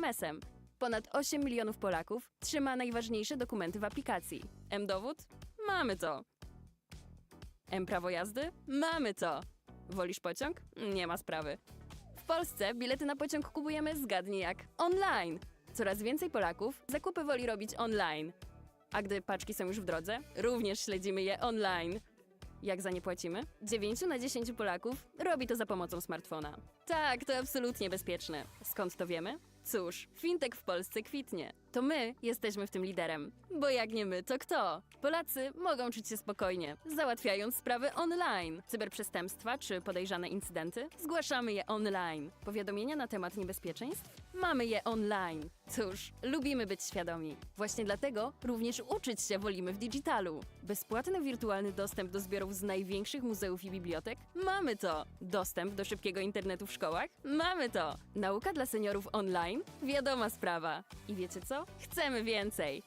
SMS-em. Ponad 8 milionów Polaków trzyma najważniejsze dokumenty w aplikacji. M-dowód? Mamy to. M-prawo jazdy? Mamy to. Wolisz pociąg? Nie ma sprawy. W Polsce bilety na pociąg kupujemy zgadnij jak online. Coraz więcej Polaków zakupy woli robić online. A gdy paczki są już w drodze, również śledzimy je online. Jak za nie płacimy? 9 na 10 Polaków robi to za pomocą smartfona. Tak, to absolutnie bezpieczne. Skąd to wiemy? Cóż, fintech w Polsce kwitnie. To my jesteśmy w tym liderem. Bo jak nie my, to kto? Polacy mogą czuć się spokojnie, załatwiając sprawy online. Cyberprzestępstwa czy podejrzane incydenty? Zgłaszamy je online. Powiadomienia na temat niebezpieczeństw? Mamy je online. Cóż, lubimy być świadomi. Właśnie dlatego również uczyć się wolimy w digitalu. Bezpłatny wirtualny dostęp do zbiorów z największych muzeów i bibliotek? Mamy to. Dostęp do szybkiego internetu w szkołach? Mamy to. Nauka dla seniorów online? Wiadoma sprawa. I wiecie co? Chcemy więcej!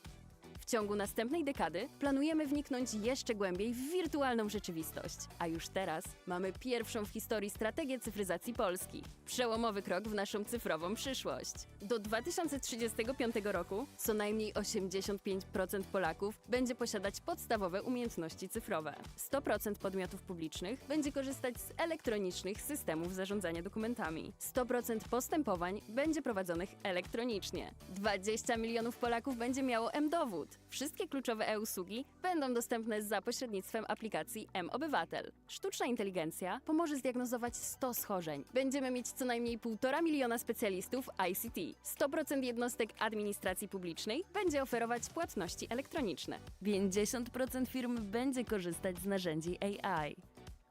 W ciągu następnej dekady planujemy wniknąć jeszcze głębiej w wirtualną rzeczywistość. A już teraz mamy pierwszą w historii strategię cyfryzacji Polski. Przełomowy krok w naszą cyfrową przyszłość. Do 2035 roku co najmniej 85% Polaków będzie posiadać podstawowe umiejętności cyfrowe. 100% podmiotów publicznych będzie korzystać z elektronicznych systemów zarządzania dokumentami. 100% postępowań będzie prowadzonych elektronicznie. 20 milionów Polaków będzie miało M-dowód. Wszystkie kluczowe e-usługi będą dostępne za pośrednictwem aplikacji M-Obywatel. Sztuczna inteligencja pomoże zdiagnozować 100 schorzeń. Będziemy mieć co najmniej 1,5 miliona specjalistów ICT. 100% jednostek administracji publicznej będzie oferować płatności elektroniczne. 50% firm będzie korzystać z narzędzi AI.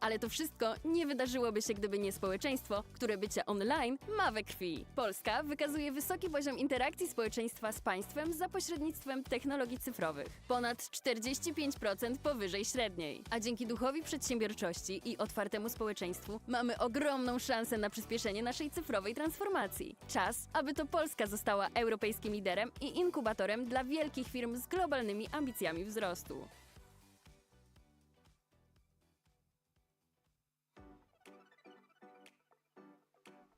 Ale to wszystko nie wydarzyłoby się, gdyby nie społeczeństwo, które bycie online ma we krwi. Polska wykazuje wysoki poziom interakcji społeczeństwa z państwem za pośrednictwem technologii cyfrowych. Ponad 45% powyżej średniej. A dzięki duchowi przedsiębiorczości i otwartemu społeczeństwu mamy ogromną szansę na przyspieszenie naszej cyfrowej transformacji. Czas, aby to Polska została europejskim liderem i inkubatorem dla wielkich firm z globalnymi ambicjami wzrostu.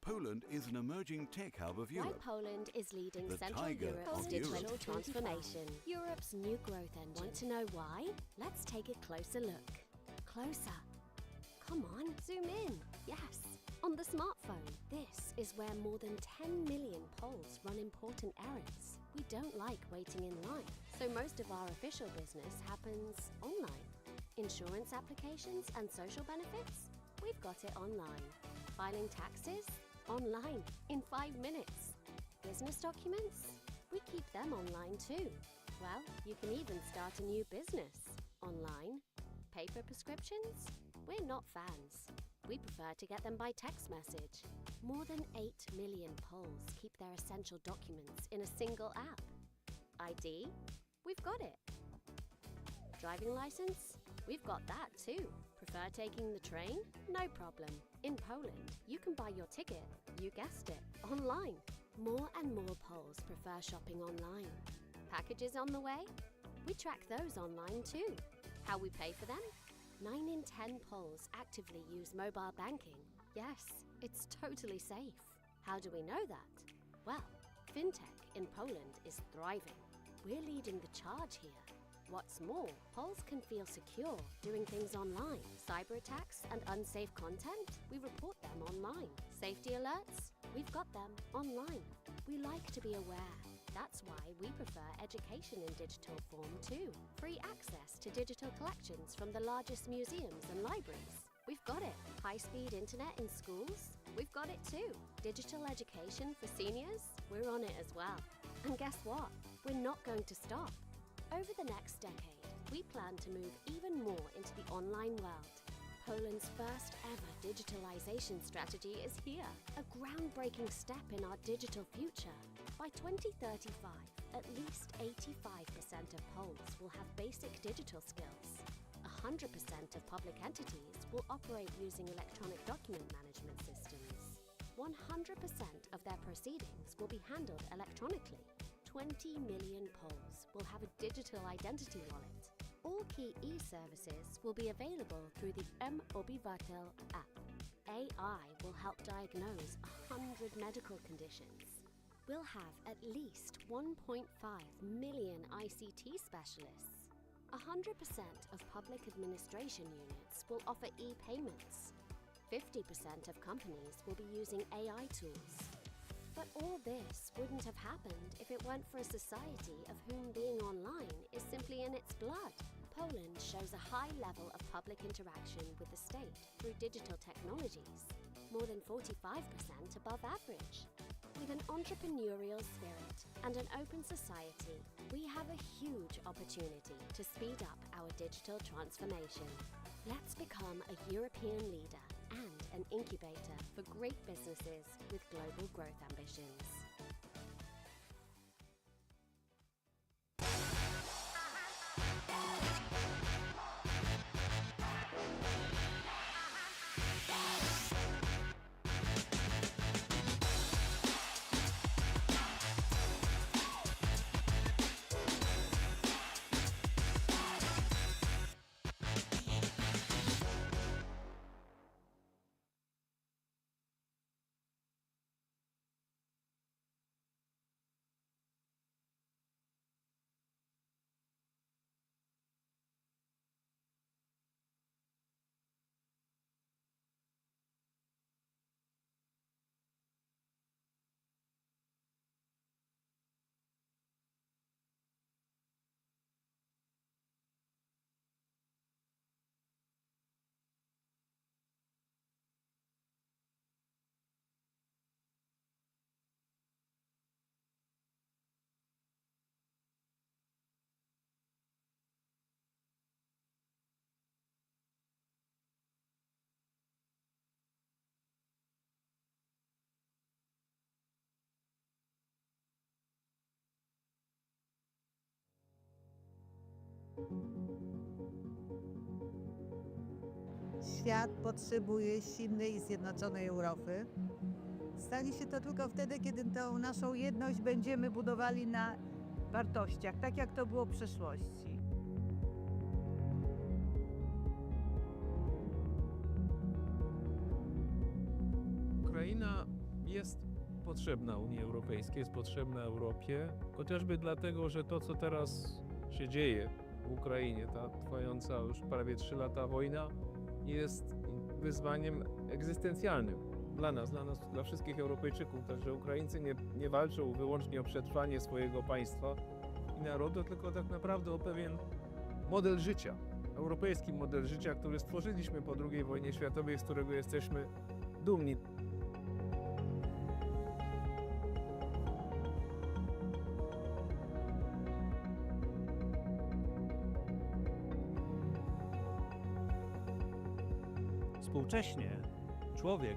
Poland is an emerging tech hub of Why Europe. Poland is leading The Central tiger Europe's of digital Europe. transformation. Europe's new growth engine. Want to know why? Let's take a closer look. Closer. Come on, zoom in. Yes, on the smartphone. This is where more than 10 million Poles run important errands. We don't like waiting in line, so most of our official business happens online. Insurance applications and social benefits? We've got it online. Filing taxes? Online, in 5 minutes. Business documents? We keep them online too. Well, you can even start a new business online. Paper prescriptions? We're not fans. We prefer to get them by text message. More than 8 million Poles keep their essential documents in a single app. ID? We've got it. Driving license? We've got that too. Prefer taking the train? No problem. In Poland, you can buy your ticket, you guessed it, online. More and more Poles prefer shopping online. Packages on the way? We track those online too. How we pay for them? 9 in 10 Poles actively use mobile banking. Yes, it's totally safe. How do we know that? Well, fintech in Poland is thriving. We're leading the charge here. What's more, Poles can feel secure doing things online. Cyber attacks and unsafe content? We report them online. Safety alerts? We've got them online. We like to be aware. That's why we prefer education in digital form too. Free access to digital collections from the largest museums and libraries. We've got it. High-speed internet in schools? We've got it too. Digital education for seniors? We're on it as well. And guess what? We're not going to stop. Over the next decade, we plan to move even more into the online world. Poland's first ever digitalization strategy is here, a groundbreaking step in our digital future. By 2035, at least 85% of Poles will have basic digital skills. 100% of public entities will operate using electronic document management systems. 100% of their proceedings will be handled electronically. 20 million Poles will have a digital identity wallet. All key e-services will be available through the M-Obywatel app. AI will help diagnose 100 medical conditions. We'll have at least 1.5 million ICT specialists. 100% of public administration units will offer e-payments. 50% of companies will be using AI tools. But all this wouldn't have happened if it weren't for a society of whom being online is simply in its blood. Poland shows a high level of public interaction with the state through digital technologies, more than 45% above average. With an entrepreneurial spirit and an open society, we have a huge opportunity to speed up our digital transformation. Let's become a European leader and an incubator for great businesses with global growth ambitions. Świat potrzebuje silnej i zjednoczonej Europy. Stanie się to tylko wtedy, kiedy tą naszą jedność będziemy budowali na wartościach, tak jak to było w przeszłości. Ukraina jest potrzebna Unii Europejskiej, jest potrzebna Europie, chociażby dlatego, że to, co teraz się dzieje w Ukrainie, ta trwająca już prawie 3 lata wojna, jest wyzwaniem egzystencjalnym dla nas, dla wszystkich Europejczyków. Także Ukraińcy nie walczą wyłącznie o przetrwanie swojego państwa i narodu, tylko tak naprawdę o pewien model życia, europejski model życia, który stworzyliśmy po II wojnie światowej, z którego jesteśmy dumni. Współcześnie człowiek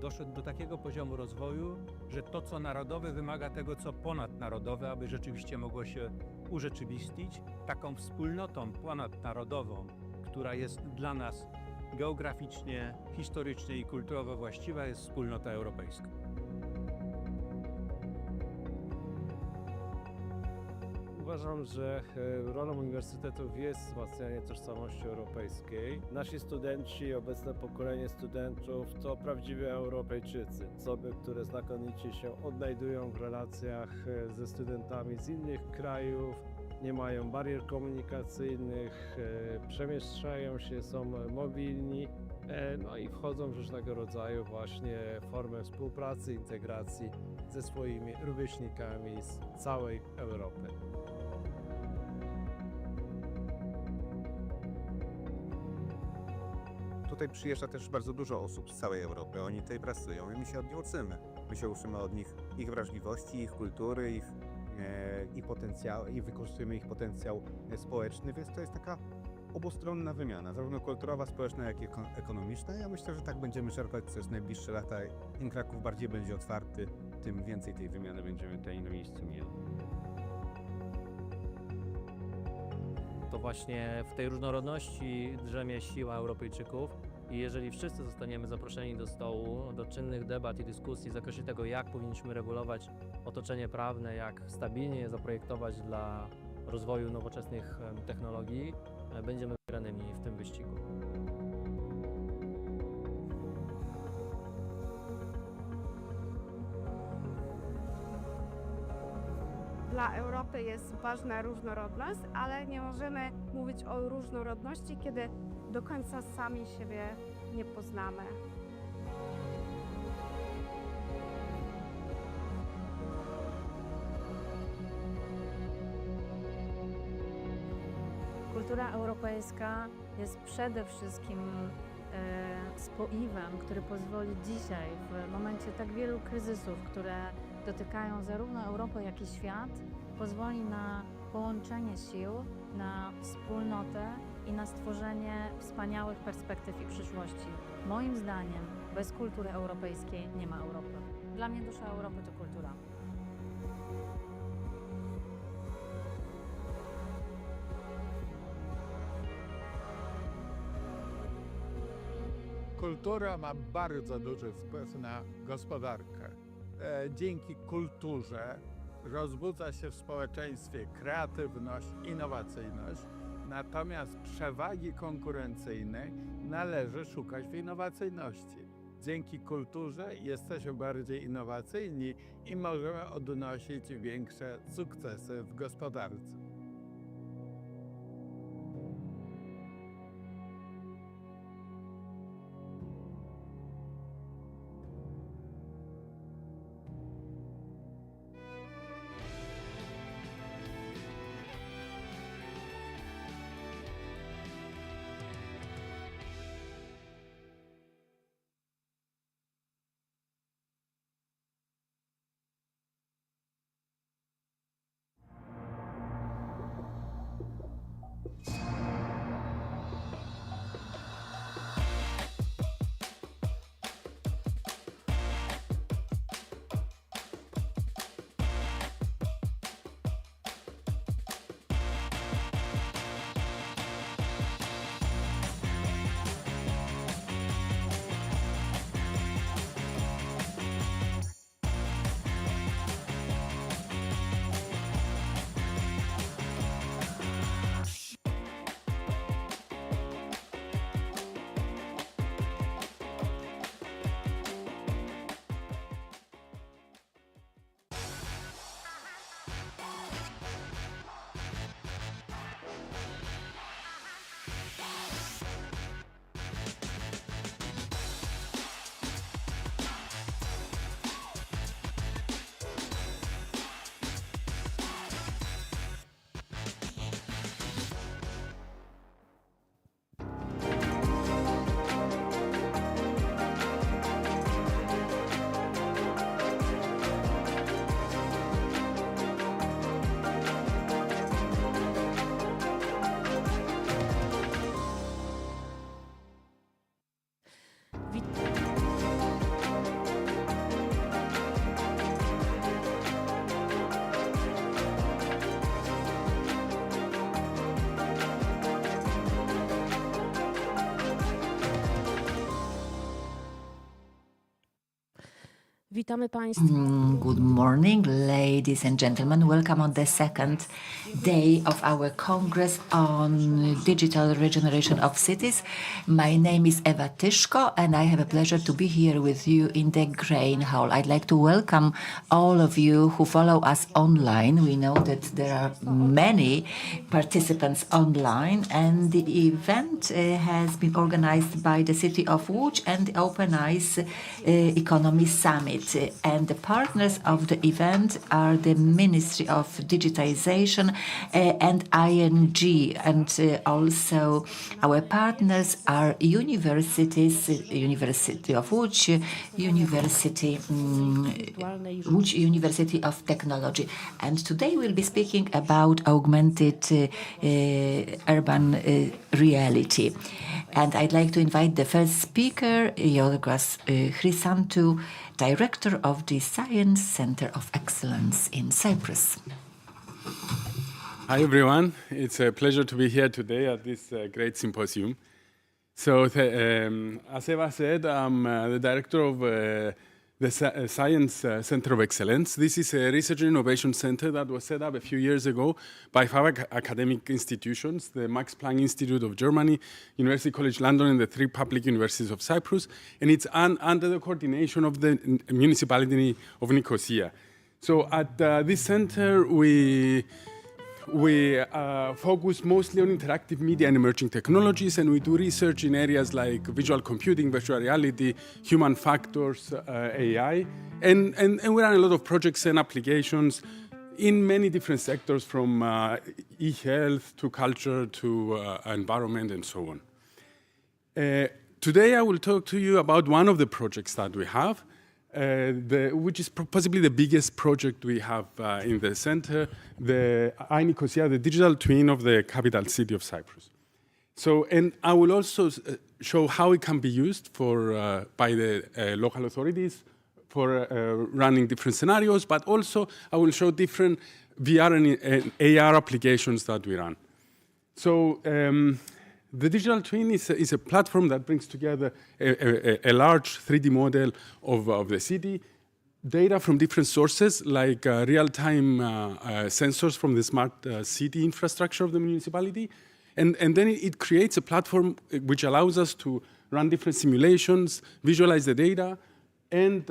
doszedł do takiego poziomu rozwoju, że to, co narodowe, wymaga tego, co ponadnarodowe, aby rzeczywiście mogło się urzeczywistnić. Taką wspólnotą ponadnarodową, która jest dla nas geograficznie, historycznie i kulturowo właściwa, jest wspólnota europejska. Uważam, że rolą uniwersytetów jest wzmacnianie tożsamości europejskiej. Nasi studenci, obecne pokolenie studentów to prawdziwi Europejczycy. Osoby, które znakomicie się odnajdują w relacjach ze studentami z innych krajów, nie mają barier komunikacyjnych, przemieszczają się, są mobilni, no i wchodzą w różnego rodzaju właśnie formy współpracy, integracji ze swoimi rówieśnikami z całej Europy. Tutaj przyjeżdża też bardzo dużo osób z całej Europy. Oni tutaj pracują i my się od nich uczymy. My się uczymy od nich ich wrażliwości, ich kultury, ich potencjału i wykorzystujemy ich potencjał społeczny, więc to jest taka obustronna wymiana, zarówno kulturowa, społeczna, jak i ekonomiczna. Ja myślę, że tak będziemy czerpać przez najbliższe lata. Im Kraków bardziej będzie otwarty, tym więcej tej wymiany będziemy tutaj na miejscu mieli. To właśnie w tej różnorodności drzemie siła Europejczyków i jeżeli wszyscy zostaniemy zaproszeni do stołu, do czynnych debat i dyskusji w zakresie tego, jak powinniśmy regulować otoczenie prawne, jak stabilnie je zaprojektować dla rozwoju nowoczesnych technologii, będziemy wygranymi w tym wyścigu. dla Europy jest ważna różnorodność, ale nie możemy mówić o różnorodności, kiedy do końca sami siebie nie poznamy. Kultura europejska jest przede wszystkim spoiwem, który pozwoli dzisiaj, w momencie tak wielu kryzysów, które dotykają zarówno Europę, jak i świat, pozwoli na połączenie sił, na wspólnotę i na stworzenie wspaniałych perspektyw i przyszłości. Moim zdaniem bez kultury europejskiej nie ma Europy. Dla mnie dusza Europy to kultura. Kultura ma bardzo duży wpływ na gospodarkę. Dzięki kulturze rozbudza się w społeczeństwie kreatywność, innowacyjność, natomiast przewagi konkurencyjnej należy szukać w innowacyjności. Dzięki kulturze jesteśmy bardziej innowacyjni i możemy odnosić większe sukcesy w gospodarce. Witamy Państwa. Good morning, ladies and gentlemen. Welcome on the second day of our Congress on Digital Regeneration of Cities. My name is Ewa Tyszko, and I have a pleasure to be here with you in the Grain Hall. I'd like to welcome all of you who follow us online. We know that there are many participants online, and the event has been organized by the City of Łódź and the Open Eyes Economy Summit. And the partners of the event are the Ministry of Digitization and ING, and also our partners are universities, University of Łódź, Łódź University of Technology. And today we'll be speaking about augmented urban reality. And I'd like to invite the first speaker, Yorgos Chrysantou, Director of the Science Center of Excellence in Cyprus. Hi, everyone. It's a pleasure to be here today at this great symposium. So, as Eva said, I'm the director of the Science Center of Excellence. This is a research and innovation center that was set up a few years ago by 5 academic institutions, the Max Planck Institute of Germany, University College London, and the 3 public universities of Cyprus. And it's under the coordination of the municipality of Nicosia. So at this center, we focus mostly on interactive media and emerging technologies, and we do research in areas like visual computing, virtual reality, human factors, AI, and we run a lot of projects and applications in many different sectors, from e-health to culture to environment and so on. Today I will talk to you about one of the projects that we have, which is possibly the biggest project we have in the center, the Nicosia, the digital twin of the capital city of Cyprus. So, and I will also show how it can be used for by the local authorities for running different scenarios, but also I will show different VR and AR applications that we run. So the digital twin is a platform that brings together a large 3D model of the city, data from different sources like real-time sensors from the smart city infrastructure of the municipality, and then it creates a platform which allows us to run different simulations, visualize the data, and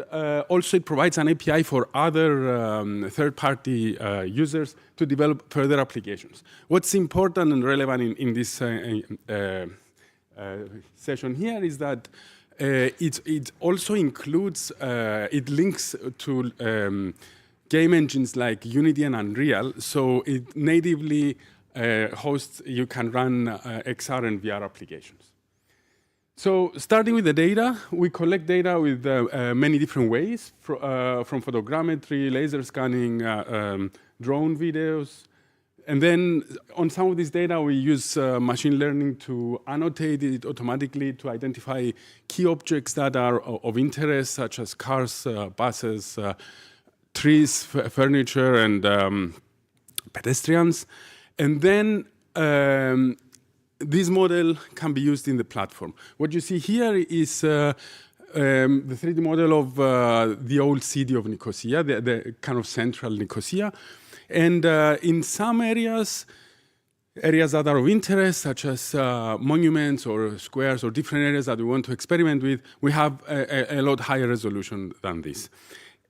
also it provides an API for other third-party users to develop further applications. What's important and relevant in this session here is that it also includes, it links to game engines like Unity and Unreal, so it natively hosts, you can run XR and VR applications. So starting with the data, we collect data with many different ways, from photogrammetry, laser scanning, drone videos. And then on some of this data, we use machine learning to annotate it automatically to identify key objects that are of interest, such as cars, buses, trees, furniture, and pedestrians. And then this model can be used in the platform. What you see here is the 3D model of the old city of Nicosia, the kind of central Nicosia. And in some areas that are of interest, such as monuments or squares or different areas that we want to experiment with, we have a lot higher resolution than this.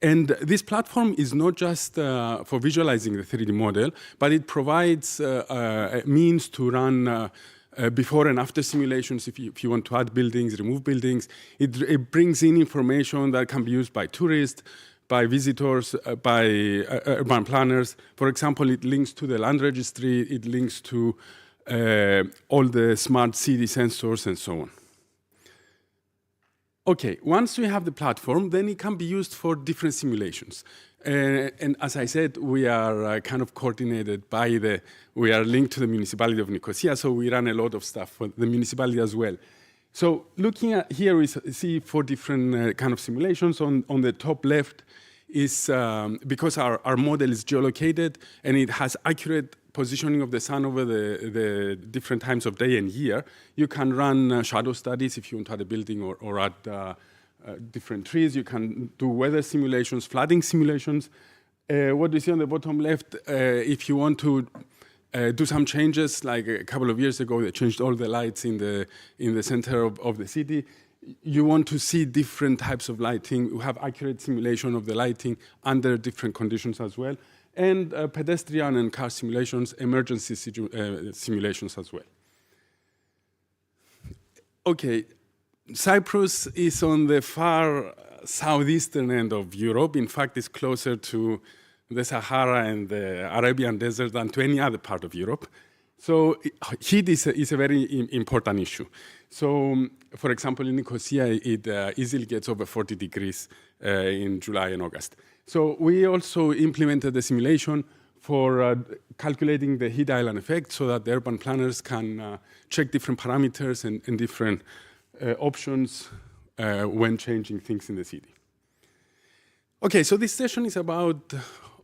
And this platform is not just for visualizing the 3D model, but it provides a means to run before and after simulations if you want to add buildings, remove buildings. It brings in information that can be used by tourists, by visitors, by urban planners. For example, it links to the land registry, it links to all the smart city sensors and so on. Okay, once we have the platform, then it can be used for different simulations. And as I said, we are kind of coordinated by we are linked to the municipality of Nicosia, so we run a lot of stuff for the municipality as well. So looking at here, we see 4 different kind of simulations. On the top left is, because our model is geolocated and it has accurate positioning of the sun over the different times of day and year, you can run shadow studies if you want to add a building or add different trees. You can do weather simulations, flooding simulations. What you see on the bottom left, if you want to do some changes, like a couple of years ago, they changed all the lights in the center of the city. You want to see different types of lighting. We have accurate simulation of the lighting under different conditions as well. And pedestrian and car simulations, emergency simulations as well. Okay, Cyprus is on the far southeastern end of Europe. In fact, it's closer to the Sahara and the Arabian desert than to any other part of Europe. So heat is a very important issue. So, for example, in Nicosia, it easily gets over 40 degrees in July and August. So we also implemented a simulation for calculating the heat island effect so that the urban planners can check different parameters and different options when changing things in the city. Okay, so this session is about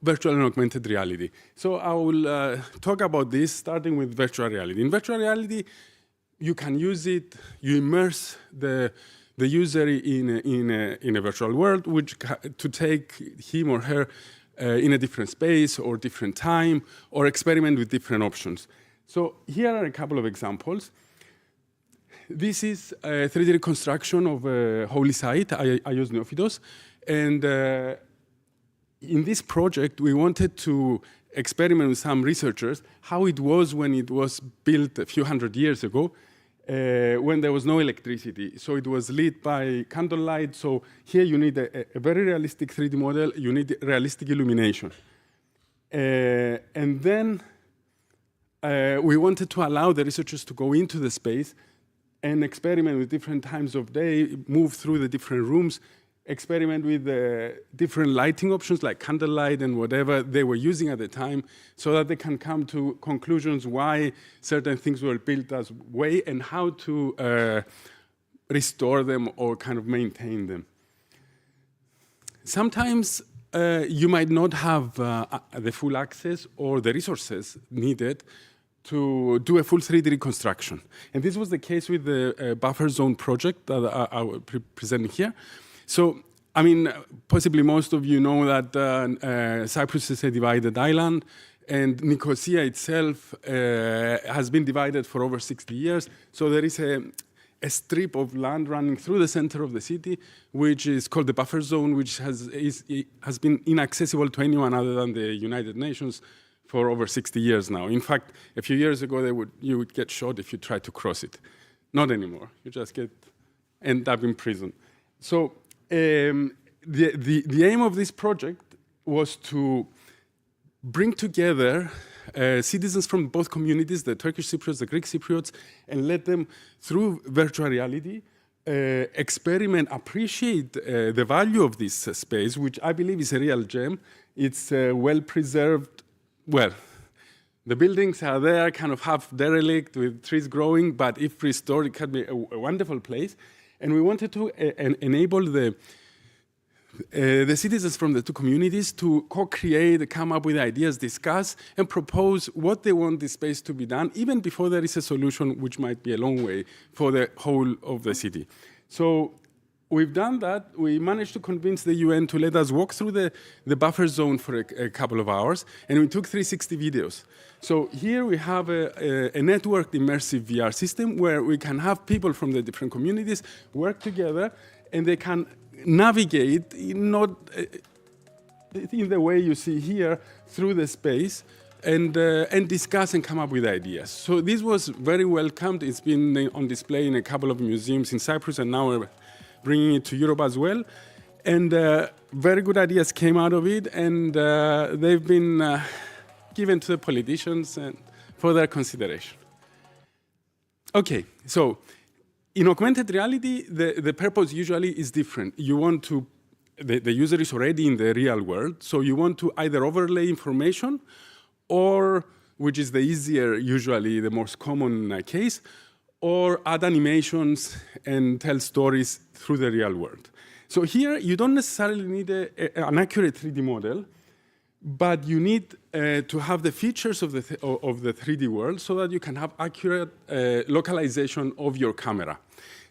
virtual and augmented reality. So I will talk about this starting with virtual reality. In virtual reality, you can use it, you immerse the user in a virtual world, which to take him or her in a different space or different time, or experiment with different options. So here are a couple of examples. This is a 3D reconstruction of a holy site, Aios Neophytos, and in this project, we wanted to experiment with some researchers how it was when it was built a few hundred years ago, when there was no electricity. So it was lit by candlelight. So here you need a very realistic 3D model. You need realistic illumination. And then we wanted to allow the researchers to go into the space and experiment with different times of day, move through the different rooms, experiment with different lighting options like candlelight and whatever they were using at the time, so that they can come to conclusions why certain things were built as way and how to restore them or kind of maintain them. Sometimes you might not have the full access or the resources needed to do a full 3D reconstruction. And this was the case with the buffer zone project that I will present here. So, I mean, possibly most of you know that Cyprus is a divided island, and Nicosia itself has been divided for over 60 years. So there is a strip of land running through the center of the city, which is called the buffer zone, which has been inaccessible to anyone other than the United Nations for over 60 years now. In fact, a few years ago, you would get shot if you tried to cross it. Not anymore. You just end up in prison. So the aim of this project was to bring together citizens from both communities, the Turkish Cypriots, the Greek Cypriots, and let them, through virtual reality, experiment, appreciate the value of this space, which I believe is a real gem. It's well preserved. Well, the buildings are there, kind of half derelict with trees growing, but if restored, it can be a wonderful place. And we wanted to enable the citizens from the two communities to co-create, come up with ideas, discuss, and propose what they want this space to be done, even before there is a solution, which might be a long way for the whole of the city. So we've done that. We managed to convince the UN to let us walk through the buffer zone for a couple of hours, and we took 360 videos. So here we have a networked immersive VR system where we can have people from the different communities work together, and they can navigate not in the way you see here through the space and discuss and come up with ideas. So this was very welcomed. It's been on display in a couple of museums in Cyprus, and now we're bringing it to Europe as well. And very good ideas came out of it, and they've been given to the politicians and for their consideration. Okay, so in augmented reality, the purpose usually is different. You want to, the user is already in the real world, so you want to either overlay information or, which is the easier, usually the most common case, or add animations and tell stories through the real world. So here, you don't necessarily need an accurate 3D model, but you need to have the features of the 3D world so that you can have accurate localization of your camera.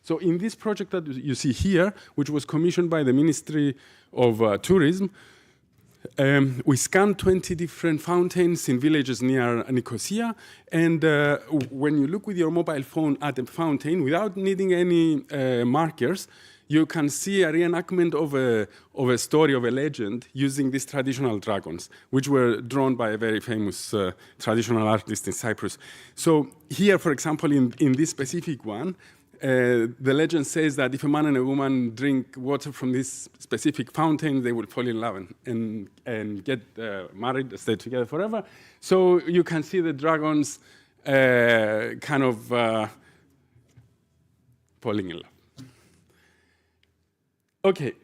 So in this project that you see here, which was commissioned by the Ministry of Tourism, we scanned 20 different fountains in villages near Nicosia, and when you look with your mobile phone at a fountain, without needing any markers, you can see a reenactment of a story, of a legend, using these traditional dragons, which were drawn by a very famous traditional artist in Cyprus. So here, for example, in this specific one, the legend says that if a man and a woman drink water from this specific fountain, they will fall in love and get married, stay together forever. So you can see the dragons kind of falling in love. Okay,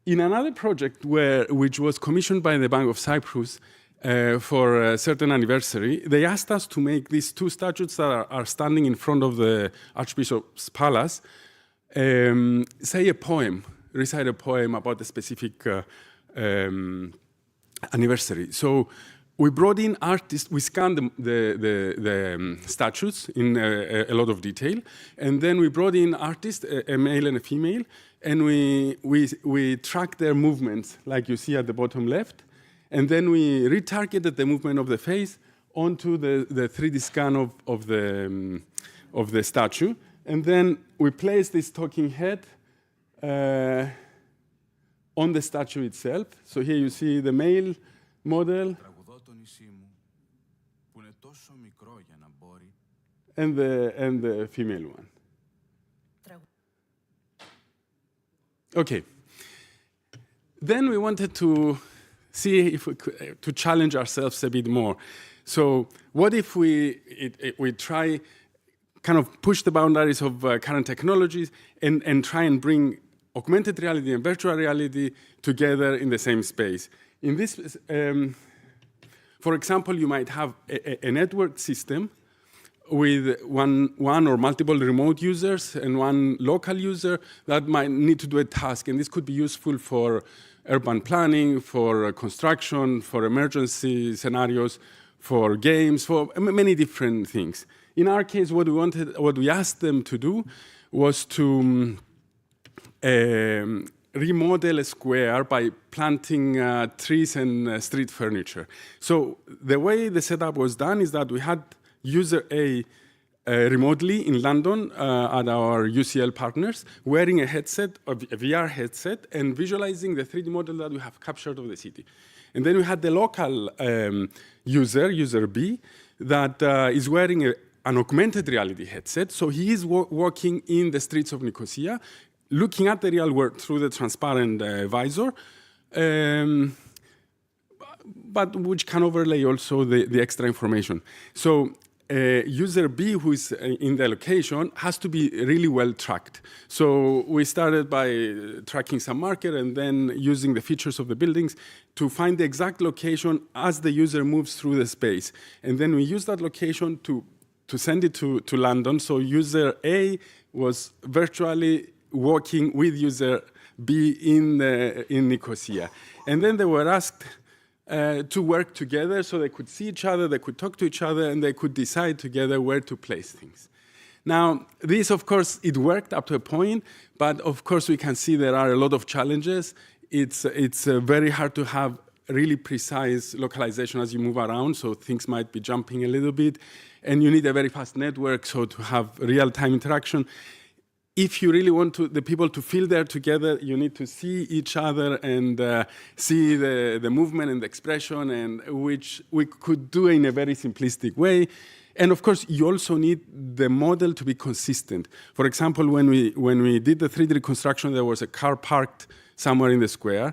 in another project which was commissioned by the Bank of Cyprus for a certain anniversary, they asked us to make these two statues that are standing in front of the Archbishop's Palace say a poem, recite a poem about a specific anniversary. So we brought in artists, we scanned the statues in a lot of detail, and then we brought in artists, a male and a female, and we tracked their movements, like you see at the bottom left, and then we retargeted the movement of the face onto the 3D scan of the statue, and then we placed this talking head on the statue itself. So here you see the male model and the female one. Okay. Then we wanted to see if we could, to challenge ourselves a bit more. So what if we try kind of push the boundaries of current technologies and try and bring augmented reality and virtual reality together in the same space. In this, for example, you might have a network system with one or multiple remote users and one local user that might need to do a task. And this could be useful for urban planning, for construction, for emergency scenarios, for games, for many different things. In our case, what we asked them to do was to remodel a square by planting trees and street furniture. So the way the setup was done is that we had user A remotely in London at our UCL partners, wearing a headset, a VR headset, and visualizing the 3D model that we have captured of the city. And then we had the local user B, that is wearing an augmented reality headset. So he is walking in the streets of Nicosia, looking at the real world through the transparent visor, but which can overlay also the extra information. So user B, who is in the location, has to be really well tracked. So we started by tracking some marker and then using the features of the buildings to find the exact location as the user moves through the space. And then we use that location to send it to London. So user A was virtually working with user B in Nicosia. And then they were asked to work together so they could see each other, they could talk to each other, and they could decide together where to place things. Now, this, of course, it worked up to a point, but of course we can see there are a lot of challenges. It's very hard to have really precise localization as you move around, so things might be jumping a little bit, and you need a very fast network, so to have real-time interaction. If you really want the people to feel they're together, you need to see each other and see the movement and the expression, and which we could do in a very simplistic way. And of course, you also need the model to be consistent. For example, when we did the 3D reconstruction, there was a car parked somewhere in the square,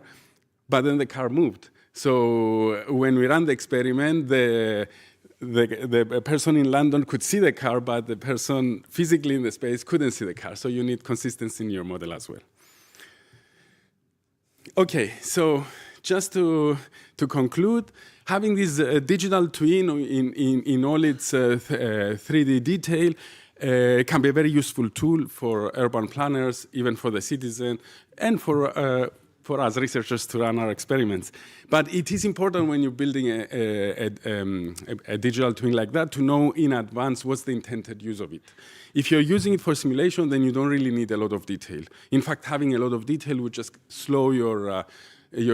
but then the car moved. So when we ran the experiment, the person in London could see the car, but the person physically in the space couldn't see the car. So you need consistency in your model as well. Okay, so just to conclude, having this digital twin in all its 3D detail can be a very useful tool for urban planners, even for the citizen, and for us researchers to run our experiments. But it is important when you're building a digital twin like that to know in advance what's the intended use of it. If you're using it for simulation, then you don't really need a lot of detail. In fact, having a lot of detail would just slow your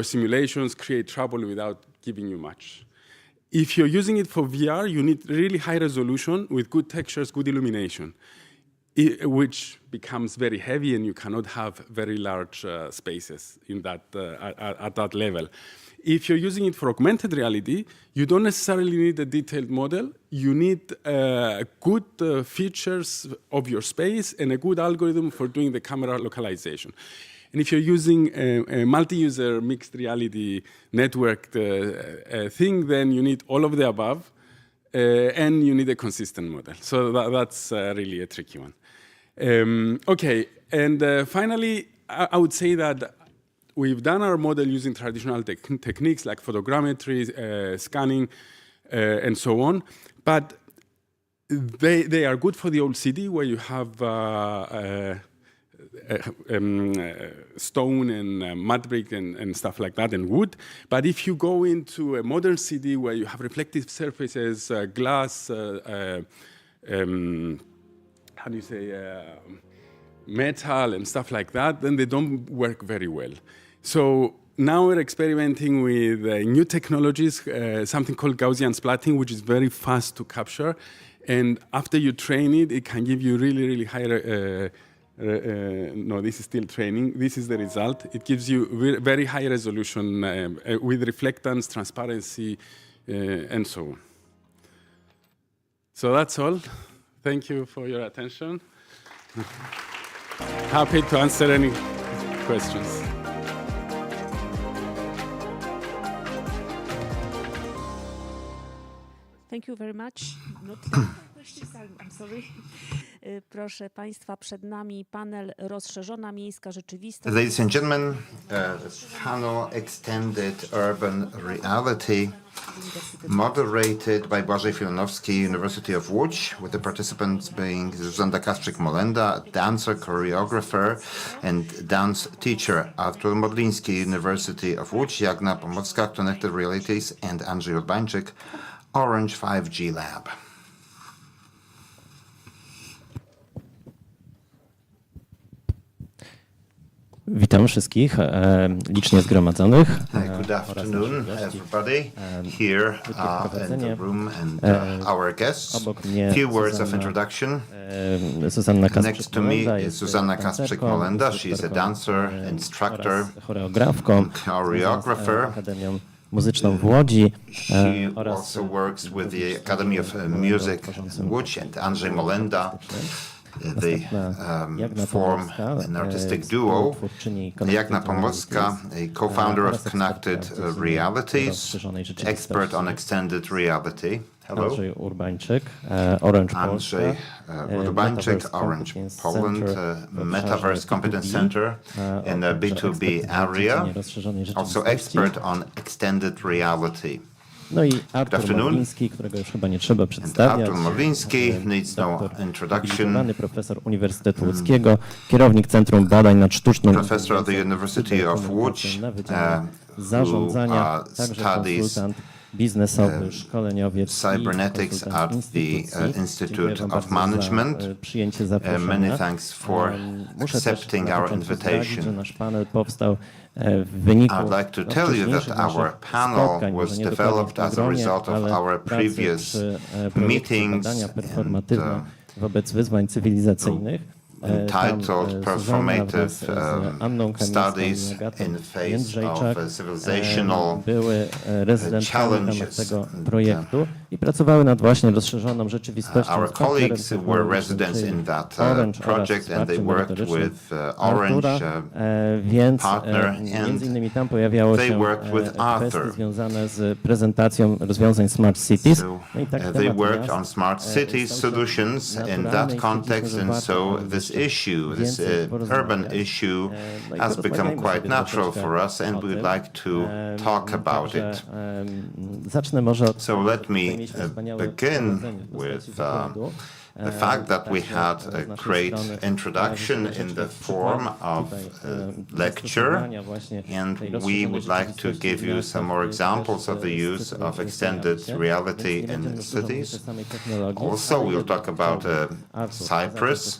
simulations, create trouble without giving you much. If you're using it for VR, you need really high resolution with good textures, good illumination, which becomes very heavy, and you cannot have very large spaces in that at that level. If you're using it for augmented reality, you don't necessarily need a detailed model. You need good features of your space and a good algorithm for doing the camera localization. And if you're using a multi-user mixed reality networked thing, then you need all of the above, and you need a consistent model. So that's really a tricky one. Okay, and finally, I would say that we've done our model using traditional techniques like photogrammetry, scanning, and so on, but they are good for the old city where you have stone and mud brick and stuff like that, and wood. But if you go into a modern city where you have reflective surfaces, glass, how do you say, metal and stuff like that, then they don't work very well. So now we're experimenting with new technologies, something called Gaussian splatting, which is very fast to capture. And after you train it, it can give you really, really high no, this is still training. This is the result. It gives you very high resolution with reflectance, transparency, and so on. So that's all. Thank you for your attention. Happy to answer any questions. Thank you very much. Not questions, I'm sorry. Proszę Państwa, przed nami panel Rozszerzona miejska rzeczywistość. Ladies and gentlemen, panel Extended Urban Reality, moderated by Błażej Filanowski, University of Łódź, with the participants being Zuzanna Kastrzyk-Molenda, dancer, choreographer, and dance teacher, Artur Modliński, University of Łódź, Jagna Pomorska, Connected Realities, and Andrzej Urbańczyk, Orange 5G Lab. Witam wszystkich licznie zgromadzonych. Good afternoon, everybody here in the room and our guests. Few words of introduction. Next to me is Zuzanna Kastrzyk-Molenda. She is a dancer, instructor, choreographer. Muzyczną w Łodzi. She also works with the Academy of Music in Łódź, and Andrzej Molenda. They form an artistic duo. Jagna Pomorska, a co-founder of Connected Realities, expert on extended reality. Hello. Andrzej Urbańczyk, Orange Andrzej Urbańczyk, Orange Poland, Metaverse Competence Center in the B2B area, also expert on extended reality. No i Artur Modliński, którego już chyba nie trzeba przedstawiać. Artur Modliński needs no introduction. Profesor Uniwersytetu Łódzkiego, kierownik Centrum Badań nad Sztuczną Professor at the University of Łódź, zarządzania, także konsultant biznesowy, szkoleniowiec, cybernetics at the Institute of Management. Przyjęcie zaproszenia. Many thanks for accepting our invitation. Nasz panel powstał w wyniku I'd like to tell you that our panel was developed as a result of our previous meetings and wobec wyzwań cywilizacyjnych. Entitled Performative Studies in Face of Civilizational Challenges. Tego projektu i pracowały nad właśnie rozszerzoną rzeczywistością. Our colleagues were residents in that project and they worked with Orange partner między innymi tam pojawiało they się worked with kwestie związane z prezentacją rozwiązań Smart Cities. So, they worked on Smart Cities solutions in that context, and so this issue, this urban issue has become quite natural for us and we'd like to talk about it. So let me begin with the fact that we had a great introduction in the form of a lecture, and we would like to give you some more examples of the use of extended reality in cities. Also, we'll talk about Cyprus.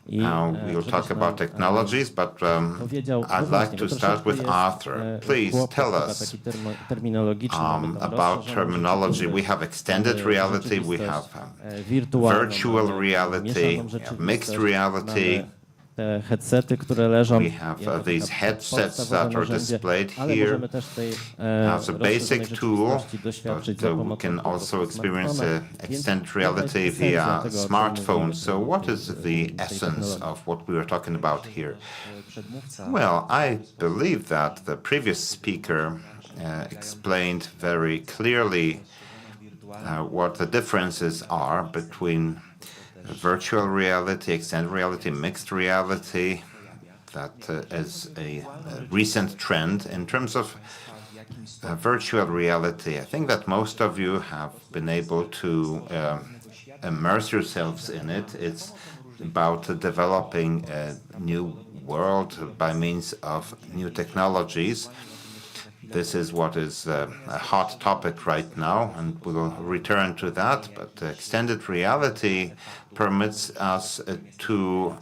We'll talk about technologies, but I'd like to start with Arthur. Please tell us about terminology. We have extended reality, we have virtual reality, we have mixed reality. We have these headsets that are displayed here as a basic tool, but we can also experience extended reality via smartphones. So what is the essence of what we were talking about here? Well, I believe that the previous speaker explained very clearly what the differences are between virtual reality, extended reality, mixed reality. That is a recent trend. In terms of virtual reality, I think that most of you have been able to immerse yourselves in it. It's about developing a new world by means of new technologies. This is what is a hot topic right now, and we will return to that. But extended reality permits us to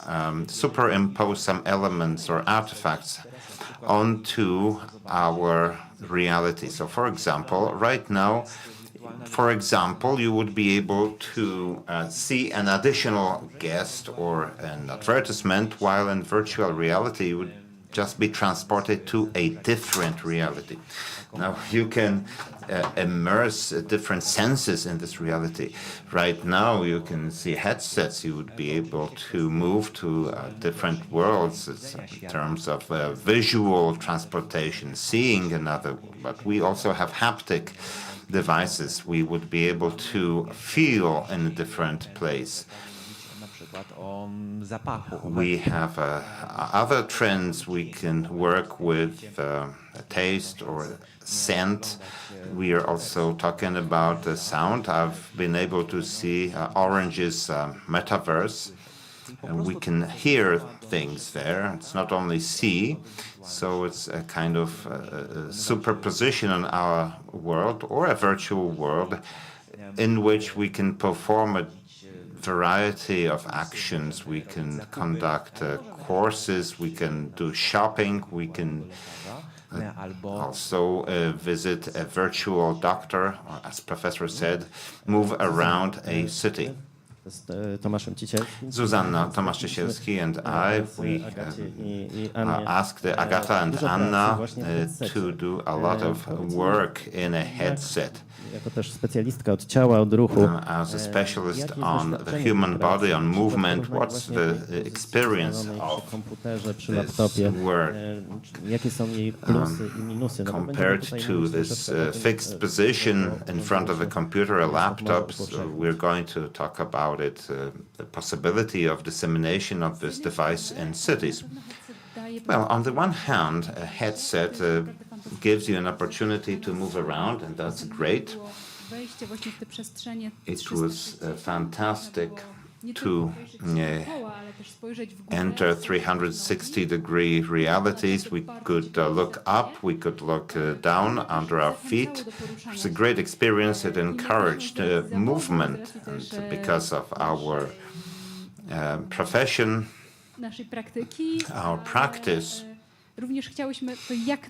superimpose some elements or artifacts onto our reality. So, for example, right now For example, you would be able to see an additional guest or an advertisement, while in virtual reality you would just be transported to a different reality. Now you can immerse different senses in this reality. Right now you can see headsets, you would be able to move to different worlds in terms of visual transportation, seeing another, but we also have haptic devices. We would be able to feel in a different place. We have other trends. We can work with taste or scent. We are also talking about the sound. I've been able to see Orange's metaverse, and we can hear things there. It's not only see, so it's a kind of superposition on our world or a virtual world in which we can perform a variety of actions. We can conduct courses, we can do shopping, we can also visit a virtual doctor, or as Professor said, move around a city. Zuzanna Tomasz-Ciesielski and I, we asked Agata and Anna to do a lot of work in a headset. As a specialist on the human body, on movement, what's the experience of this work compared to this fixed position in front of a computer, a laptop? So we're going to talk about it, the possibility of dissemination of this device in cities. Well, on the one hand, a headset gives you an opportunity to move around, and that's great. It was fantastic to enter 360-degree realities. We could look up, we could look down under our feet. It was a great experience. It encouraged movement, and because of our profession, our practice,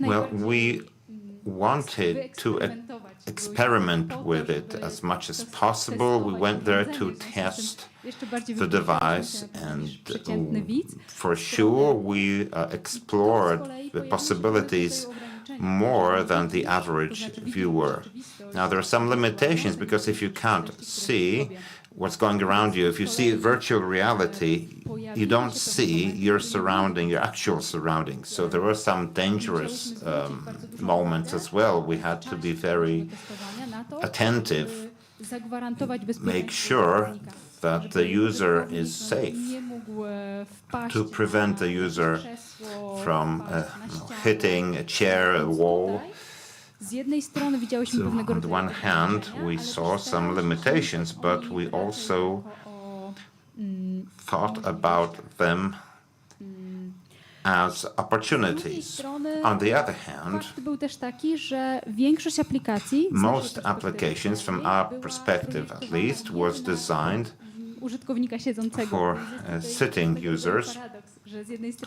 well, we wanted to experiment with it as much as possible. We went there to test the device, and for sure we explored the possibilities more than the average viewer. Now, there are some limitations, because if you can't see what's going around you, if you see virtual reality, you don't see your surrounding, your actual surroundings. So there were some dangerous moments as well. We had to be very attentive, make sure that the user is safe, to prevent the user from hitting a chair, a wall. So on the one hand, we saw some limitations, but we also thought about them as opportunities. On the other hand, most applications, from our perspective at least, was designed for sitting users.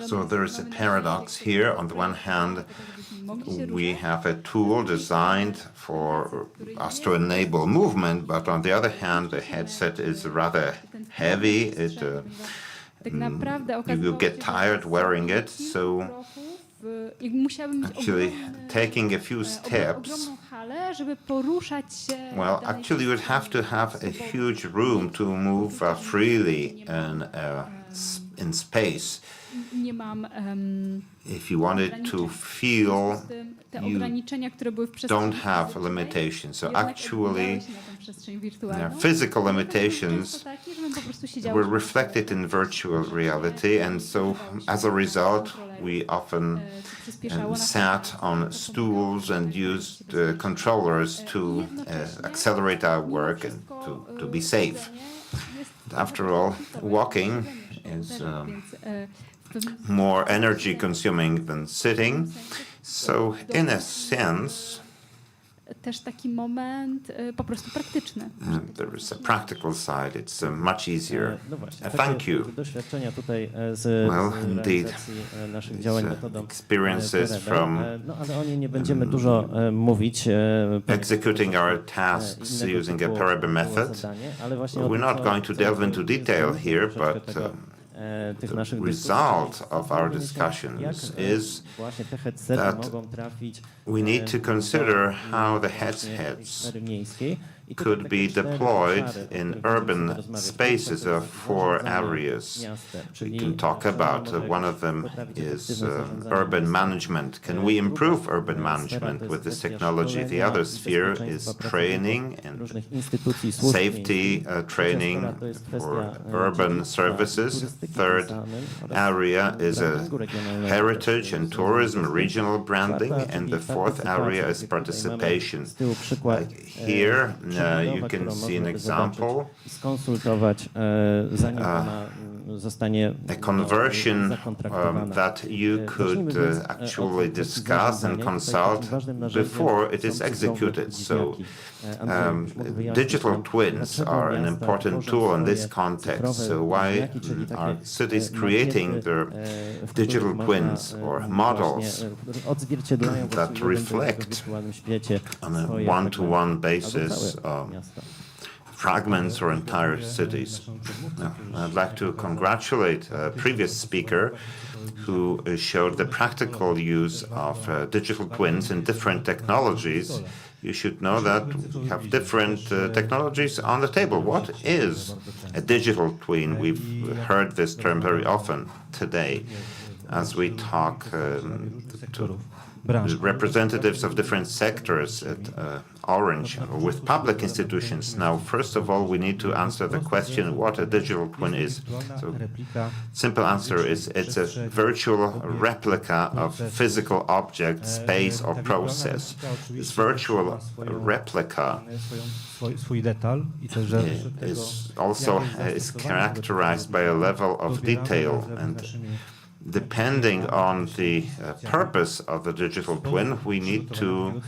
So there is a paradox here. On the one hand, we have a tool designed for us to enable movement, but on the other hand, the headset is rather heavy. You will get tired wearing it. So actually, taking a few steps, well, actually you would have to have a huge room to move freely in space. If you wanted to feel, you don't have limitations. So actually, physical limitations were reflected in virtual reality, and so as a result, we often sat on stools and used controllers to accelerate our work and to be safe. After all, walking is more energy consuming than sitting. So in a sense, też taki moment po prostu praktyczny. There is a practical side. It's much easier. No właśnie, Thank you. Doświadczenia tutaj z realizacji naszych działań metodą experiences from no ale o niej nie będziemy dużo mówić. Executing our tasks using a Parabon method. We're not going to delve into detail here, but the result of our discussions is that we need to consider how the heads could be deployed in urban spaces of 4 areas. We can talk about one of them is urban management. Can we improve urban management with this technology? The other sphere is training and safety training for urban services. Third area is heritage and tourism, regional branding, and the fourth area is participation. Here you can see an example. A conversion that you could actually discuss and consult before it is executed. So digital twins are an important tool in this context. So why are cities creating their digital twins or models that reflect on a one-to-one basis fragments or entire cities? I'd like to congratulate a previous speaker who showed the practical use of digital twins in different technologies. You should know that we have different technologies on the table. What is a digital twin? We've heard this term very often today as we talk to representatives of different sectors at Orange with public institutions. Now, first of all, we need to answer the question what a digital twin is. So, simple answer is it's a virtual replica of physical object, space, or process. This virtual replica is also characterized by a level of detail, and depending on the purpose of the digital twin, we need to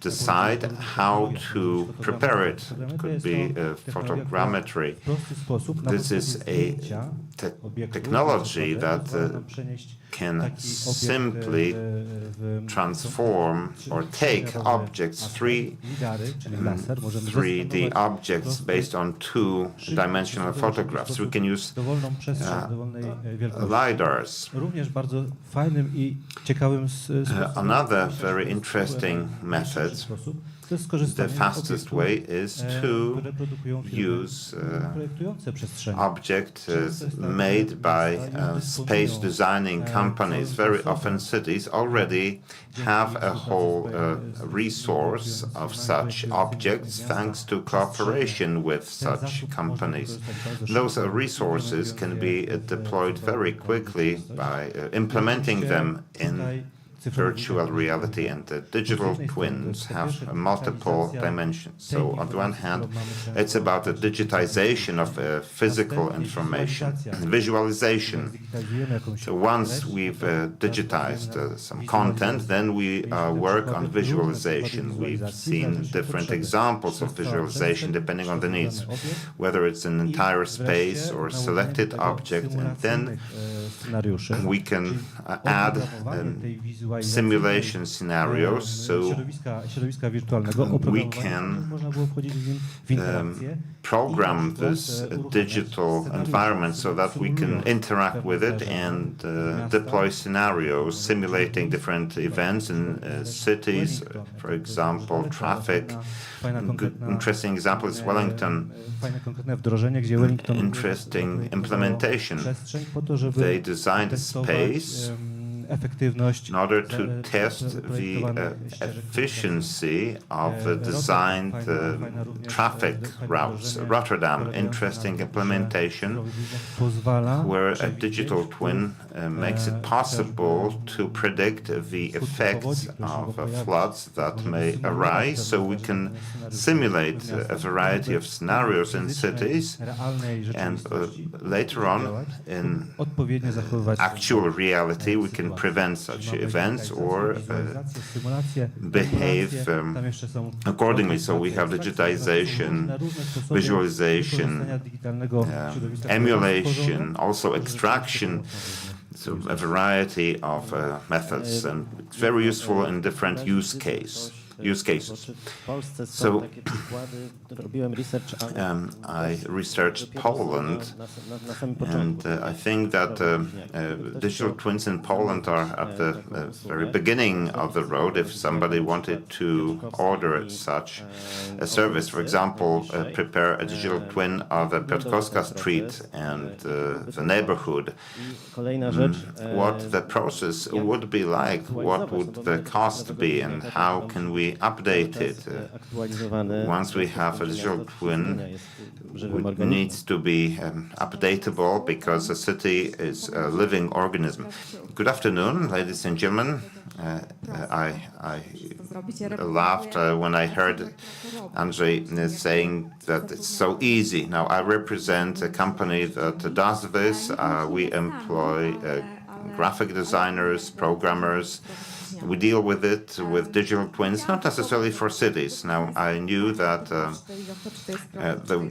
decide how to prepare it. It could be photogrammetry. This is a technology that can simply transform or take objects, 3D objects based on 2-dimensional photographs. We can use LiDARs. Another very interesting method, the fastest way, is to use objects made by space designing companies. Very often cities already have a whole resource of such objects thanks to cooperation with such companies. Those resources can be deployed very quickly by implementing them in virtual reality, and the digital twins have multiple dimensions. So on the one hand, it's about the digitization of physical information, visualization. So once we've digitized some content, then we work on visualization. We've seen different examples of visualization depending on the needs, whether it's an entire space or a selected object, and then we can add simulation scenarios, so we can program this digital environment so that we can interact with it and deploy scenarios simulating different events in cities, for example, traffic. Interesting example is Wellington. Interesting implementation. They designed a space in order to test the efficiency of the designed traffic routes. Rotterdam, interesting implementation where a digital twin makes it possible to predict the effects of floods that may arise, so we can simulate a variety of scenarios in cities, and later on in actual reality we can prevent such events or behave accordingly. So we have digitization, visualization, emulation, also extraction, so a variety of methods, and it's very useful in different use cases. So I researched Poland, and I think that digital twins in Poland are at the very beginning of the road. If somebody wanted to order such a service, for example, prepare a digital twin of the Piotrkowska Street and the neighborhood, what the process would be like, what would the cost be, and how can we update it. Once we have a digital twin, it needs to be updatable because a city is a living organism. Good afternoon, ladies and gentlemen. I laughed when I heard Andrzej saying that it's so easy. Now, I represent a company that does this. We employ graphic designers, programmers. We deal with it with digital twins, not necessarily for cities. Now, I knew that there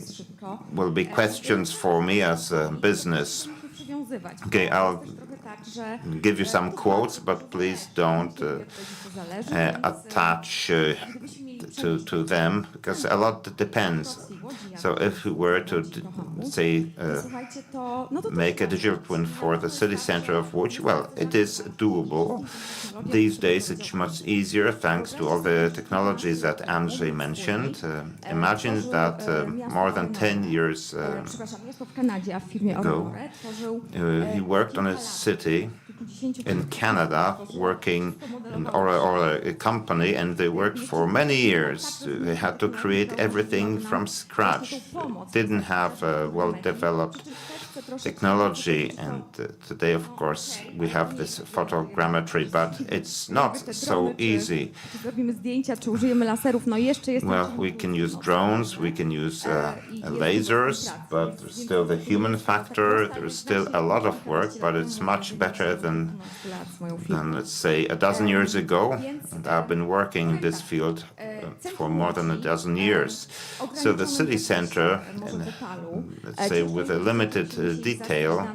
will be questions for me as a business. Okay, I'll give you some quotes, but please don't attach to them, because a lot depends. So if we were to, say, make a digital twin for the city center of Łódź, well, it is doable. These days, it's much easier thanks to all the technologies that Andrzej mentioned. Imagine that more than 10 years ago, he worked on a city in Canada, working in or a company, and they worked for many years. They had to create everything from scratch. Didn't have a well-developed technology, and today, of course, we have this photogrammetry, but it's not so easy. Well, we can use drones, we can use lasers, but there's still the human factor. There's still a lot of work, but it's much better than let's say, a dozen years ago. And I've been working in this field for more than a dozen years. So the city center, let's say, with a limited detail,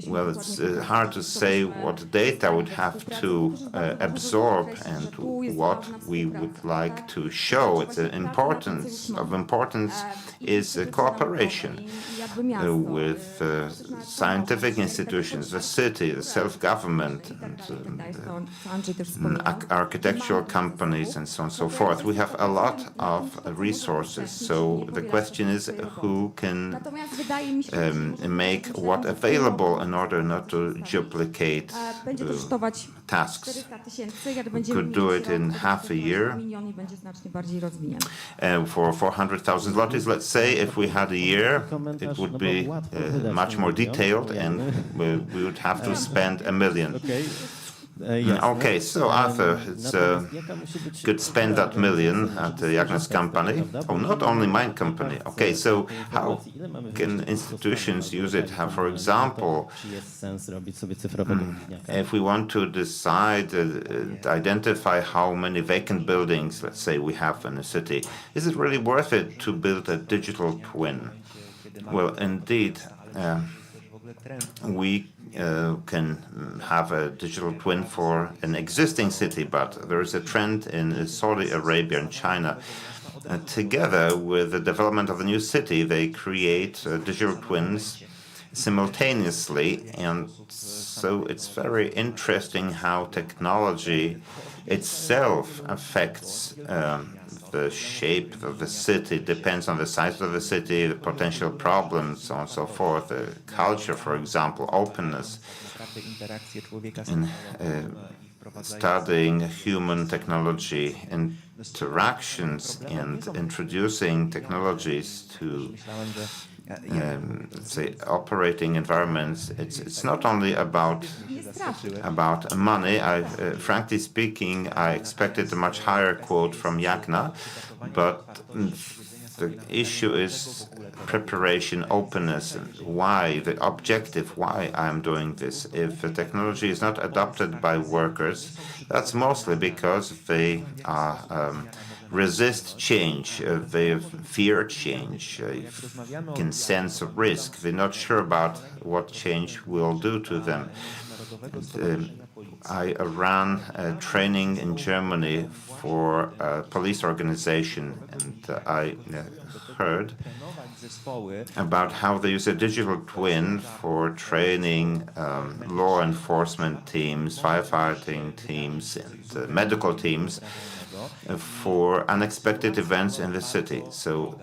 well, it's hard to say what data would have to absorb and what we would like to show. It's importance is cooperation with scientific institutions, the city, the self-government, and architectural companies, and so on and so forth. We have a lot of resources. So the question is, who can make what available in order not to duplicate tasks. We could do it in half a year. For 400,000 zlotys, let's say, if we had a year, it would be much more detailed, and we would have to spend 1 million. Okay, so Arthur, it's could spend that 1 million at Jagna's company. Oh, not only my company. Okay, so how can institutions use it? How, for example, if we want to decide, identify how many vacant buildings, let's say, we have in a city, is it really worth it to build a digital twin? Well, indeed, we can have a digital twin for an existing city, but there is a trend in Saudi Arabia and China. Together with the development of a new city, they create digital twins simultaneously, and so it's very interesting how technology itself affects the shape of the city. Depends on the size of the city, the potential problems, so on and so forth. The culture, for example, openness. In studying human technology interactions and introducing technologies to say operating environments, it's not only about money. Frankly speaking, I expected a much higher quote from Jagna, but the issue is preparation, openness, and why, the objective, why I'm doing this. If the technology is not adopted by workers, that's mostly because they resist change, they fear change, can sense risk. They're not sure about what change will do to them. I ran training in Germany for a police organization, and I heard about how they use a digital twin for training law enforcement teams, firefighting teams, and medical teams for unexpected events in the city. So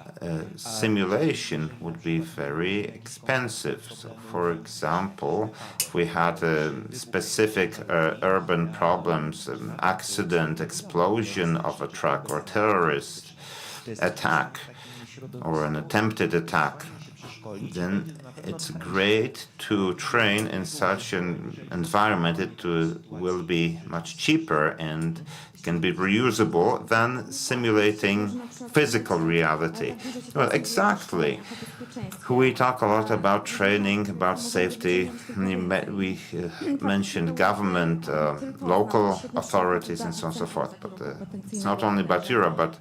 simulation would be very expensive. So, for example, if we had specific urban problems, accident, explosion of a truck, or terrorist attack, or an attempted attack, then it's great to train in such an environment. It will be much cheaper and can be reusable than simulating physical reality. Well, exactly. We talk a lot about training, about safety. We mentioned government, local authorities, and so on and so forth. But it's not only about Europe, but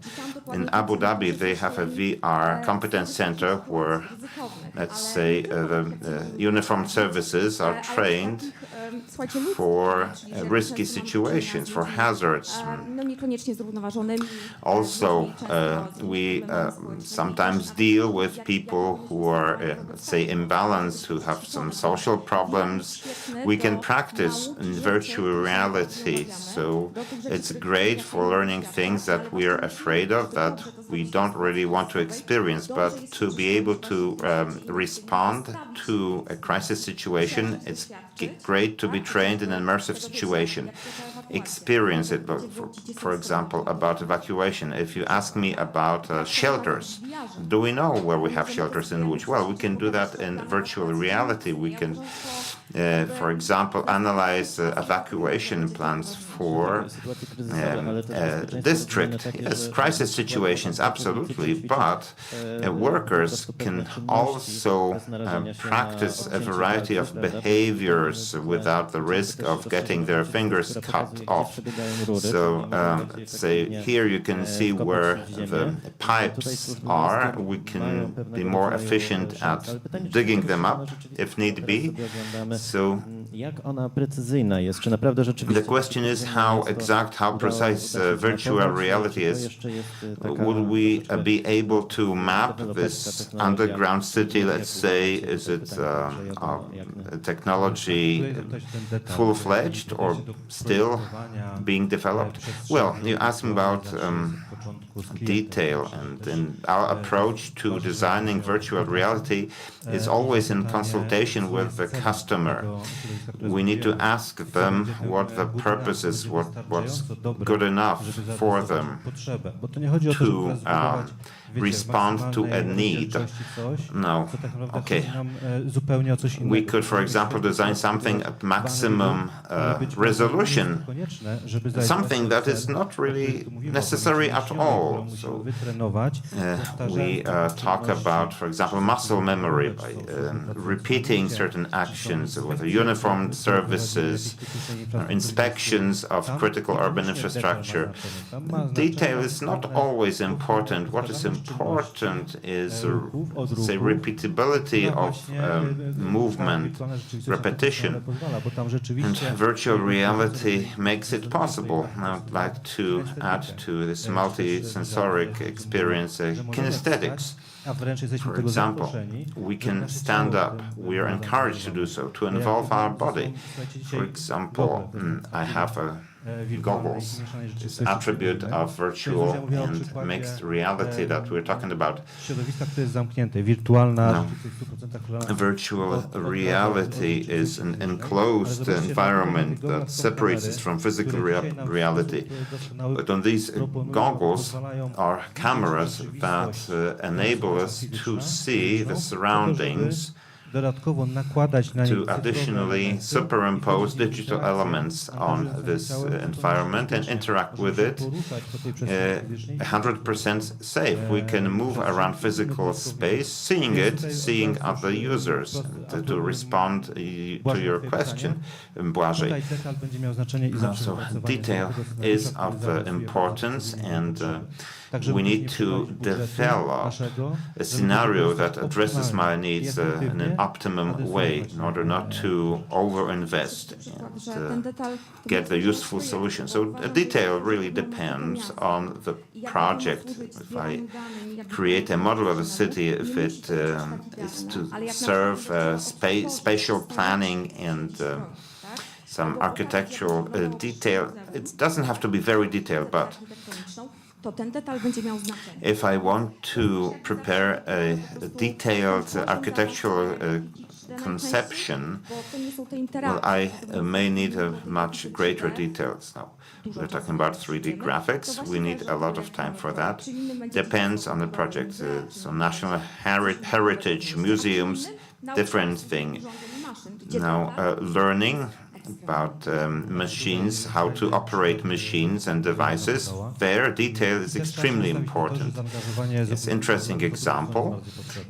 in Abu Dhabi, they have a VR competence center where, let's say, the uniformed services are trained for risky situations, for hazards. Also, we sometimes deal with people who are, let's say, imbalanced, who have some social problems. We can practice in virtual reality, so it's great for learning things that we are afraid of, that we don't really want to experience, but to be able to respond to a crisis situation, it's great to be trained in an immersive situation. Experience it, for example, about evacuation. If you ask me about shelters, do we know where we have shelters in which? Well, we can do that in virtual reality. We can, for example, analyze evacuation plans for a district. Yes, crisis situations, absolutely, but workers can also practice a variety of behaviors without the risk of getting their fingers cut off. So, let's say here you can see where the pipes are. We can be more efficient at digging them up if need be. So the question is how exact, how precise virtual reality is. Would we be able to map this underground city, let's say? Is it technology full-fledged or still being developed? Well, you asked me about detail, and in our approach to designing virtual reality is always in consultation with the customer. We need to ask them what the purpose is, what's good enough for them to respond to a need. No, okay. We could, for example, design something at maximum resolution, something that is not really necessary at all. So we talk about, for example, muscle memory by repeating certain actions with uniformed services, inspections of critical urban infrastructure. Detail is not always important. What is important is, say, repeatability of movement, repetition, and virtual reality makes it possible. I'd like to add to this multi-sensoric experience kinesthetics. For example, we can stand up. We are encouraged to do so, to involve our body. For example, I have goggles, this attribute of virtual and mixed reality that we're talking about. Now, virtual reality is an enclosed environment that separates us from physical reality. But on these goggles are cameras that enable us to see the surroundings dodatkowo nakładać na nie to additionally superimpose digital elements on this environment and interact with it 100% safe. We can move around physical space, seeing it, seeing other users. And to respond to your question, Błażej. So detail is of importance, and we need to develop a scenario that addresses my needs in an optimum way in order not to overinvest and get the useful solution. So detail really depends on the project. If I create a model of a city, if it is to serve spatial planning and some architectural detail, it doesn't have to be very detailed, but if I want to prepare a detailed architectural conception, well, I may need a much greater details. Now, we're talking about 3D graphics. We need a lot of time for that. Depends on the project. So national heritage museums, different thing. Now, learning about machines, how to operate machines and devices. There, detail is extremely important. It's an interesting example.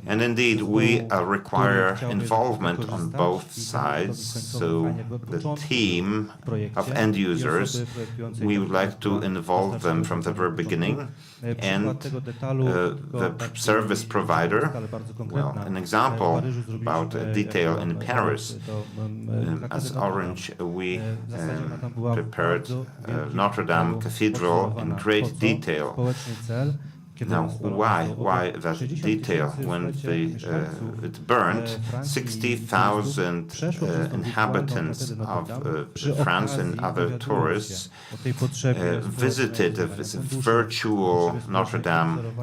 And indeed, we require involvement on both sides. So the team of end users, we would like to involve them from the very beginning. And the service provider, well, an example about detail in Paris, as Orange, we prepared Notre Dame Cathedral in great detail. Now, why that detail? When it burned, 60,000 inhabitants of France and other tourists visited this virtual Notre Dame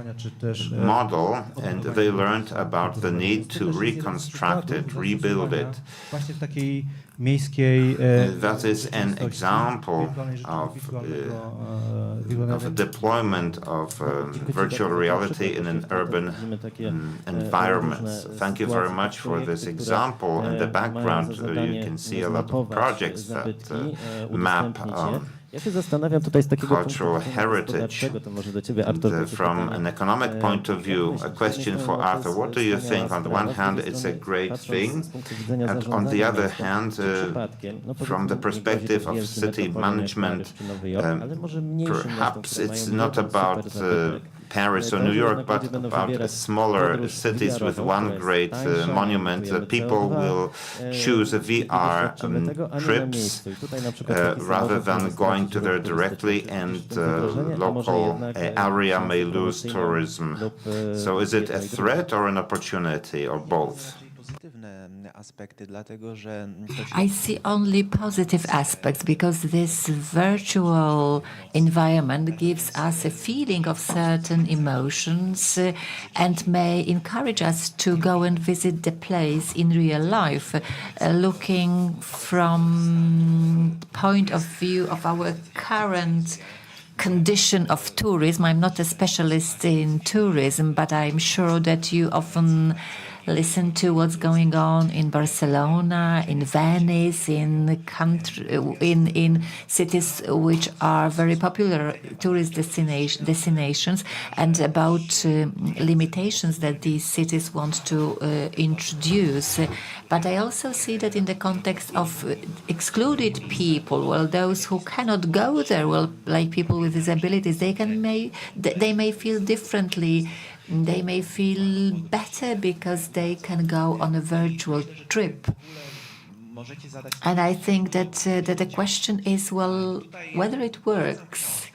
model, and they learned about the need to reconstruct it, rebuild it. That is an example of a deployment of virtual reality in an urban environment. Thank you very much for this example. In the background, you can see a lot of projects that map Ja się zastanawiam tutaj z takiego cultural heritage. From an economic point of view, a question for Arthur. What do you think? On the one hand, it's a great thing, and on the other hand, from the perspective of city management, perhaps it's not about Paris or New York, but about smaller cities with one great monument. People will choose a VR trips rather than going to there directly, and local area may lose tourism. So is it a threat or an opportunity, or both? I see only positive aspects, because this virtual environment gives us a feeling of certain emotions and may encourage us to go and visit the place in real life, looking from point of view of our current condition of tourism. I'm not a specialist in tourism, but I'm sure that you often listen to what's going on in Barcelona, in Venice, in cities which are very popular tourist destinations, and about limitations that these cities want to introduce. But I also see that in the context of excluded people, well, those who cannot go there, well, like people with disabilities, they may feel differently. They may feel better because they can go on a virtual trip. And I think that the question is, well, whether it works.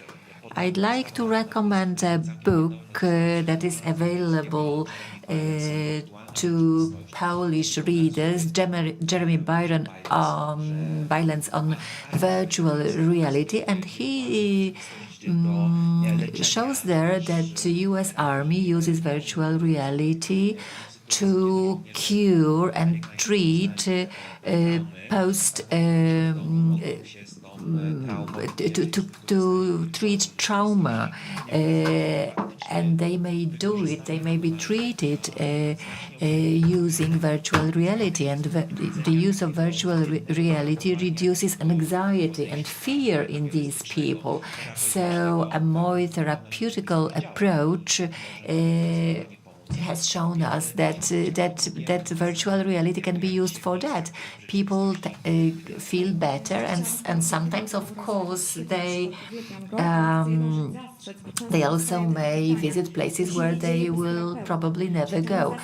I'd like to recommend a book that is available to Polish readers, Jeremy Bylands on virtual reality, and he shows there that the US Army uses virtual reality to cure and treat to treat trauma, and they may do it. They may be treated using virtual reality, and the use of virtual reality reduces anxiety and fear in these people. So a more therapeutical approach has shown us that virtual reality can be used for that. People feel better, and sometimes, of course, they also may visit places where they will probably never go.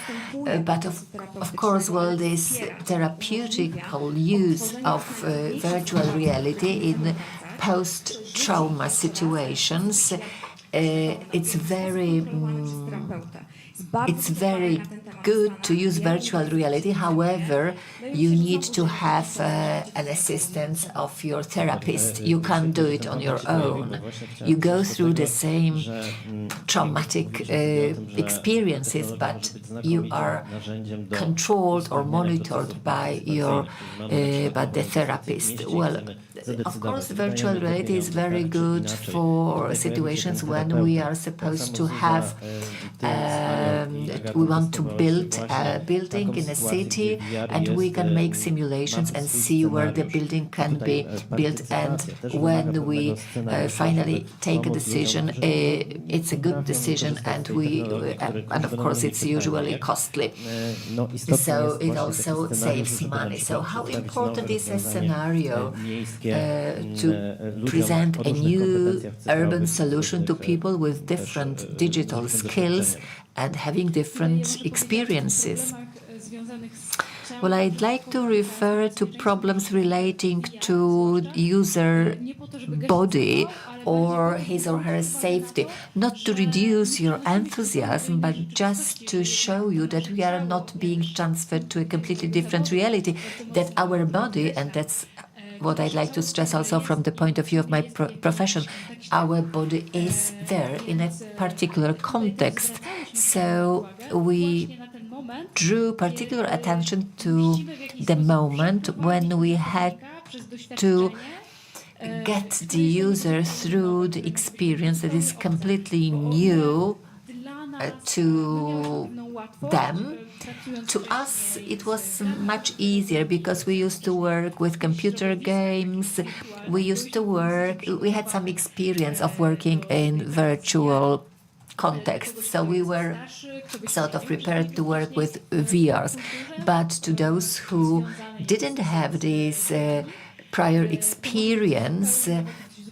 But of course, well, this therapeutical use of virtual reality in post-trauma situations, it's very good to use virtual reality. However, you need to have an assistance of your therapist. You can't do it on your own. You go through the same traumatic experiences, but you are controlled or monitored by the therapist. Well, of course, virtual reality is very good for situations when we are supposed to have, we want to build a building in a city, and we can make simulations and see where the building can be built. And when we finally take a decision, it's a good decision, and of course it's usually costly. So it also saves money. So how important is a scenario to present a new urban solution to people with different digital skills and having different experiences? Well, I'd like to refer to problems relating to user body or his or her safety, not to reduce your enthusiasm, but just to show you that we are not being transferred to a completely different reality, that our body, and that's what I'd like to stress also from the point of view of my profession, our body is there in a particular context. So we drew particular attention to the moment when we had to get the user through the experience that is completely new to them. To us, it was much easier because we used to work with computer games. We had some experience of working in virtual context. So we were sort of prepared to work with VRs. But to those who didn't have this prior experience,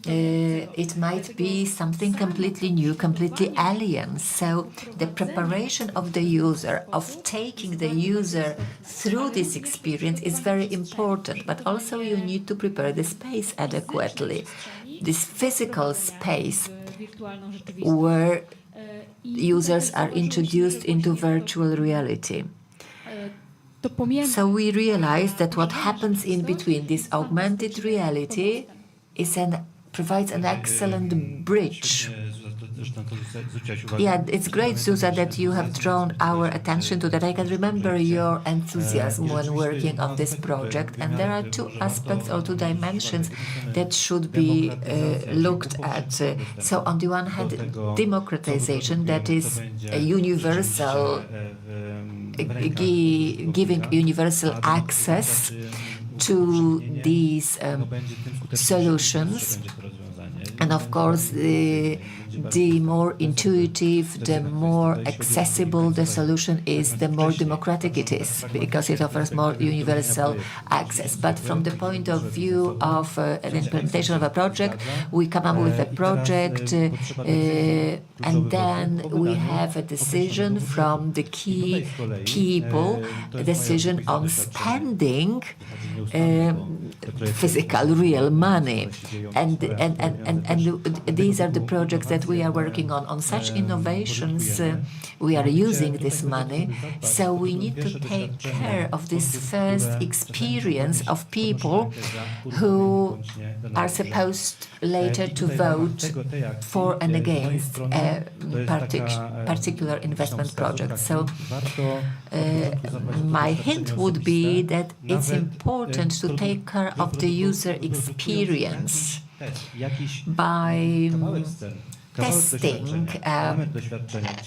it might be something completely new, completely alien. So the preparation of the user, of taking the user through this experience is very important, but also you need to prepare the space adequately. This physical space where users are introduced into virtual reality. So we realized that what happens in between this augmented reality provides an excellent bridge. Yeah, it's great, Zuza, that you have drawn our attention to that. I can remember your enthusiasm when working on this project, and there are two aspects or two dimensions that should be looked at. So on the one hand, democratization, that is a universal, giving universal access to these solutions. And of course, the more intuitive, the more accessible the solution is, the more democratic it is, because it offers more universal access. But from the point of view of an implementation of a project, we come up with a project, and then we have a decision from the key people, a decision on spending physical, real money. And these are the projects that that we are working on such innovations. We are using this money, so we need to take care of this first experience of people who are supposed later to vote for and against a particular investment project. So my hint would be that it's important to take care of the user experience by testing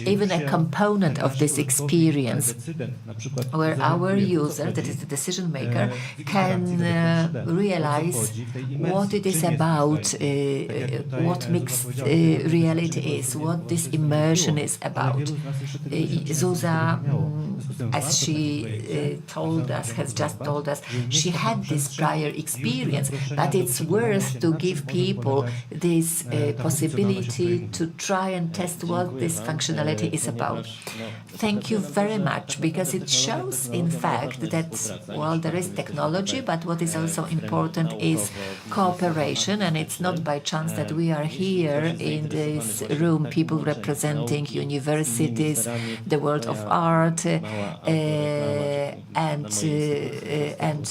even a component of this experience where our user, that is the decision maker, can realize what it is about, what mixed reality is, what this immersion is about. Zuza, as she has just told us, she had this prior experience, but it's worth to give people this possibility to try and test what this functionality is about. Thank you very much, because it shows, in fact, that, well, there is technology, but what is also important is cooperation, and it's not by chance that we are here in this room, people representing universities, the world of art, and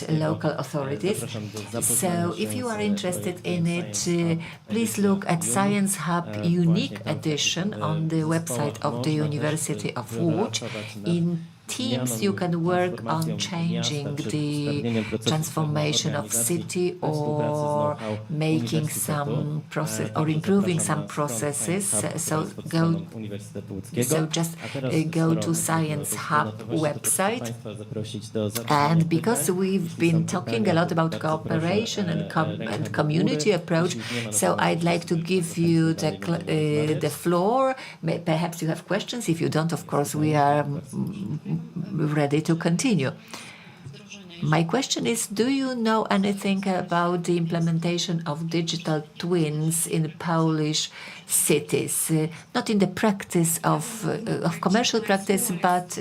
local authorities. So if you are interested in it, please look at Science Hub Unique Edition on the website of the University of Łódź. In teams, you can work on changing the transformation of city or making some process or improving some processes. So just go to Science Hub website. And because we've been talking a lot about cooperation and community approach, so I'd like to give you the floor. Perhaps you have questions. If you don't, of course, we are ready to continue. My question is, do you know anything about the implementation of digital twins in Polish cities? Not in the practice of commercial practice, but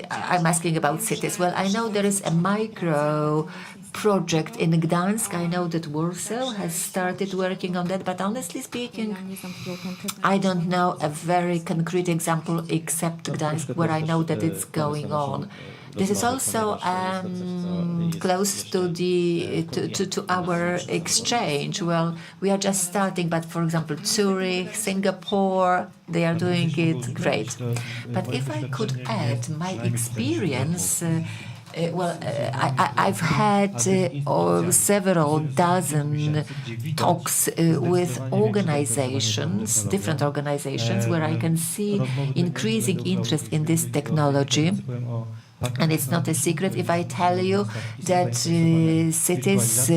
I'm asking about cities. Well, I know there is a micro project in Gdańsk. I know that Warsaw has started working on that, but honestly speaking, I don't know a very concrete example except Gdańsk, where I know that it's going on. This is also close to our exchange. Well, we are just starting, but for example, Zurich, Singapore, they are doing it great. But if I could add my experience, I've had several dozen talks with organizations, different organizations, where I can see increasing interest in this technology. And it's not a secret if I tell you that cities,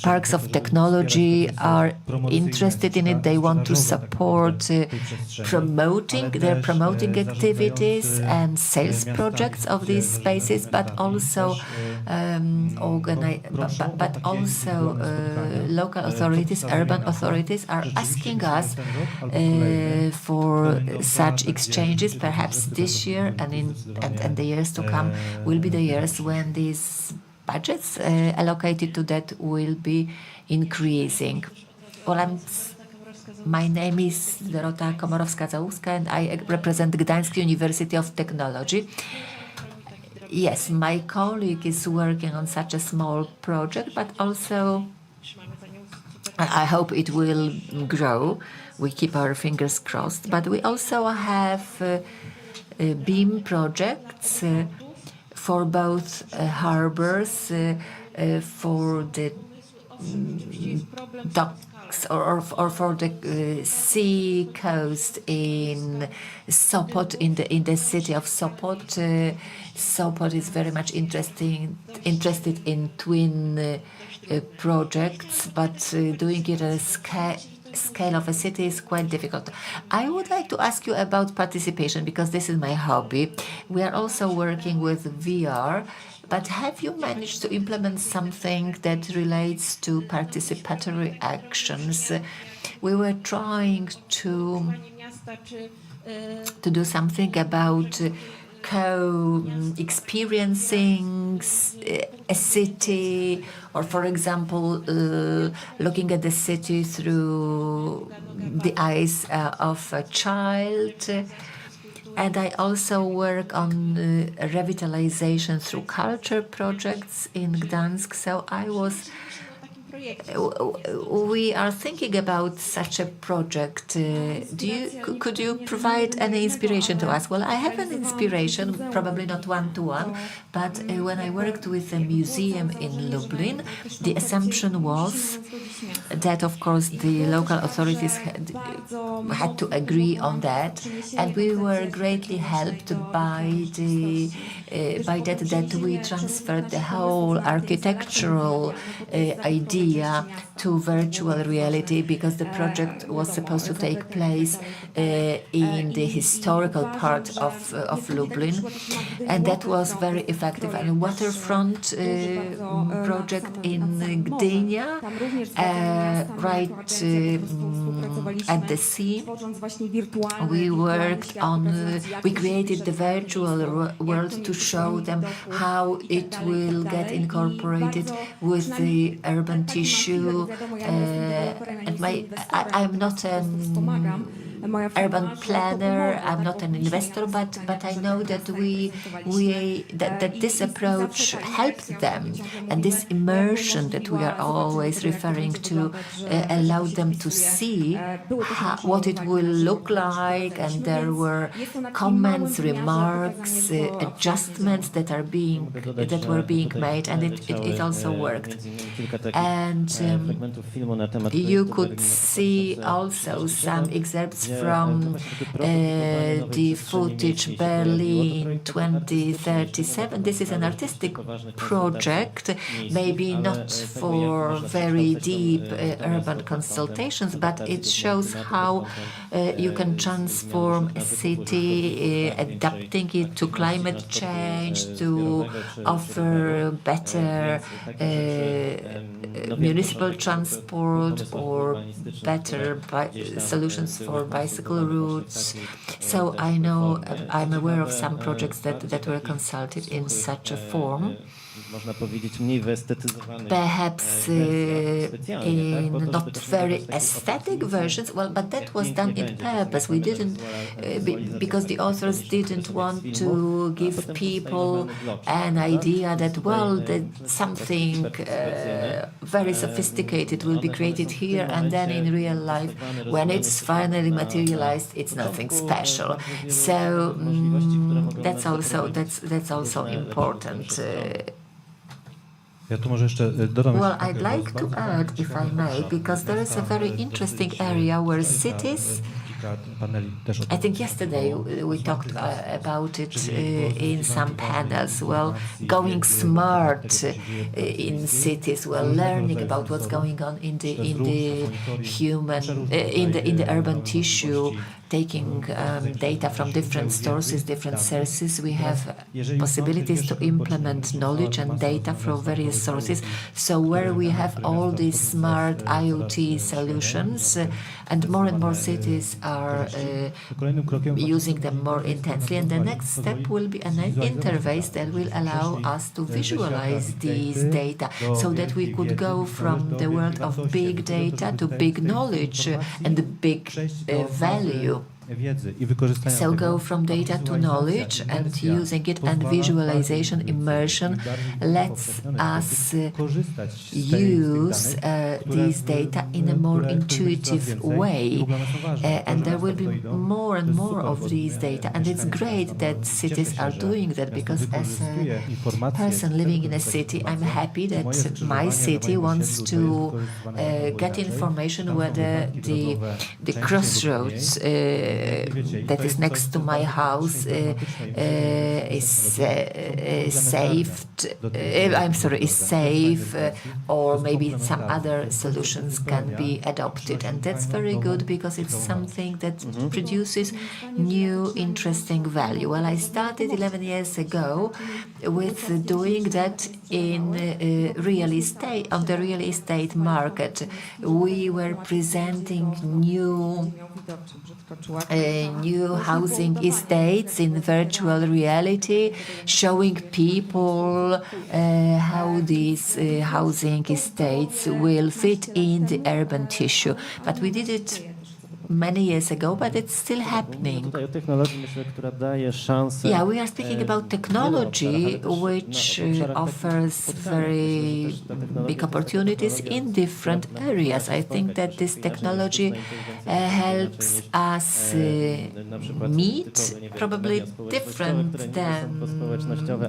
parks of technology are interested in it. They want to support promoting activities and sales projects of these spaces, but also local authorities, urban authorities are asking us for such exchanges. Perhaps this year and the years to come will be the years when these budgets allocated to that will be increasing. Well, my name is Dorota Komorowska-Załuska, and I represent Gdańsk University of Technology. Yes, my colleague is working on such a small project, but also I hope it will grow. We keep our fingers crossed. But we also have BEAM projects for both harbors, for the docks or for the sea coast in Sopot, in the city of Sopot. Sopot is very much interested in twin projects, but doing it at a scale of a city is quite difficult. I would like to ask you about participation, because this is my hobby. We are also working with VR, but have you managed to implement something that relates to participatory actions? We were trying to do something about experiencing a city, or for example, looking at the city through the eyes of a child. And I also work on revitalization through culture projects in Gdansk. So we are thinking about such a project. Could you provide any inspiration to us? Well, I have an inspiration, probably not one-to-one, but when I worked with a museum in Lublin, the assumption was that, of course, the local authorities had to agree on that, and we were greatly helped by that we transferred the whole architectural idea to virtual reality, because the project was supposed to take place in the historical part of Lublin, and that was very effective. And a waterfront project in Gdynia, right at the sea. We created the virtual world to show them how it will get incorporated with the urban tissue. I'm not an urban planner, I'm not an investor, but I know that that this approach helped them, and this immersion that we are always referring to allowed them to see what it will look like, and there were comments, remarks, adjustments that were being made, and it also worked. And you could see also some excerpts from the footage Berlin 2037. This is an artistic project, maybe not for very deep urban consultations, but it shows how you can transform a city, adapting it to climate change, to offer better municipal transport or better solutions for bicycle routes. So I know, I'm aware of some projects that were consulted in such a form. Perhaps in not very aesthetic versions, well, but that was done in purpose. We didn't, because the authors didn't want to give people an idea that, well, that something very sophisticated will be created here, and then in real life, when it's finally materialized, it's nothing special. So that's also important. Well, I'd like to add, if I may, because there is a very interesting area where cities, I think yesterday we talked about it in some panels, well, going smart in cities, well, learning about what's going on in the urban tissue, taking data from different sources, different sources. We have possibilities to implement knowledge and data from various sources. So where we have all these smart IoT solutions, and more cities are using them more intensely. And the next step will be an interface that will allow us to visualize these data, so that we could go from the world of big data to big knowledge and big value. So go from data to knowledge and using it, and visualization, immersion lets us use these data in a more intuitive way. And there will be more and more of these data. And it's great that cities are doing that, because as a person living in a city, I'm happy that my city wants to get information whether the crossroads that is next to my house is safe, or maybe some other solutions can be adopted. And that's very good, because it's something that produces new, interesting value. Well, I started 11 years ago with doing that in real estate, on the real estate market. We were presenting new new housing estates in virtual reality, showing people how these housing estates will fit in the urban tissue. But we did it many years ago, but it's still happening. Yeah, we are speaking about technology which offers very big opportunities in different areas. I think that this technology helps us meet probably different than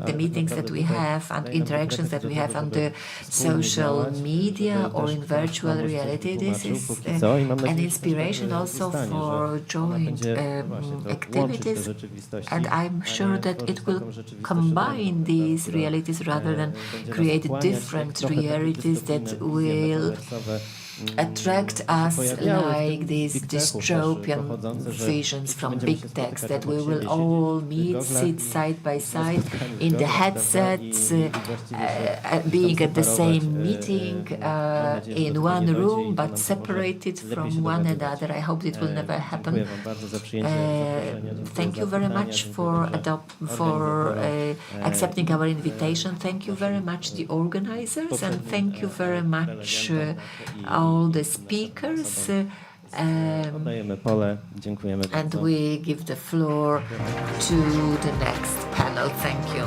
the meetings that we have and interactions that we have on the social media or in virtual reality. This is an inspiration also for joint activities, and I'm sure that it will combine these realities rather than create different realities that will attract us like these dystopian visions from big text, that we will all meet, sit side by side in the headsets, being at the same meeting in one room but separated from one another. I hope it will never happen. Thank you very much for accepting our invitation. Thank you very much the organizers, and thank you very much all the speakers, and we give the floor to the next panel. Thank you.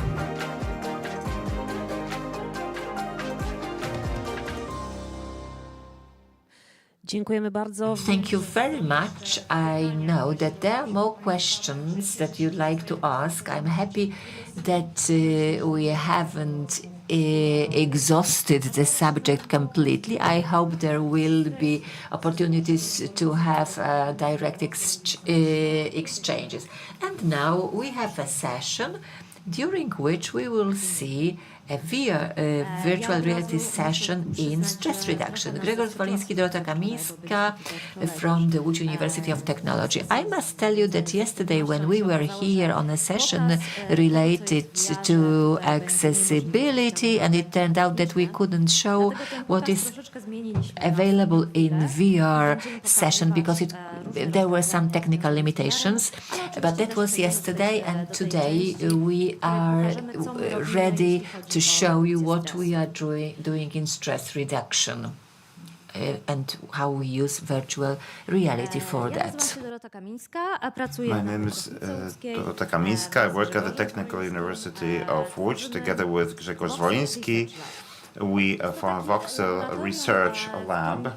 Dziękujemy bardzo. Thank you very much. I know that there are more questions that you'd like to ask. I'm happy that we haven't exhausted the subject completely. I hope there will be opportunities to have direct exchanges. And now we have a session during which we will see a virtual reality session in stress reduction. Grzegorz Woliński, Dorota Kamińska from the Łódź University of Technology. I must tell you that yesterday when we were here on a session related to accessibility, and it turned out that we couldn't show what is available in VR session because there were some technical limitations. But that was yesterday, and today we are ready to show you what we are doing in stress reduction and how we use virtual reality for that. My name is Dorota Kamińska. I work at the Technical University of Łódź together with Grzegorz Woliński. We form Voxel Research Lab.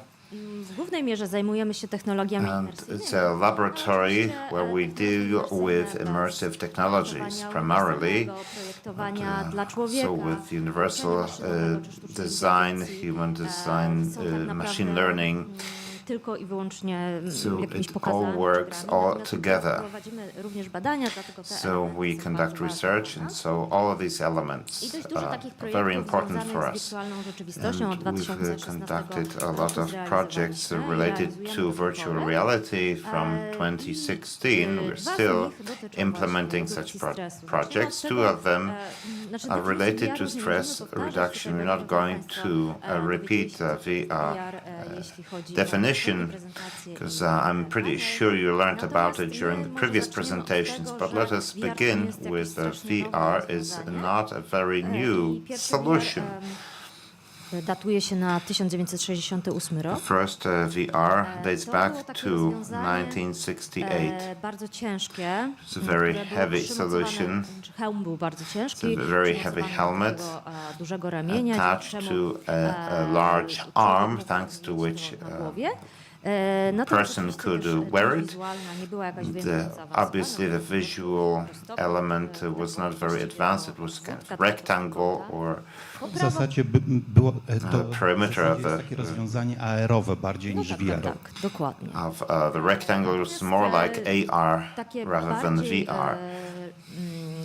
W głównej mierze zajmujemy się technologiami It's a laboratory where we deal with immersive technologies primarily, so with universal design, human design, machine learning. Tylko i wyłącznie jakimś All pokazaniom. works all together. Prowadzimy również badania, dlatego te So we conduct research, and so all of these elements are very important for us. And we've conducted a lot of projects related to virtual reality from 2016. We're still implementing such projects. Two of them are related to stress reduction. We're not going to repeat the VR definition, because I'm pretty sure you learned about it during the previous presentations. But let us begin with VR is not a very new solution. Datuje się na 1968 rok. The first VR dates back to 1968. Bardzo ciężkie. It's a very heavy solution. Hełm był bardzo ciężki. It's a very heavy helmet dużego ramienia, attached to a large arm, thanks to which person could wear it. Obviously, the visual element was not very advanced. It was kind of rectangle or W zasadzie było to perimeter of takie rozwiązanie AR-owe bardziej niż VR. Tak, dokładnie. The rectangle was more like AR rather than VR.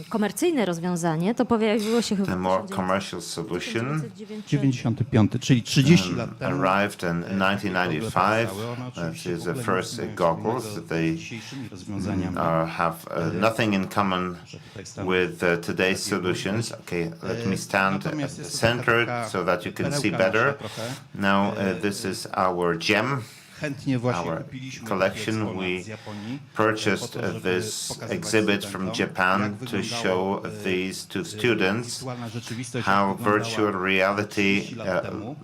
Komercyjne rozwiązanie to pojawiło się chyba The more commercial solution 95, czyli 30 lat temu. Arrived in 1995. This is the first goggles. They have nothing in common with today's solutions. Okay, let me stand at the center so that you can see better. Now this is our gem chętnie właśnie our kupiliśmy collection. taki We eksponat z Japonii, purchased po to, żeby this pokazywać exhibit from studentom, Japan jak to wyglądało, show these to students wirtualna rzeczywistość, how jak wyglądała virtual reality 30 lat temu.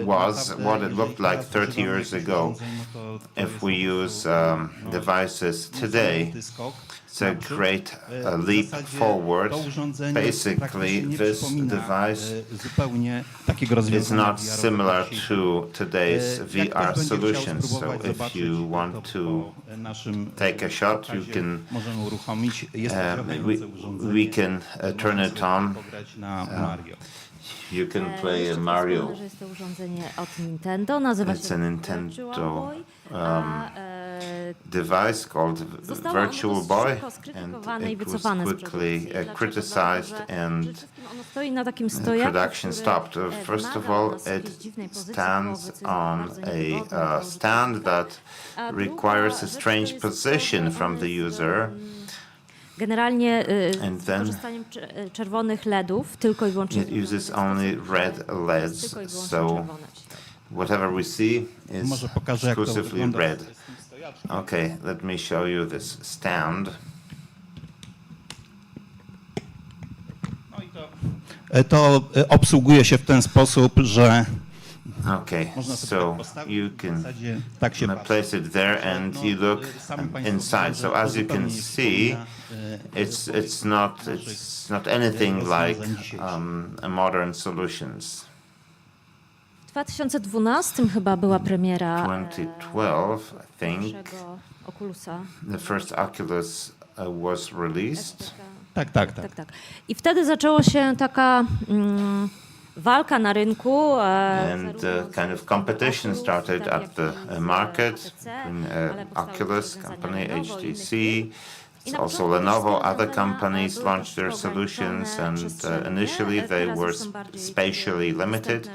was, Naprawdę, what it jeżeli looked like teraz 30 używamy years jakichś ago. urządzeń, no to If jest we po use prostu, devices today, niesamowity skok it's a naprzód. great W leap zasadzie forward. to urządzenie Basically, praktycznie nie this przypomina, device zupełnie takiego is rozwiązania not VR-owego similar dzisiejszego. to today's Jak ktoś VR będzie chciał solutions. So spróbować if zobaczyć, you to want to po naszym take a shot, you pokazie can możemy uruchomić. Jest to działające urządzenie. we can turn it on. Pograć na Mario. You can play Jeszcze Mario. wspomnę, że jest to urządzenie od Nintendo, nazywa It's się a Nintendo Virtual Boy, a device called zostało Virtual ono Boy, szybko skrytykowane and i it was wycofane z quickly produkcji. Dlaczego? criticized Dlatego, że and przede wszystkim ono stoi na takim stojaku, production który, stopped. First of wymaga all, od nas jakiejś it dziwnej pozycji stands głowy, co jest on bardzo niewygodne dla a stand that A druga requires a rzecz to strange jest position związane from the user. Generalnie And z then wykorzystaniem czerwonych LEDów, tylko i wyłącznie It uses only red LEDs, tylko i wyłącznie so czerwone. whatever we see is Może pokażę, jak to exclusively wygląda red. z tym stojaczkiem. Okay, let me show you this stand. To obsługuje się w ten sposób, że Okay, można sobie so tak postawić, you w can zasadzie tak się patrzy. place it there and you look Sami państwo inside. widzą, So że as to you can zupełnie nie see, przypomina, it's not anything like a modern solutions. W 2012 chyba była premiera 2012, I think, pierwszego Oculusa. the first Oculus was released. Tak. I wtedy zaczęło się taka walka na rynku. And kind of competition started at the market in Oculus company, HTC. It's also Lenovo, other companies launched their solutions, and initially they were spatially limited.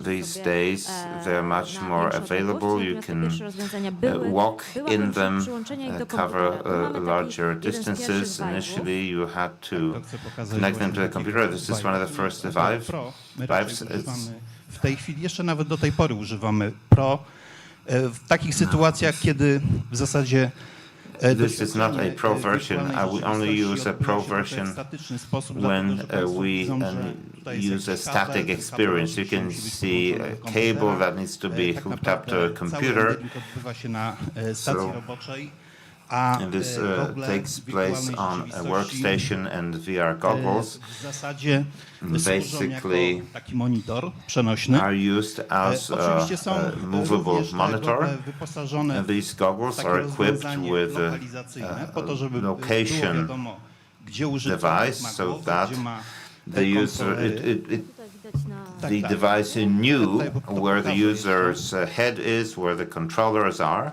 These days they're much more available. You can walk in them, cover larger distances. Initially you had to connect them to a computer. This is one of the first devices. W tej chwili, jeszcze nawet do tej pory używamy Pro w takich sytuacjach, kiedy w zasadzie this is not a Pro version. We only use a Pro version when we use a static experience. You can see a cable that needs to be hooked up to a computer. So, and this takes place on a workstation and VR goggles. Basically, are used as a movable monitor. And these goggles are equipped with a location device, so that the user, the device knew where the user's head is, where the controllers are.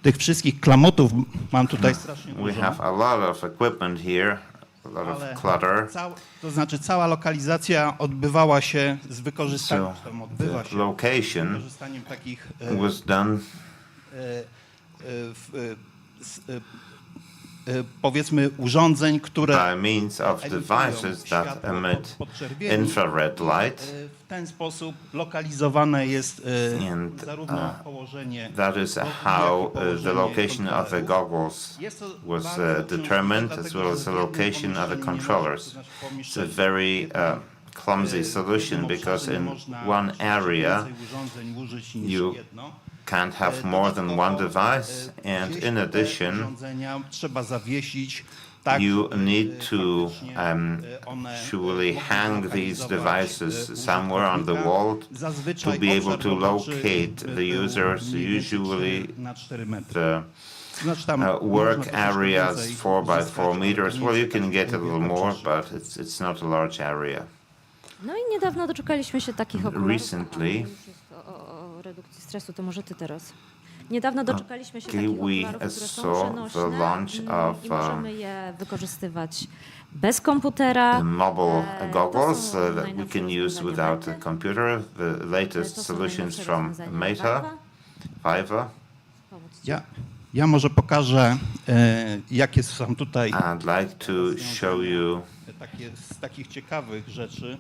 Tych wszystkich klamotów mam tutaj strasznie We dużo. have a lot of equipment here, a lot of clutter. To znaczy cała lokalizacja odbywała się z wykorzystaniem, The location was done powiedzmy urządzeń, które by means of devices that emit infrared light. W ten sposób lokalizowane jest zarówno położenie. That is how the location of the goggles was determined, as well as the location of the controllers. It's a very clumsy solution because in one area you can't have more than one device, and in addition, you need to surely hang these devices somewhere on the wall to be able to locate the users. Usually the work areas 4 by 4 meters. Well, you can get a little more, but it's not a large area. No i niedawno doczekaliśmy się takich okularów. Recently, o redukcji stresu, to może ty teraz. Niedawno doczekaliśmy się takich okularów, które są przenośne i możemy je wykorzystywać bez komputera. Mobile goggles that we can use without a computer. The latest solutions from Meta, Viva. Ja może pokażę, jakie są tutaj I'd like to show you z takich ciekawych rzeczy.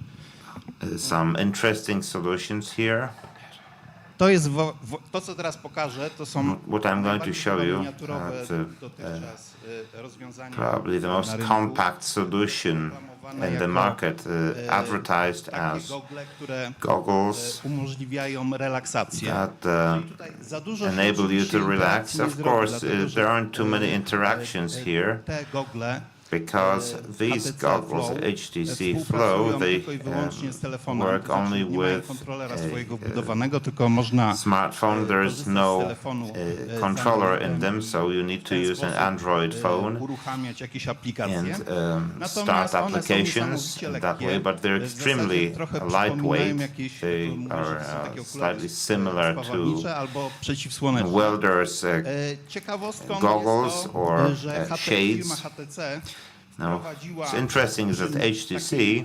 some interesting solutions here. to jest to, co teraz pokażę, to są What I'm going to show you, probably the most compact solution in the market, advertised as goggles that enable you to relax. Of course, there aren't too many interactions here, because these goggles, HTC Flow, they work only with a smartphone. There's no controller in them, so you need to use an Android phone and start applications that way, but they're extremely lightweight. They are slightly similar to welders' goggles or shades. Now, what's interesting is that HTC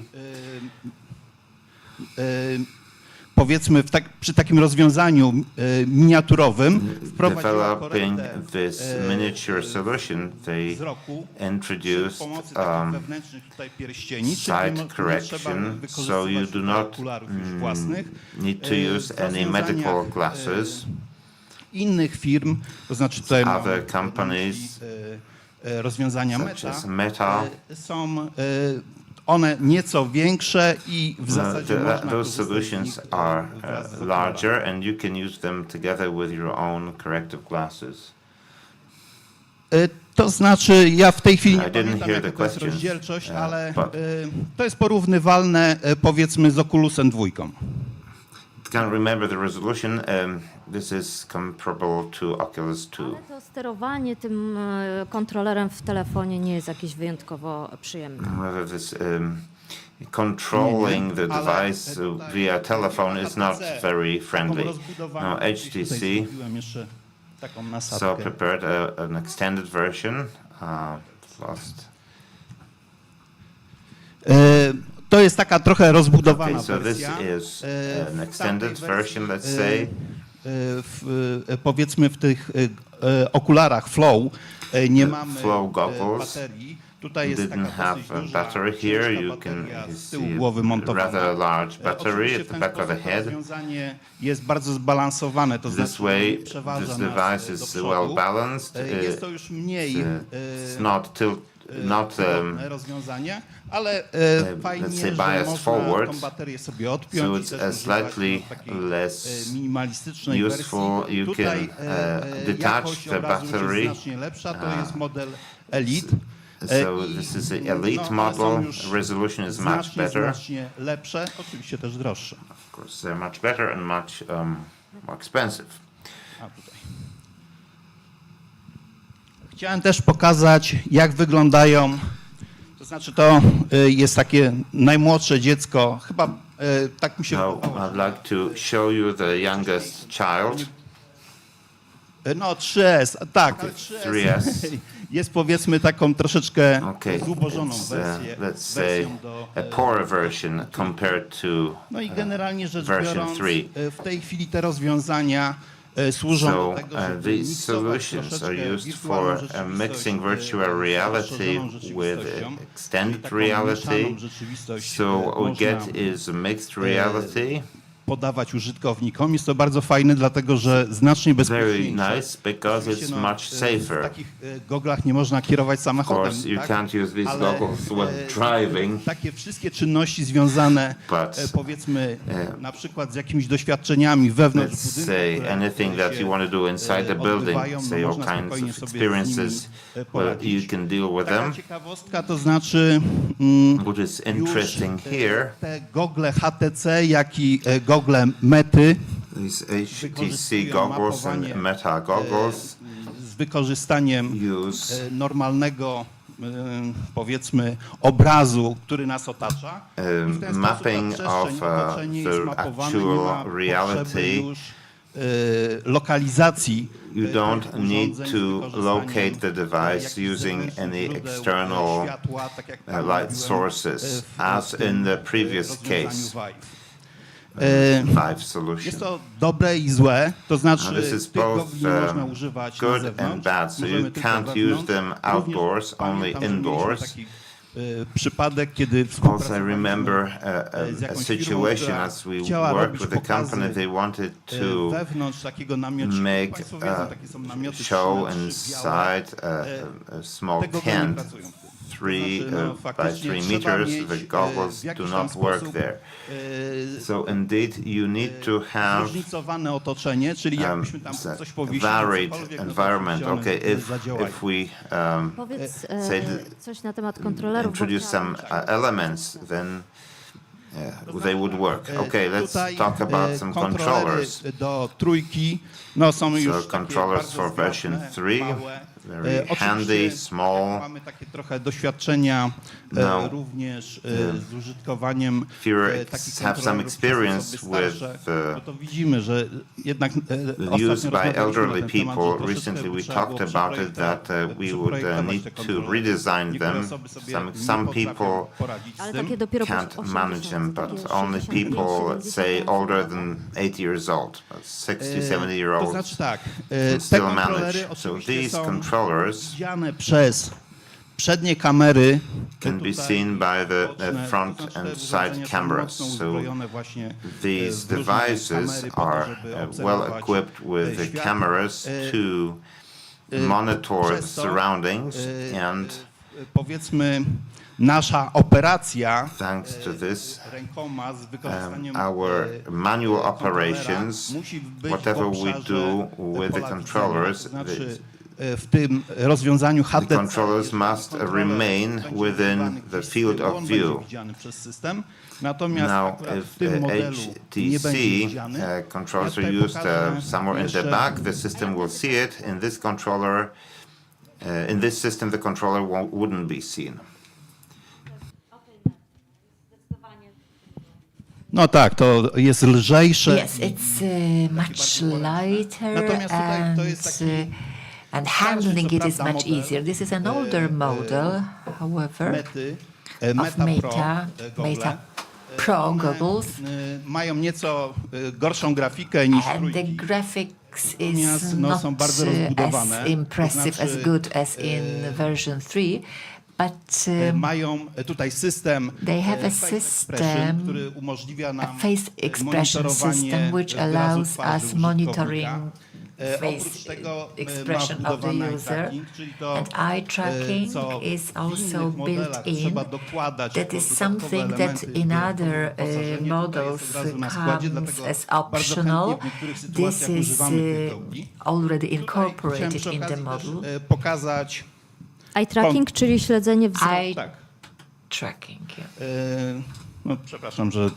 powiedzmy przy takim rozwiązaniu miniaturowym developing this miniature solution, they introduced sight correction, so you do not need to use any medical glasses. Innych firm, to znaczy tutaj other companies rozwiązania Meta są one nieco większe i w zasadzie można those solutions are larger and you can use them together with your own corrective glasses. To znaczy, ja w tej chwili nie pamiętam jaka to jest rozdzielczość, ale to jest porównywalne powiedzmy z Oculusem 2. Can't remember the resolution. This is comparable to Oculus 2. Ale to sterowanie tym kontrolerem w telefonie nie jest jakieś wyjątkowo przyjemne. However, this controlling the device via telephone is not very friendly. Now, HTC so prepared an extended version. To jest taka trochę rozbudowana wersja. This is an extended version, let's say. Powiedzmy w tych okularach Flow nie mamy baterii. Tutaj jest didn't have a battery here. You can see a rather large battery at the back of the head. Rozwiązanie jest bardzo zbalansowane, to znaczy this way, this device is well balanced. Jest to już mniej not rozwiązanie, ale fajnie, let's say że biased można forward, tą baterię sobie odpiąć. So it's a slightly less useful. You can detach the battery. Jest znacznie lepsza, to jest model Elite. So this is the Elite model. Resolution is much better. Znacznie lepsze, oczywiście też droższe. Of course, they're much better and much more expensive. Chciałem też pokazać, jak wyglądają, to znaczy to jest takie najmłodsze dziecko, chyba tak mi się wydawało. I'd like to show you the youngest child. No 3S, tak. 3S. Jest powiedzmy taką troszeczkę zubożoną let's say a poorer version compared to no i generalnie rzecz version biorąc, 3. w tej chwili te rozwiązania służą do tego, żeby these solutions are used for mixing virtual reality with extended reality. So what we get is a mixed reality. Podawać użytkownikom. Jest to bardzo fajne, dlatego że znacznie bezpieczniejsze. Very nice because it's much safer. W takich goglach nie można kierować samochodem. Of course, you can't use these goggles when driving. Takie wszystkie czynności związane, powiedzmy, na przykład z jakimiś doświadczeniami wewnątrz budynku. Say anything that you want to do inside the building, say all kinds of experiences, you can deal with them. Ciekawostka to znaczy, what is interesting here, te gogle HTC, jak i gogle Mety, these HTC goggles and Meta goggles, z wykorzystaniem normalnego, powiedzmy, obrazu, który nas otacza. Mapping of the actual reality. Lokalizacji. You don't need to locate the device using any external light sources, as in the previous case. Jest to dobre i złe, to znaczy tych gogli nie można używać good and bad, so you can't use them outdoors, only indoors. przypadek, kiedy Also, I remember a situation as we worked with the company, they wanted to make a show inside a small tent, 3 by 3 meters. The goggles do not work there. So indeed, you need to have varied environment. Okay, if we Powiedz say coś na temat kontrolerów. introduce some elements, then they would work. Okay, let's talk about some controllers. Do trójki, no są już So controllers for version 3, very handy, small. Mamy takie trochę doświadczenia również z użytkowaniem takich have some experience with to widzimy, że jednak used by elderly people. Recently we talked about it that we would need to redesign them. Some people can't manage them, but only people, let's say, older than 8 years old, 60, 70-year-olds still manage. So these controllers przednie kamery can be seen by the front and side cameras. So these devices are well equipped with the cameras to monitor the surroundings, and powiedzmy nasza operacja thanks to this, our manual operations, whatever we do with the controllers, w tym rozwiązaniu the controllers must remain within the field of view. Now, if HTC controllers are used somewhere in the back, the system will see it. In this controller, in this system, the controller wouldn't be seen. No tak, to jest lżejsze. Yes, it's much lighter and handling it is much easier. This is an older model, however, of Meta Pro goggles. Mają nieco gorszą grafikę niż and the graphics is not as impressive, as good as in version 3. But mają tutaj system they have a system, który umożliwia nam a face expression system which allows us monitoring face expression of the user, and eye tracking is also built in. That is something that in other models comes as optional. This is already incorporated in the model. Eye tracking, czyli śledzenie wzroku. Eye tracking. No, przepraszam, że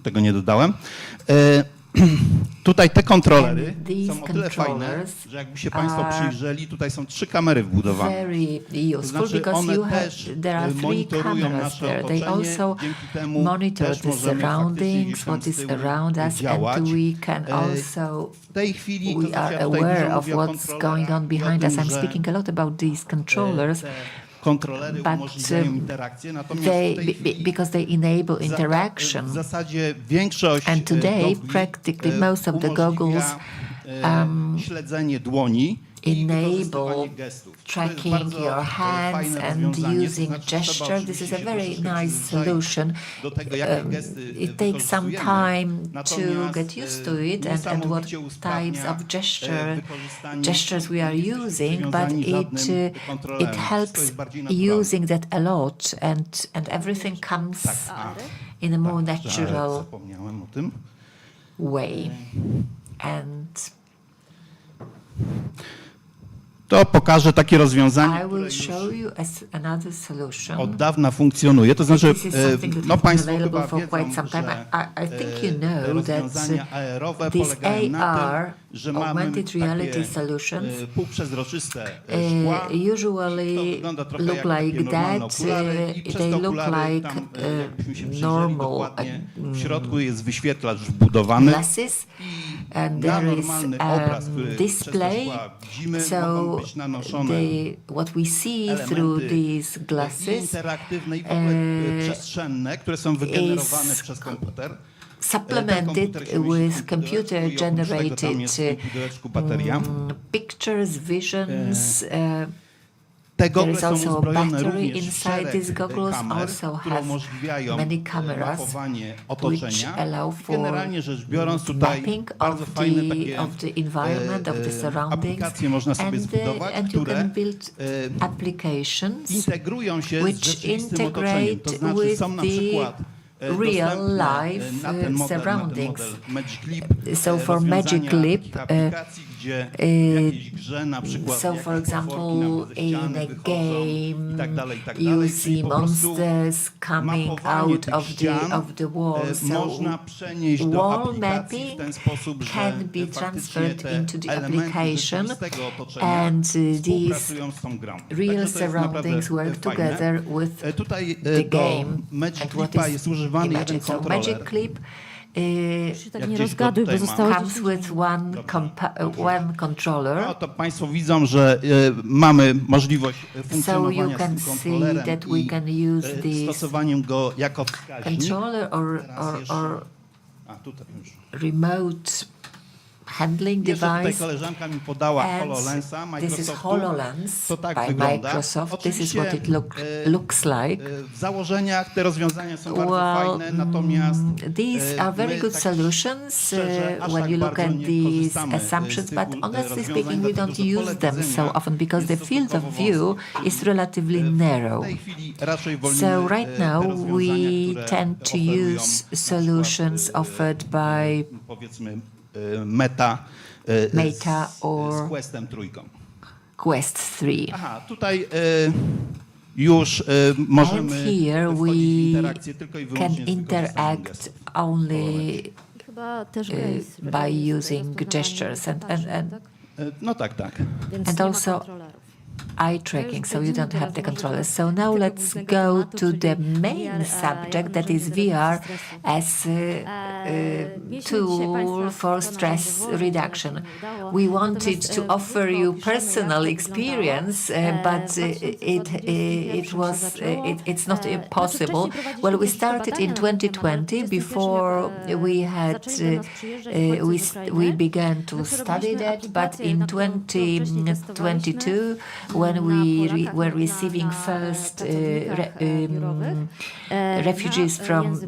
tego nie dodałem. Tutaj te kontrolery są o tyle fajne, że jakby się Państwo przyjrzeli, tutaj są 3 kamery wbudowane. To znaczy one też monitorują nasze otoczenie, dzięki temu też możemy faktycznie what is around us, and we can also we are aware of what's going on behind us. I'm speaking a lot about these controllers. Kontrolery umożliwiają interakcję, natomiast because they enable interaction. W zasadzie większość and today, practically most of the goggles śledzenie dłoni, enable tracking your hands and using gesture. This is a very nice solution. It takes some time to get used to it and what types of gestures we are using, but it helps using that a lot, and everything comes in a more natural way. And to pokażę takie rozwiązanie, które od dawna funkcjonuje. To znaczy, no Państwo chyba wiedzą, że rozwiązania AR-owe polegają na tym, że mamy takie półprzezroczyste szkła. Usually look like that. They look like normal w środku jest wyświetlacz wbudowany. Glasses, and there is display. So what we see through these glasses interaktywne i przestrzenne, które są wygenerowane przez komputer. Supplemented with computer-generated pictures, visions, Te There gogle is są also a uzbrojone battery również w inside. szereg These goggles kamer, also które have umożliwiają many cameras mapowanie which otoczenia. allow I for generalnie rzecz biorąc tutaj mapping bardzo of fajne takie the environment, of the surroundings, aplikacje można sobie zbudować, and you które can build applications integrują się z which rzeczywistym otoczeniem. To integrate znaczy with są na the przykład real dostępne life na ten model surroundings. Magic Leap, So for rozwiązania Magic Leap, takich aplikacji, gdzie w jakiejś grze na przykład so for jakieś example potworki nam ze in ściany a wychodzą i tak game dalej, you czyli see po prostu monsters coming mapowanie out tych of ścian the wall. So można przenieść do wall aplikacji w mapping ten sposób, że can be faktycznie transferred te into the elementy application, rzeczywistego otoczenia and these współpracują z tą grą. real Także to jest surroundings naprawdę work fajne. together with Tutaj the do game. Magic And what Leapa is jest używany the jeden Magic? So kontroler. Magic Clip Tak Jak nie gdzieś go rozgaduj, bo tutaj zostało comes 10 with one controller. No to Państwo widzą, że mamy możliwość So you funkcjonowania z can tym see kontrolerem that we i can use this stosowaniem go jako wskaźnik. controller Teraz jeszcze- A, tutaj już. remote handling Jeszcze tutaj device. koleżanka mi podała And HoloLensa this is Microsoftu. HoloLens To tak by wygląda. Microsoft. This is Oczywiście, what it looks like. W założeniach te rozwiązania są bardzo fajne, natomiast these are very my good tak solutions szczerze, aż when tak you look bardzo at nie these korzystamy assumptions, z but typu honestly rozwiązań, speaking, we dlatego, don't że use pole them so widzenia often because the jest field of stosunkowo view wąskie. is relatively narrow. W tej chwili raczej wolimy So right te now rozwiązania, we które tend to oferują use na przykład, solutions offered by powiedzmy Meta or z Questem trójką. Quest 3. Aha, tutaj już możemy And here wchodzić w we interakcję tylko i can wyłącznie z wykorzystaniem interact gestów. only Chyba też by using gestures and No tak, tak. Więc and nie ma also kontrolerów. eye tracking, so you don't have the controllers. So now let's go to the main subject, that is VR as a tool for stress reduction. We wanted to offer you personal experience, but it's not impossible. Well, we started in 2020 before we had we began to study that, but in 2022 when we were receiving first refugees from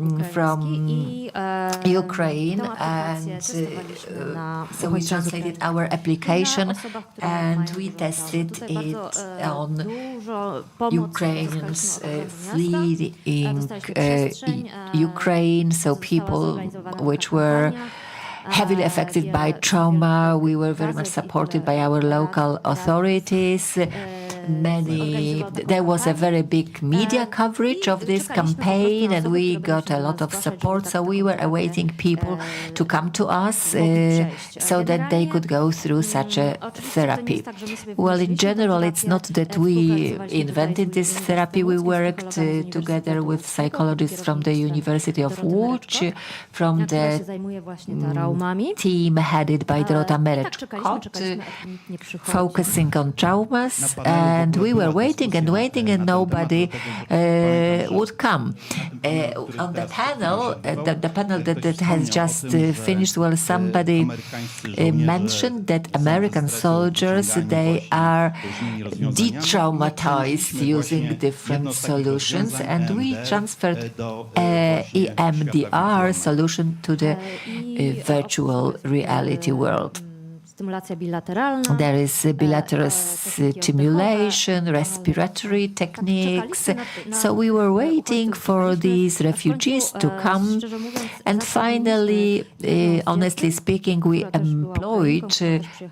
Ukraine, and so we translated our application and we tested it on Ukrainians fleeing Ukraine, so people which were heavily affected by trauma. We were very much supported by our local authorities. There was a very big media coverage of this campaign and we got a lot of support, so we were awaiting people to come to us so that they could go through such a therapy. Well, in general, it's not that we invented this therapy. We worked together with psychologists from the University of Łódź, from the team headed by Dorota Mereczkot, focusing on traumas. And we were waiting and waiting, and nobody would come. On the panel, the panel that has just finished, well, somebody mentioned that American soldiers, they are de-traumatized using different solutions, and we transferred EMDR solution to the virtual reality world. There is bilateral stimulation, respiratory techniques. So we were waiting for these refugees to come. And finally, honestly speaking, we employed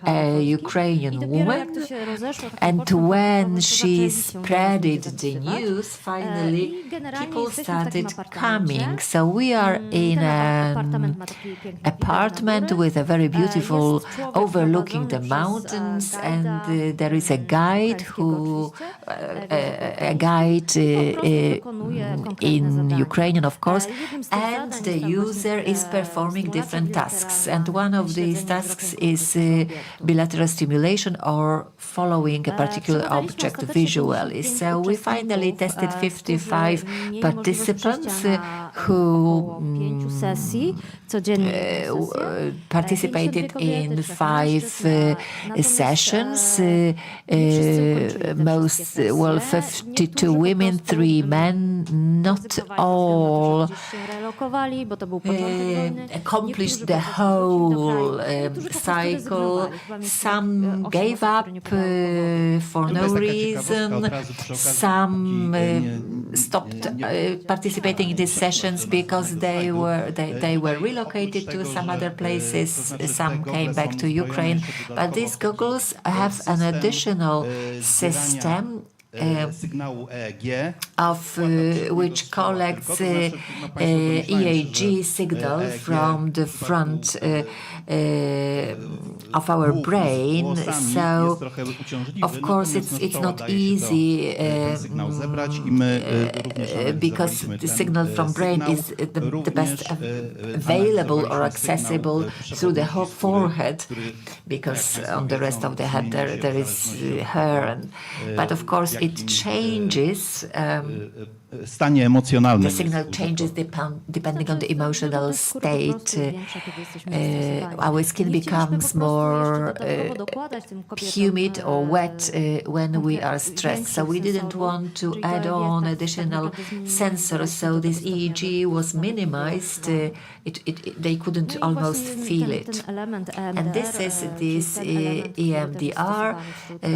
a Ukrainian woman. And when she spreaded the news, finally, people started coming. So we are in an apartment with a very beautiful overlooking the mountains, and there is a guide in Ukrainian, of course, and the user is performing different tasks. And one of these tasks is bilateral stimulation or following a particular object visually. So we finally tested 55 participants who participated in 5 sessions. Most, 52 women, 3 men. Not all accomplished the whole cycle. Some gave up for no reason. Some stopped participating in these sessions because they were relocated to some other places. Some came back to Ukraine. But these goggles have an additional system of which collects EEG signal from the front of our brain. So, of course, it's not easy because the signal from brain is the best available or accessible through the whole forehead, because on the rest of the head there is hair. But of course, it changes. The signal changes depending on the emotional state. Our skin becomes more humid or wet when we are stressed. So we didn't want to add on additional sensors. So this EEG was minimized. They couldn't almost feel it. And this is this EMDR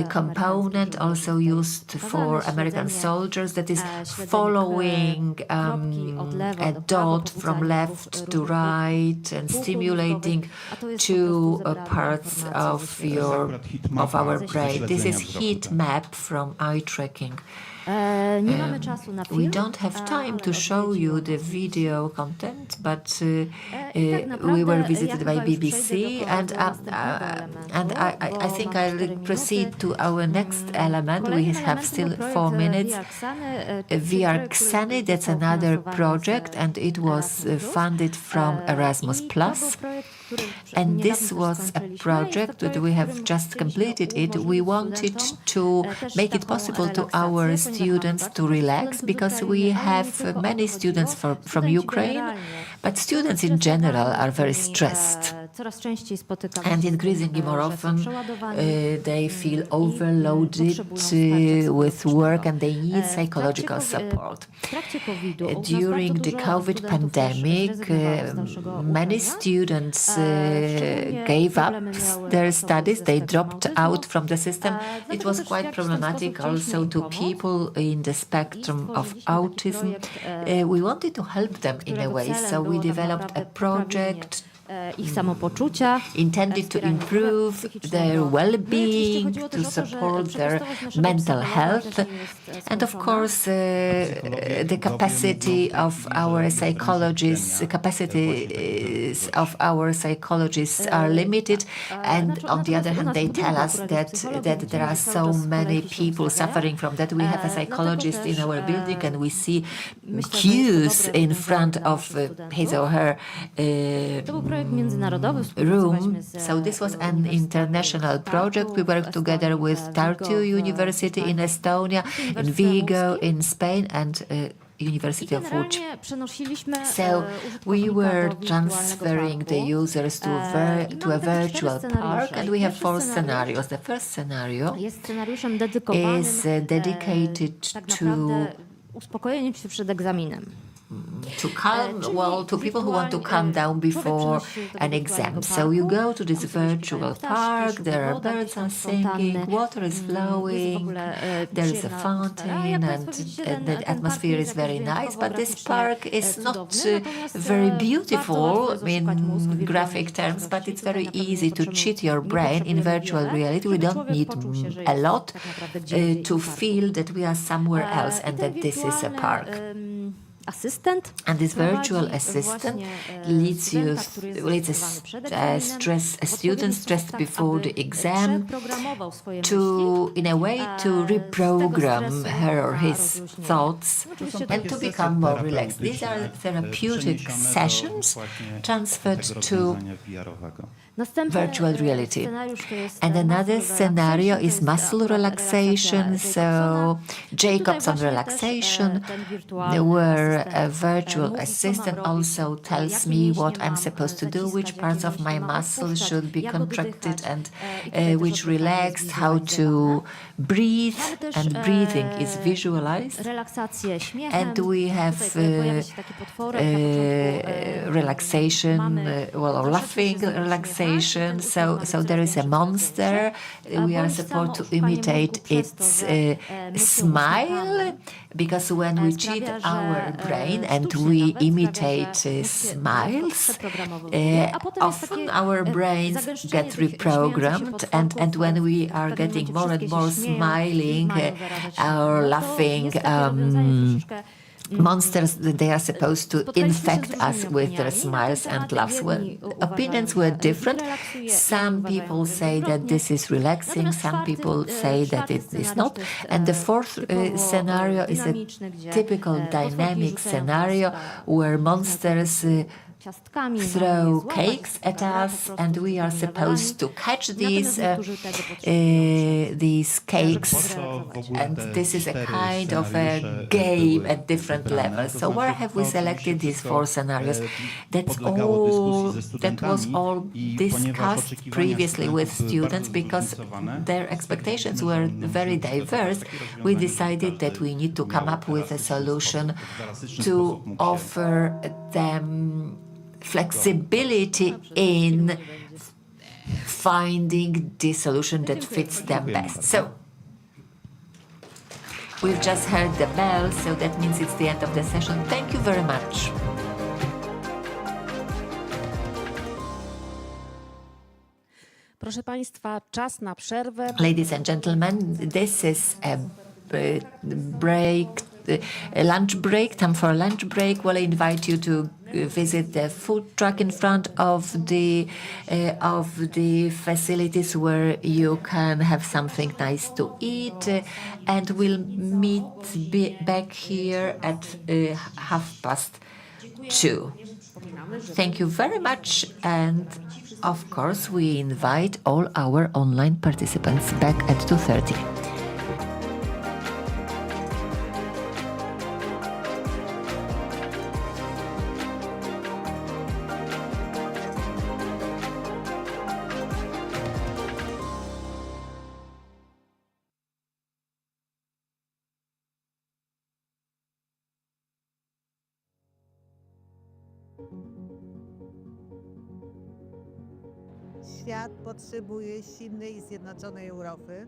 component, also used for American soldiers, that is following a dot from left to right and stimulating two parts of our brain. This is heat map from eye tracking. We don't have time to show you the video content, but we were visited by BBC, and I think I'll proceed to our next element. We have still 4 minutes. VR Xeni, that's another project, and it was funded from Erasmus+. And this was a project that we have just completed it. We wanted to make it possible to our students to relax, because we have many students from Ukraine, but students in general are very stressed. And increasingly more often, they feel overloaded with work and they need psychological support. During the COVID pandemic, many students gave up their studies. They dropped out from the system. It was quite problematic also to people in the spectrum of autism. We wanted to help them in a way, so we developed a project intended to improve their well-being, to support their mental health. And of course, the capacity of our psychologists, are limited. And on the other hand, they tell us that there are so many people suffering from that. We have a psychologist in our building, and we see queues in front of his or her room. So this was an international project. We worked together with Tartu University in Estonia, in Vigo in Spain, and University of Łódź. So we were transferring the users to a virtual park, and we have 4 scenarios. The first scenario is dedicated to people who want to calm down before an exam. So you go to this virtual park, there are birds are singing, water is flowing, there is a fountain, and the atmosphere is very nice. But this park is not very beautiful in graphic terms, but it's very easy to cheat your brain in virtual reality. We don't need a lot to feel that we are somewhere else and that this is a park. And this virtual assistant leads a student stressed before the exam to reprogram her or his thoughts and to become more relaxed. These are therapeutic sessions transferred to virtual reality. And another scenario is muscle relaxation, so Jacobson relaxation, where a virtual assistant also tells me what I'm supposed to do, which parts of my muscles should be contracted and which relaxed, how to breathe, and breathing is visualized. And we have relaxation, or laughing relaxation. So there is a monster. We are supposed to imitate its smile, because when we cheat our brain and we imitate smiles, often our brains get reprogrammed, and when we are getting more and more smiling or laughing, monsters, they are supposed to infect us with their smiles and laughs. Well, opinions were different. Some people say that this is relaxing, some people say that it is not. And the fourth scenario is a typical dynamic scenario where monsters throw cakes at us, and we are supposed to catch these cakes, and this is a kind of a game at different levels. So where have we selected these four scenarios? That was all discussed previously with students, because their expectations were very diverse. We decided that we need to come up with a solution to offer them flexibility in finding the solution that fits them best. So we've just heard the bell, so that means it's the end of the session. Thank you very much. Proszę Państwa, czas na przerwę. Ladies and gentlemen, this is a lunch break, time for a lunch break. Well, I invite you to visit the food truck in front of the facilities where you can have something nice to eat, and we'll meet back here at 2:30. Thank you very much, and of course we invite all our online participants back at 2:30. Świat potrzebuje silnej i zjednoczonej Europy.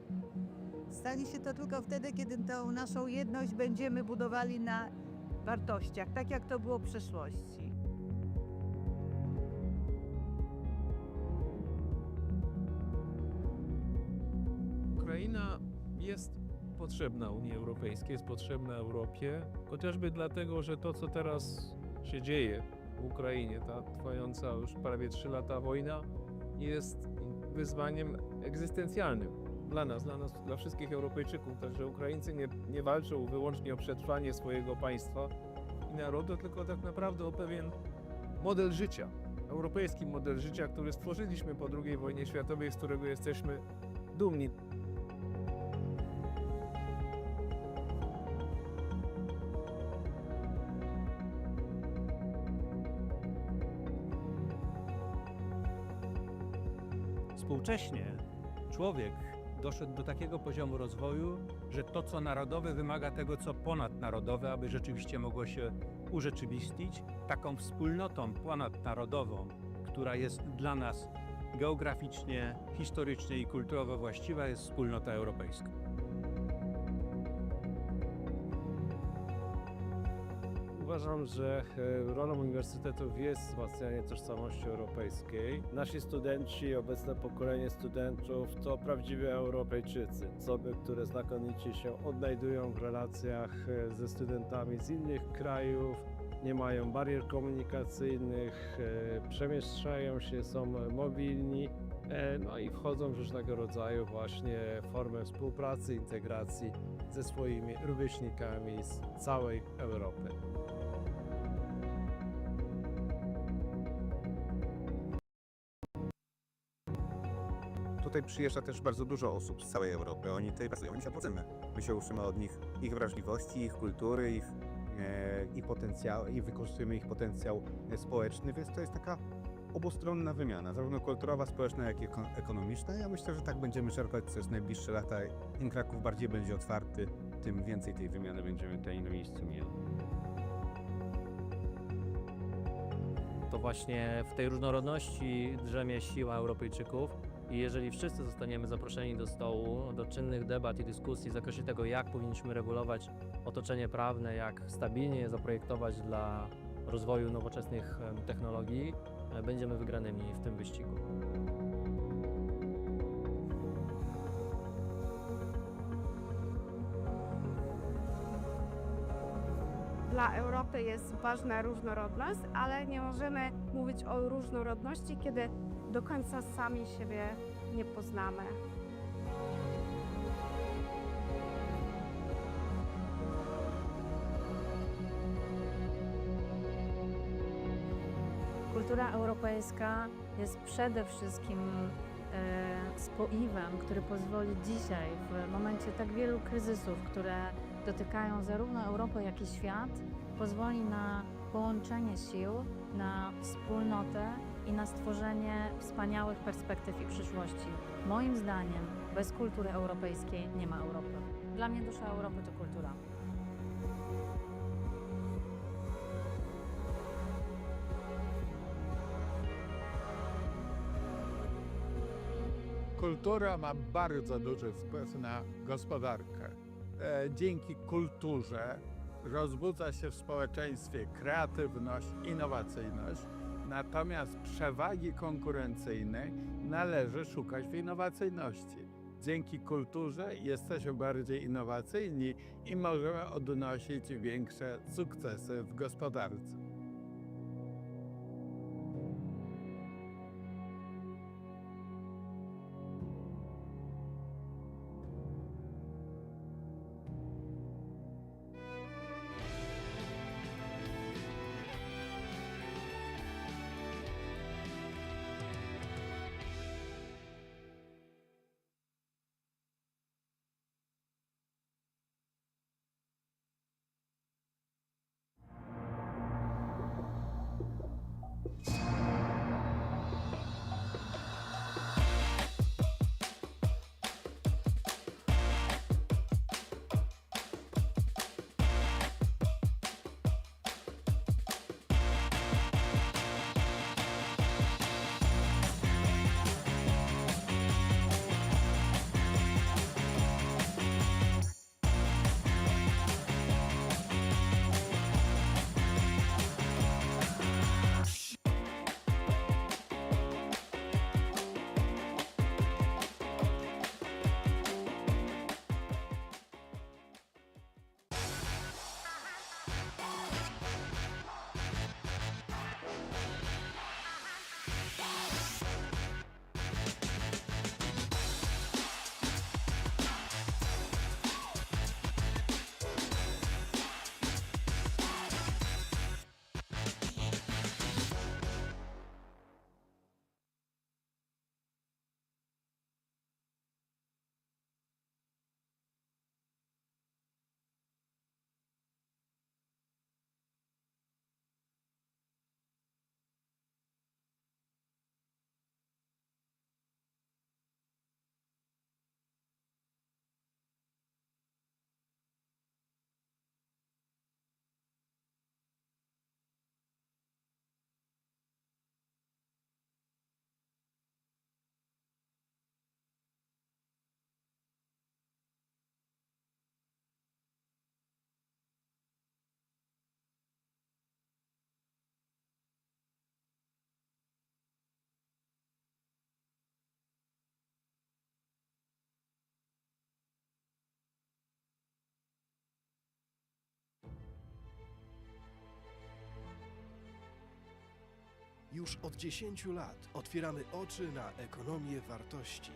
Stanie się to tylko wtedy, kiedy tą naszą jedność będziemy budowali na wartościach, tak jak to było w przeszłości. Ukraina jest potrzebna Unii Europejskiej, jest potrzebna Europie, chociażby dlatego, że to, co teraz się dzieje w Ukrainie, ta trwająca już prawie 3 lata wojna, jest wyzwaniem egzystencjalnym dla nas, dla wszystkich Europejczyków. Także Ukraińcy nie walczą wyłącznie o przetrwanie swojego państwa i narodu, tylko tak naprawdę o pewien model życia, europejski model życia, który stworzyliśmy po II wojnie światowej, z którego jesteśmy dumni. Współcześnie człowiek doszedł do takiego poziomu rozwoju, że to, co narodowe, wymaga tego, co ponadnarodowe, aby rzeczywiście mogło się urzeczywistnić. Taką wspólnotą ponadnarodową, która jest dla nas geograficznie, historycznie i kulturowo właściwa, jest wspólnota europejska. Uważam, że rolą uniwersytetów jest wzmacnianie tożsamości europejskiej. Nasi studenci, obecne pokolenie studentów to prawdziwi Europejczycy. Osoby, które znakomicie się odnajdują w relacjach ze studentami z innych krajów, nie mają barier komunikacyjnych, przemieszczają się, są mobilni, no i wchodzą w różnego rodzaju właśnie formy współpracy, integracji ze swoimi rówieśnikami z całej Europy. tutaj przyjeżdża też bardzo dużo osób z całej Europy. Oni tutaj pracują, my się odwrócimy. My się uczymy od nich ich wrażliwości, ich kultury, ich potencjał i wykorzystujemy ich potencjał społeczny, więc to jest taka obustronna wymiana, zarówno kulturowa, społeczna, jak i ekonomiczna. Ja myślę, że tak będziemy czerpać przez najbliższe lata. Im Kraków bardziej będzie otwarty, tym więcej tej wymiany będziemy tutaj na miejscu mieli. To właśnie w tej różnorodności drzemie siła Europejczyków i jeżeli wszyscy zostaniemy zaproszeni do stołu, do czynnych debat i dyskusji w zakresie tego, jak powinniśmy regulować otoczenie prawne, jak stabilnie je zaprojektować dla rozwoju nowoczesnych technologii, będziemy wygranymi w tym wyścigu. Dla Europy jest ważna różnorodność, ale nie możemy mówić o różnorodności, kiedy do końca sami siebie nie poznamy. Kultura europejska jest przede wszystkim spoiwem, który pozwoli dzisiaj, w momencie tak wielu kryzysów, które dotykają zarówno Europę, jak i świat, pozwoli na połączenie sił, na wspólnotę i na stworzenie wspaniałych perspektyw i przyszłości. Moim zdaniem bez kultury europejskiej nie ma Europy. Dla mnie dusza Europy to kultura. Kultura ma bardzo duży wpływ na gospodarkę. Dzięki kulturze rozbudza się w społeczeństwie kreatywność, innowacyjność, natomiast przewagi konkurencyjnej należy szukać w innowacyjności. Dzięki kulturze jesteśmy bardziej innowacyjni i możemy odnosić większe sukcesy w gospodarce. Już od 10 lat otwieramy oczy na ekonomię wartości.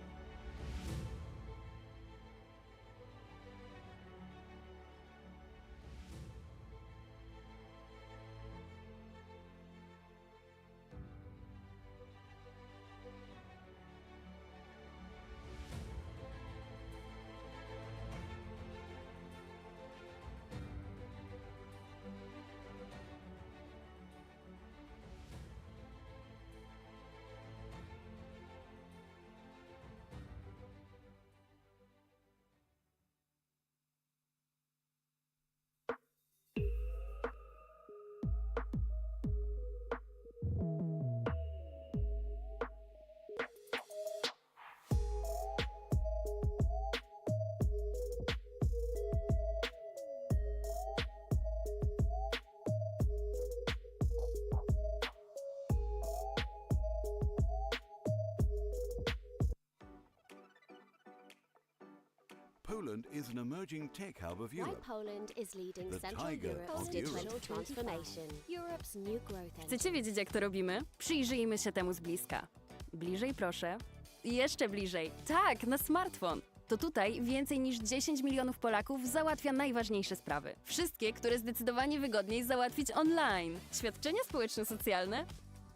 Poland is an emerging tech hub of Why Europe. Poland is leading The Central tiger Europe's of digital Europe. transformation. Europe's new growth engine. Chcecie wiedzieć, jak to robimy? Przyjrzyjmy się temu z bliska. Bliżej, proszę. Jeszcze bliżej. Tak, na smartfon. To tutaj więcej niż 10 milionów Polaków załatwia najważniejsze sprawy. Wszystkie, które zdecydowanie wygodniej załatwić online. Świadczenia społeczno-socjalne?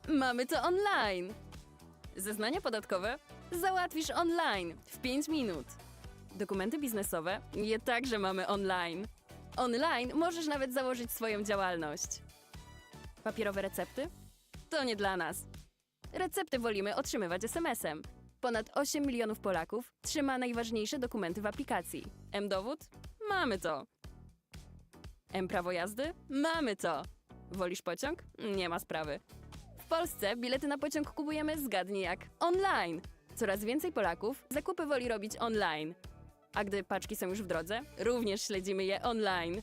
Mamy to online. Zeznania podatkowe? Załatwisz online w 5 minut. Dokumenty biznesowe? Je także mamy online. Online możesz nawet założyć swoją działalność. Papierowe recepty? To nie dla nas. Recepty wolimy otrzymywać SMS-em. Ponad 8 milionów Polaków trzyma najważniejsze dokumenty w aplikacji. M-dowód? Mamy to. M-prawo jazdy? Mamy to. Wolisz pociąg? Nie ma sprawy. W Polsce bilety na pociąg kupujemy, zgadnij jak, online. Coraz więcej Polaków zakupy woli robić online. A gdy paczki są już w drodze, również śledzimy je online.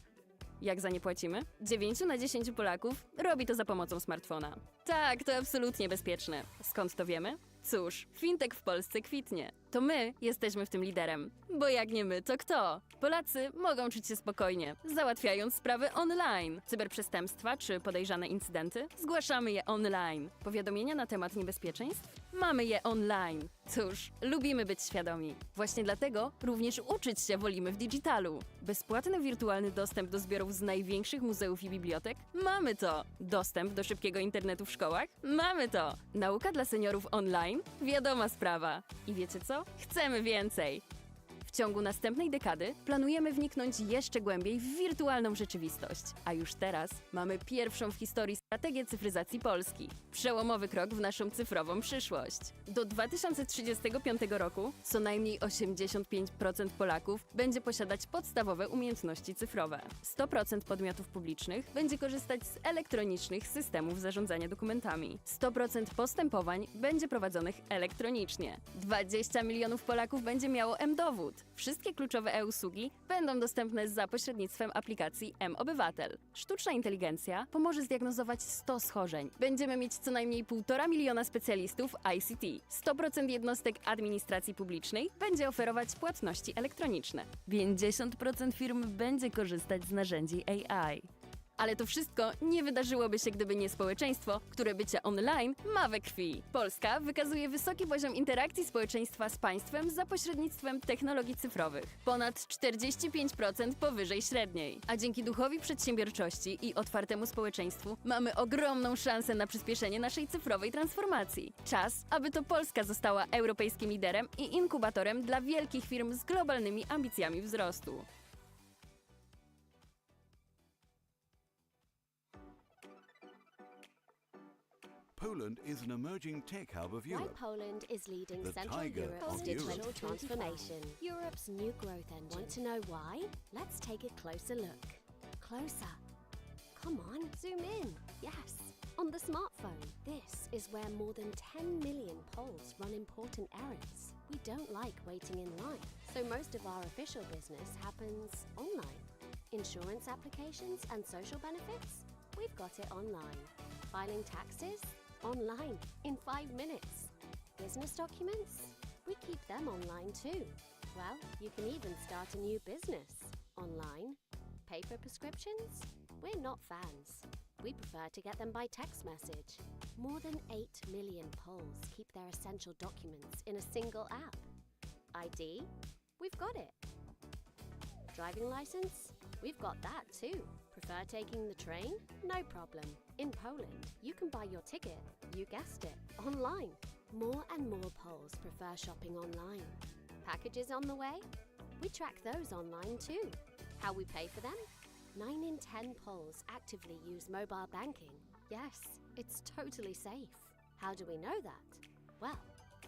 Jak za nie płacimy? 9 na 10 Polaków robi to za pomocą smartfona. Tak, to absolutnie bezpieczne. Skąd to wiemy? Cóż, fintech w Polsce kwitnie. To my jesteśmy w tym liderem. Bo jak nie my, to kto? Polacy mogą czuć się spokojnie, załatwiając sprawy online. Cyberprzestępstwa czy podejrzane incydenty? Zgłaszamy je online. Powiadomienia na temat niebezpieczeństw? Mamy je online. Cóż, lubimy być świadomi. Właśnie dlatego również uczyć się wolimy w digitalu. Bezpłatny wirtualny dostęp do zbiorów z największych muzeów i bibliotek? Mamy to. Dostęp do szybkiego internetu w szkołach? Mamy to. Nauka dla seniorów online? Wiadoma sprawa. I wiecie co? Chcemy więcej. W ciągu następnej dekady planujemy wniknąć jeszcze głębiej w wirtualną rzeczywistość. A już teraz mamy pierwszą w historii strategię cyfryzacji Polski. Przełomowy krok w naszą cyfrową przyszłość. Do 2035 roku co najmniej 85% Polaków będzie posiadać podstawowe umiejętności cyfrowe. 100% podmiotów publicznych będzie korzystać z elektronicznych systemów zarządzania dokumentami. 100% postępowań będzie prowadzonych elektronicznie. 20 milionów Polaków będzie miało M-dowód. Wszystkie kluczowe e-usługi będą dostępne za pośrednictwem aplikacji M-Obywatel. Sztuczna inteligencja pomoże zdiagnozować 100 schorzeń. Będziemy mieć co najmniej 1,5 miliona specjalistów ICT. 100% jednostek administracji publicznej będzie oferować płatności elektroniczne. 50% firm będzie korzystać z narzędzi AI. Ale to wszystko nie wydarzyłoby się, gdyby nie społeczeństwo, które bycie online ma we krwi. Polska wykazuje wysoki poziom interakcji społeczeństwa z państwem za pośrednictwem technologii cyfrowych. Ponad 45% powyżej średniej. A dzięki duchowi przedsiębiorczości i otwartemu społeczeństwu mamy ogromną szansę na przyspieszenie naszej cyfrowej transformacji. Czas, aby to Polska została europejskim liderem i inkubatorem dla wielkich firm z globalnymi ambicjami wzrostu. Poland is an emerging tech hub of Why Europe. Poland is leading The Central tiger Europe's of digital Europe. transformation. Europe's new growth engine. Want to know why? Let's take a closer look. Closer. Come on, zoom in. Yes, on the smartphone. This is where more than 10 million Poles run important errands. We don't like waiting in line, so most of our official business happens online. Insurance applications and social benefits? We've got it online. Filing taxes? Online, in 5 minutes. Business documents? We keep them online too. Well, you can even start a new business online. Paper prescriptions? We're not fans. We prefer to get them by text message. More than 8 million Poles keep their essential documents in a single app. ID? We've got it. Driving license? We've got that too. Prefer taking the train? No problem. In Poland, you can buy your ticket, you guessed it, online. More and more Poles prefer shopping online. Packages on the way? We track those online too. How we pay for them? 9 in 10 Poles actively use mobile banking. Yes, it's totally safe. How do we know that? Well,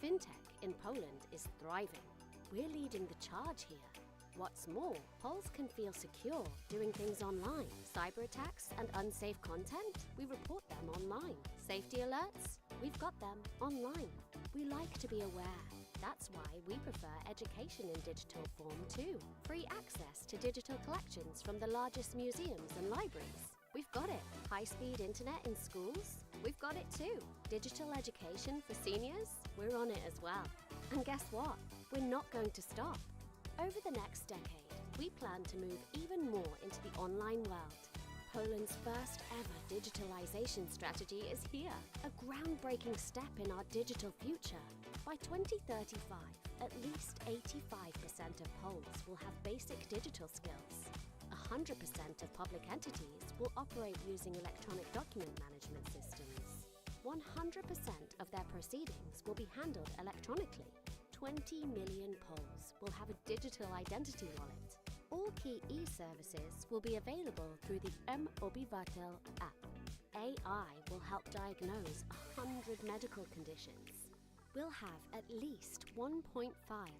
fintech in Poland is thriving. We're leading the charge here. What's more, Poles can feel secure doing things online. Cyber attacks and unsafe content? We report them online. Safety alerts? We've got them online. We like to be aware. That's why we prefer education in digital form too. Free access to digital collections from the largest museums and libraries. We've got it. High-speed internet in schools? We've got it too. Digital education for seniors? We're on it as well. And guess what? We're not going to stop. Over the next decade, we plan to move even more into the online world. Poland's first ever digitalization strategy is here, a groundbreaking step in our digital future. By 2035, at least 85% of Poles will have basic digital skills. 100% of public entities will operate using electronic document management systems. 100% of their proceedings will be handled electronically. 20 million Poles will have a digital identity wallet. All key e-services will be available through the mObywatel app. AI will help diagnose 100 medical conditions. We'll have at least 1.5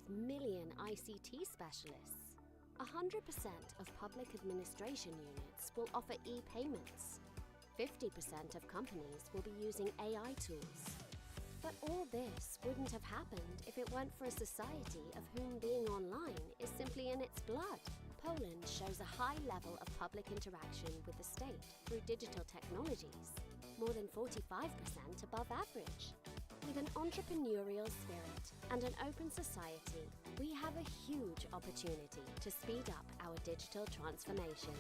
million ICT specialists. 100% of public administration units will offer e-payments. 50% of companies will be using AI tools. But all this wouldn't have happened if it weren't for a society of whom being online is simply in its blood. Poland shows a high level of public interaction with the state through digital technologies, more than 45% above average. With an entrepreneurial spirit and an open society, we have a huge opportunity to speed up our digital transformation.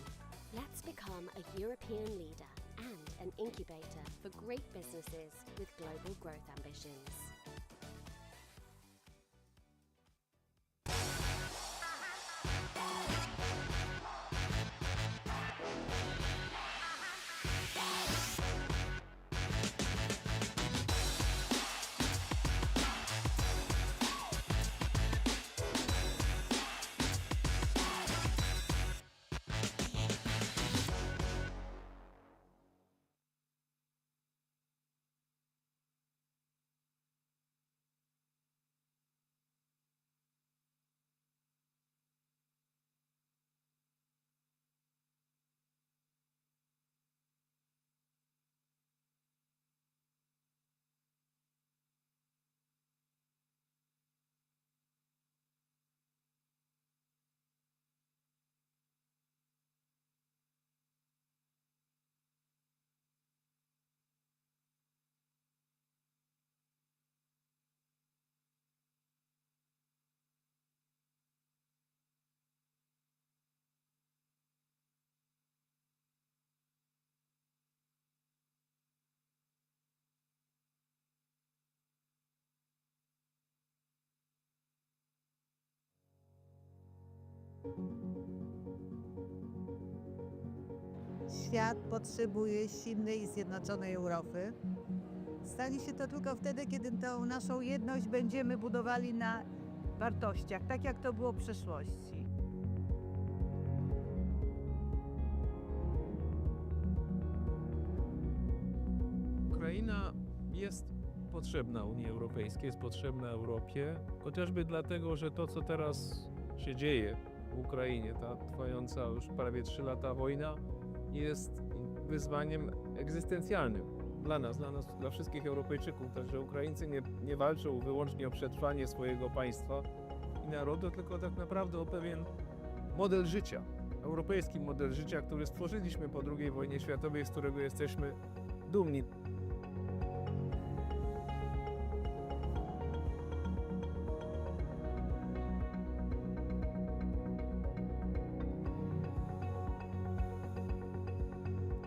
Let's become a European leader and an incubator for great businesses with global growth ambitions. Świat potrzebuje silnej i zjednoczonej Europy. Stanie się to tylko wtedy, kiedy tą naszą jedność będziemy budowali na wartościach, tak jak to było w przeszłości. Ukraina jest potrzebna Unii Europejskiej, jest potrzebna Europie, chociażby dlatego, że to, co teraz się dzieje w Ukrainie, ta trwająca już prawie 3 lata wojna, jest wyzwaniem egzystencjalnym dla nas, dla wszystkich Europejczyków. Także Ukraińcy nie walczą wyłącznie o przetrwanie swojego państwa i narodu, tylko tak naprawdę o pewien model życia, europejski model życia, który stworzyliśmy po II wojnie światowej, z którego jesteśmy dumni.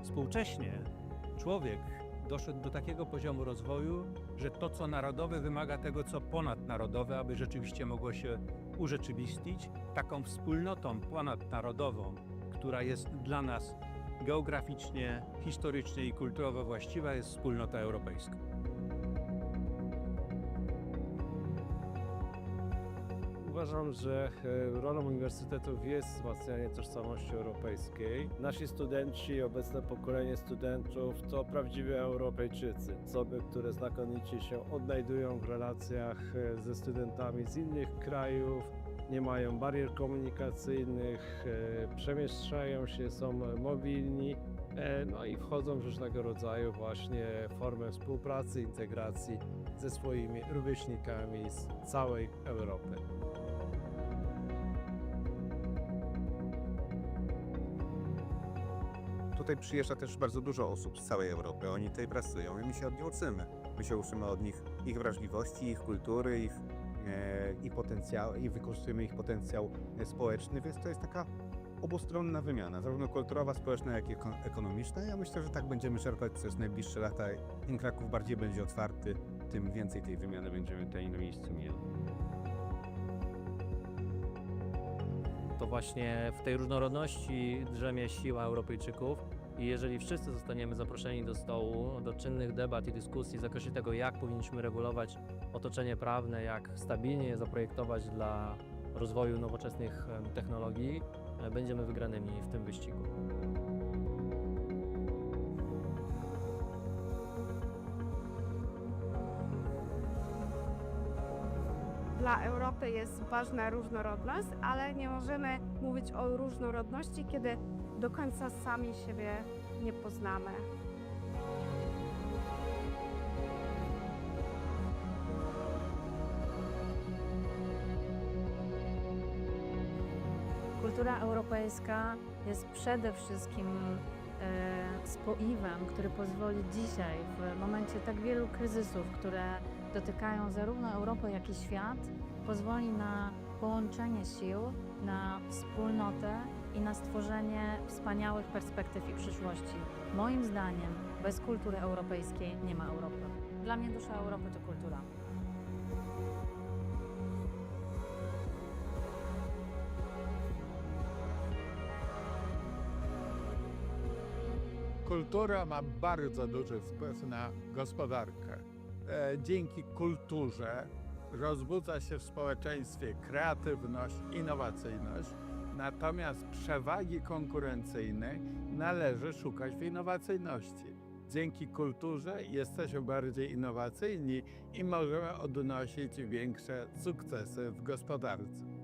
Współcześnie człowiek doszedł do takiego poziomu rozwoju, że to, co narodowe, wymaga tego, co ponadnarodowe, aby rzeczywiście mogło się urzeczywistnić. Taką wspólnotą ponadnarodową, która jest dla nas geograficznie, historycznie i kulturowo właściwa, jest wspólnota europejska. Uważam, że rolą uniwersytetów jest wzmacnianie tożsamości europejskiej. Nasi studenci, obecne pokolenie studentów to prawdziwi Europejczycy. Osoby, które znakomicie się odnajdują w relacjach ze studentami z innych krajów, nie mają barier komunikacyjnych, przemieszczają się, są mobilni, no i wchodzą w różnego rodzaju właśnie formy współpracy, integracji ze swoimi rówieśnikami z całej Europy. Tutaj przyjeżdża też bardzo dużo osób z całej Europy. Oni tutaj pracują i my się od nich uczymy. My się uczymy od nich ich wrażliwości, ich kultury, i wykorzystujemy ich potencjał społeczny, więc to jest taka obustronna wymiana, zarówno kulturowa, społeczna, jak i ekonomiczna. Ja myślę, że tak będziemy czerpać przez najbliższe lata. Im Kraków bardziej będzie otwarty, tym więcej tej wymiany będziemy tutaj na miejscu mieli. To właśnie w tej różnorodności drzemie siła Europejczyków i jeżeli wszyscy zostaniemy zaproszeni do stołu, do czynnych debat i dyskusji w zakresie tego, jak powinniśmy regulować otoczenie prawne, jak stabilnie je zaprojektować dla rozwoju nowoczesnych technologii, będziemy wygranymi w tym wyścigu. Dla Europy jest ważna różnorodność, ale nie możemy mówić o różnorodności, kiedy do końca sami siebie nie poznamy. Kultura europejska jest przede wszystkim spoiwem, który pozwoli dzisiaj, w momencie tak wielu kryzysów, które dotykają zarówno Europę, jak i świat, pozwoli na połączenie sił, na wspólnotę i na stworzenie wspaniałych perspektyw i przyszłości. Moim zdaniem bez kultury europejskiej nie ma Europy. Dla mnie dusza Europy to kultura. Kultura ma bardzo duży wpływ na gospodarkę. Dzięki kulturze rozbudza się w społeczeństwie kreatywność, innowacyjność, natomiast przewagi konkurencyjnej należy szukać w innowacyjności. Dzięki kulturze jesteśmy bardziej innowacyjni i możemy odnosić większe sukcesy w gospodarce.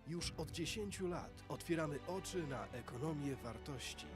Już od 10 lat otwieramy oczy na ekonomię wartości.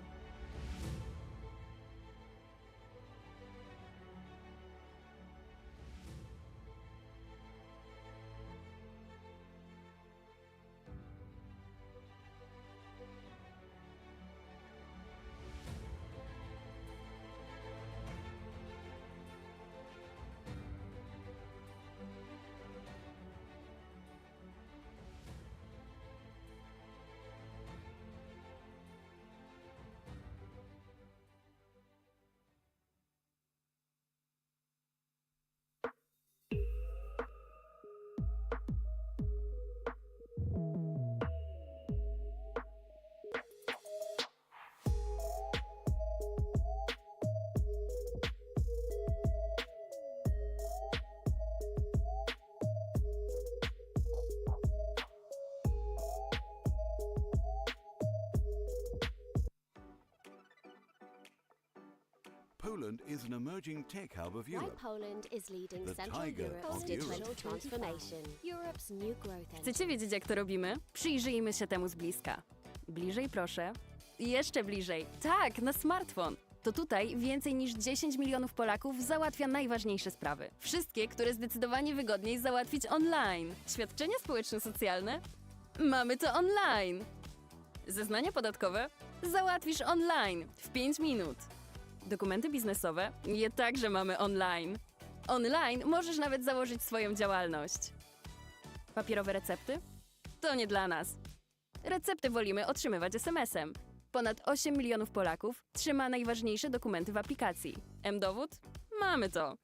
Poland is an emerging tech hub of Why Europe. Poland is leading The Central tiger Europe's of digital Europe. transformation. Europe's new growth engine. Chcecie wiedzieć, jak to robimy? Przyjrzyjmy się temu z bliska. Bliżej, proszę. Jeszcze bliżej. Tak, na smartfon. To tutaj więcej niż 10 milionów Polaków załatwia najważniejsze sprawy. Wszystkie, które zdecydowanie wygodniej załatwić online. Świadczenia społeczno-socjalne? Mamy to online. Zeznania podatkowe? Załatwisz online w 5 minut. Dokumenty biznesowe? Je także mamy online. Online możesz nawet założyć swoją działalność. Papierowe recepty? To nie dla nas. Recepty wolimy otrzymywać SMS-em. Ponad 8 milionów Polaków trzyma najważniejsze dokumenty w aplikacji. M-dowód? Mamy to.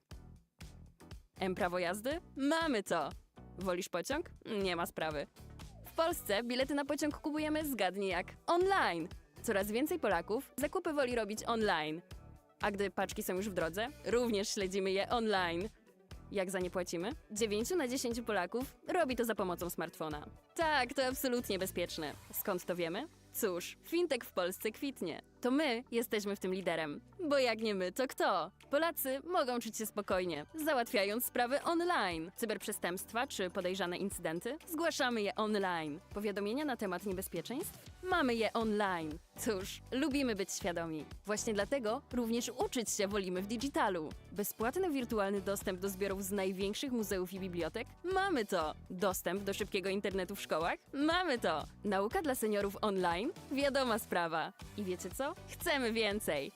M-prawo jazdy? Mamy to. Wolisz pociąg? Nie ma sprawy. W Polsce bilety na pociąg kupujemy zgadnij jak online. Coraz więcej Polaków zakupy woli robić online. A gdy paczki są już w drodze, również śledzimy je online. Jak za nie płacimy? 9 na 10 Polaków robi to za pomocą smartfona. Tak, to absolutnie bezpieczne. Skąd to wiemy? Cóż, fintech w Polsce kwitnie. To my jesteśmy w tym liderem. Bo jak nie my, to kto? Polacy mogą czuć się spokojnie, załatwiając sprawy online. Cyberprzestępstwa czy podejrzane incydenty? Zgłaszamy je online. Powiadomienia na temat niebezpieczeństw? Mamy je online. Cóż, lubimy być świadomi. Właśnie dlatego również uczyć się wolimy w digitalu. Bezpłatny wirtualny dostęp do zbiorów z największych muzeów i bibliotek? Mamy to. Dostęp do szybkiego internetu w szkołach? Mamy to. Nauka dla seniorów online? Wiadoma sprawa. I wiecie co? Chcemy więcej.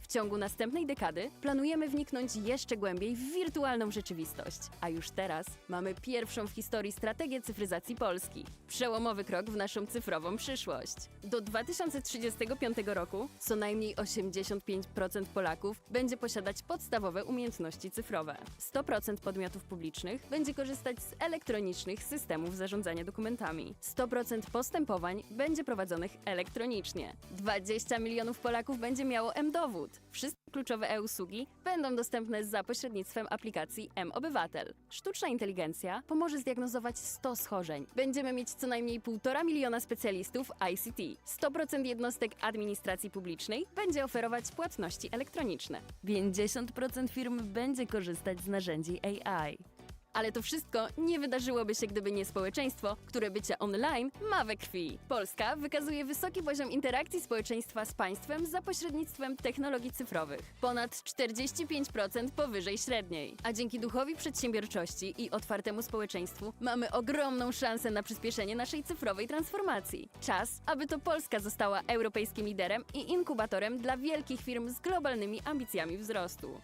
W ciągu następnej dekady planujemy wniknąć jeszcze głębiej w wirtualną rzeczywistość. A już teraz mamy pierwszą w historii strategię cyfryzacji Polski. Przełomowy krok w naszą cyfrową przyszłość. Do 2035 roku co najmniej 85% Polaków będzie posiadać podstawowe umiejętności cyfrowe. 100% podmiotów publicznych będzie korzystać z elektronicznych systemów zarządzania dokumentami. 100% postępowań będzie prowadzonych elektronicznie. 20 milionów Polaków będzie miało M-dowód. Wszystkie kluczowe e-usługi będą dostępne za pośrednictwem aplikacji M-Obywatel. Sztuczna inteligencja pomoże zdiagnozować 100 schorzeń. Będziemy mieć co najmniej 1,5 miliona specjalistów ICT. 100% jednostek administracji publicznej będzie oferować płatności elektroniczne. 50% firm będzie korzystać z narzędzi AI. Ale to wszystko nie wydarzyłoby się, gdyby nie społeczeństwo, które bycie online ma we krwi. Polska wykazuje wysoki poziom interakcji społeczeństwa z państwem za pośrednictwem technologii cyfrowych. Ponad 45% powyżej średniej. A dzięki duchowi przedsiębiorczości i otwartemu społeczeństwu mamy ogromną szansę na przyspieszenie naszej cyfrowej transformacji. Czas, aby to Polska została europejskim liderem i inkubatorem dla wielkich firm z globalnymi ambicjami wzrostu.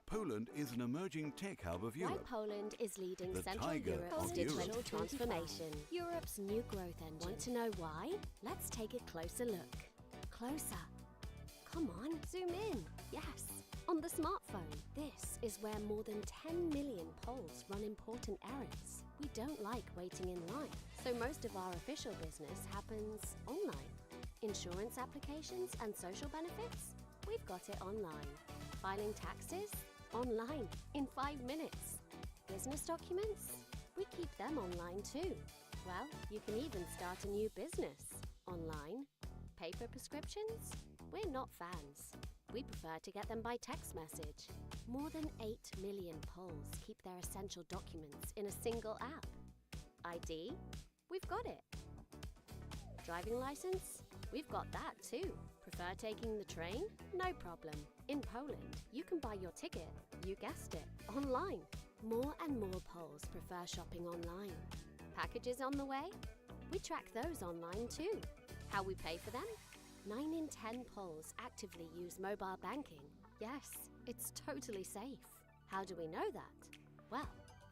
Poland is an emerging tech hub of Why Europe. Poland is leading The Central tiger Europe's of digital Europe. transformation. Europe's new growth engine. Want to know why? Let's take a closer look. Closer. Come on, zoom in. Yes, on the smartphone. This is where more than 10 million Poles run important errands. We don't like waiting in line, so most of our official business happens online. Insurance applications and social benefits? We've got it online. Filing taxes? Online, in 5 minutes. Business documents? We keep them online too. Well, you can even start a new business online. Paper prescriptions? We're not fans. We prefer to get them by text message. More than 8 million Poles keep their essential documents in a single app. ID? We've got it. Driving license? We've got that too. Prefer taking the train? No problem. In Poland, you can buy your ticket, you guessed it, online. More and more Poles prefer shopping online. Packages on the way? We track those online too. How we pay for them? 9 in 10 Poles actively use mobile banking. Yes, it's totally safe. How do we know that? Well,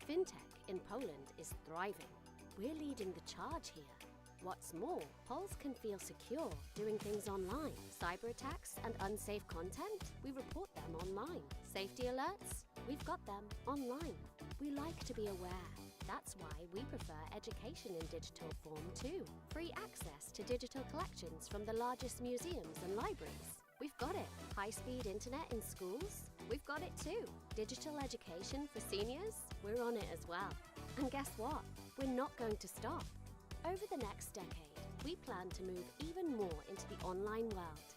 fintech in Poland is thriving. We're leading the charge here. What's more, Poles can feel secure doing things online. Cyber attacks and unsafe content? We report them online. Safety alerts? We've got them online. We like to be aware. That's why we prefer education in digital form too. Free access to digital collections from the largest museums and libraries. We've got it. High-speed internet in schools? We've got it too. Digital education for seniors? We're on it as well. And guess what? We're not going to stop. Over the next decade, we plan to move even more into the online world.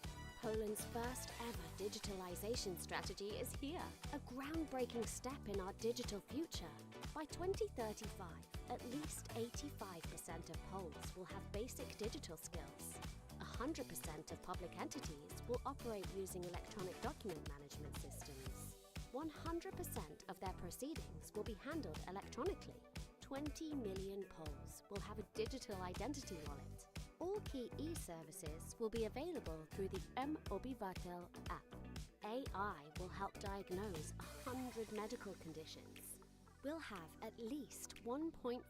Poland's first ever digitalization strategy is here, a groundbreaking step in our digital future. By 2035, at least 85% of Poles will have basic digital skills. 100% of public entities will operate using electronic document management systems. 100% of their proceedings will be handled electronically. 20 million Poles will have a digital identity wallet. All key e-services will be available through the mObywatel app. AI will help diagnose 100 medical conditions. We'll have at least 1.5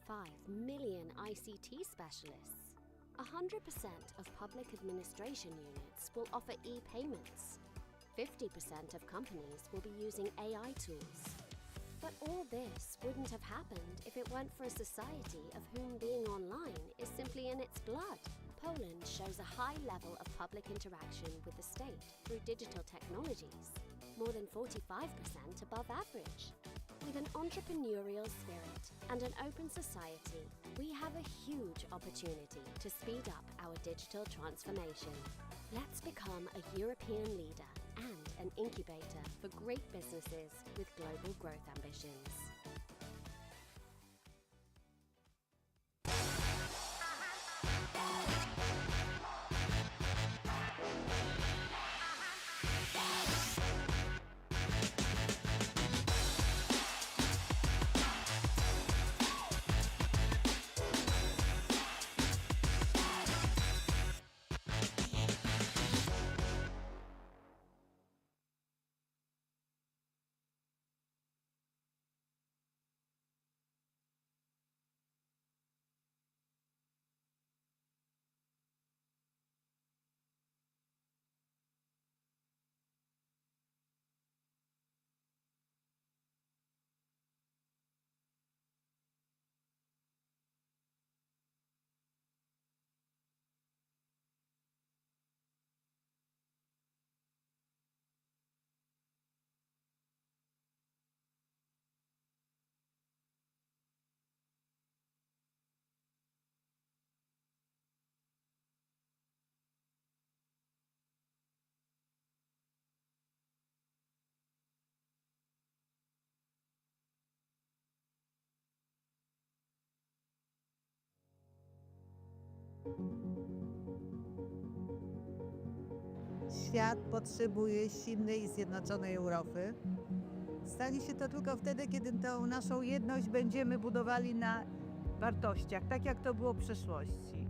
million ICT specialists. 100% of public administration units will offer e-payments. 50% of companies will be using AI tools. But all this wouldn't have happened if it weren't for a society of whom being online is simply in its blood. Poland shows a high level of public interaction with the state through digital technologies, more than 45% above average. With an entrepreneurial spirit and an open society, we have a huge opportunity to speed up our digital transformation. Let's become a European leader and an incubator for great businesses with global growth ambitions. Świat potrzebuje silnej i zjednoczonej Europy. Stanie się to tylko wtedy, kiedy tą naszą jedność będziemy budowali na wartościach, tak jak to było w przeszłości.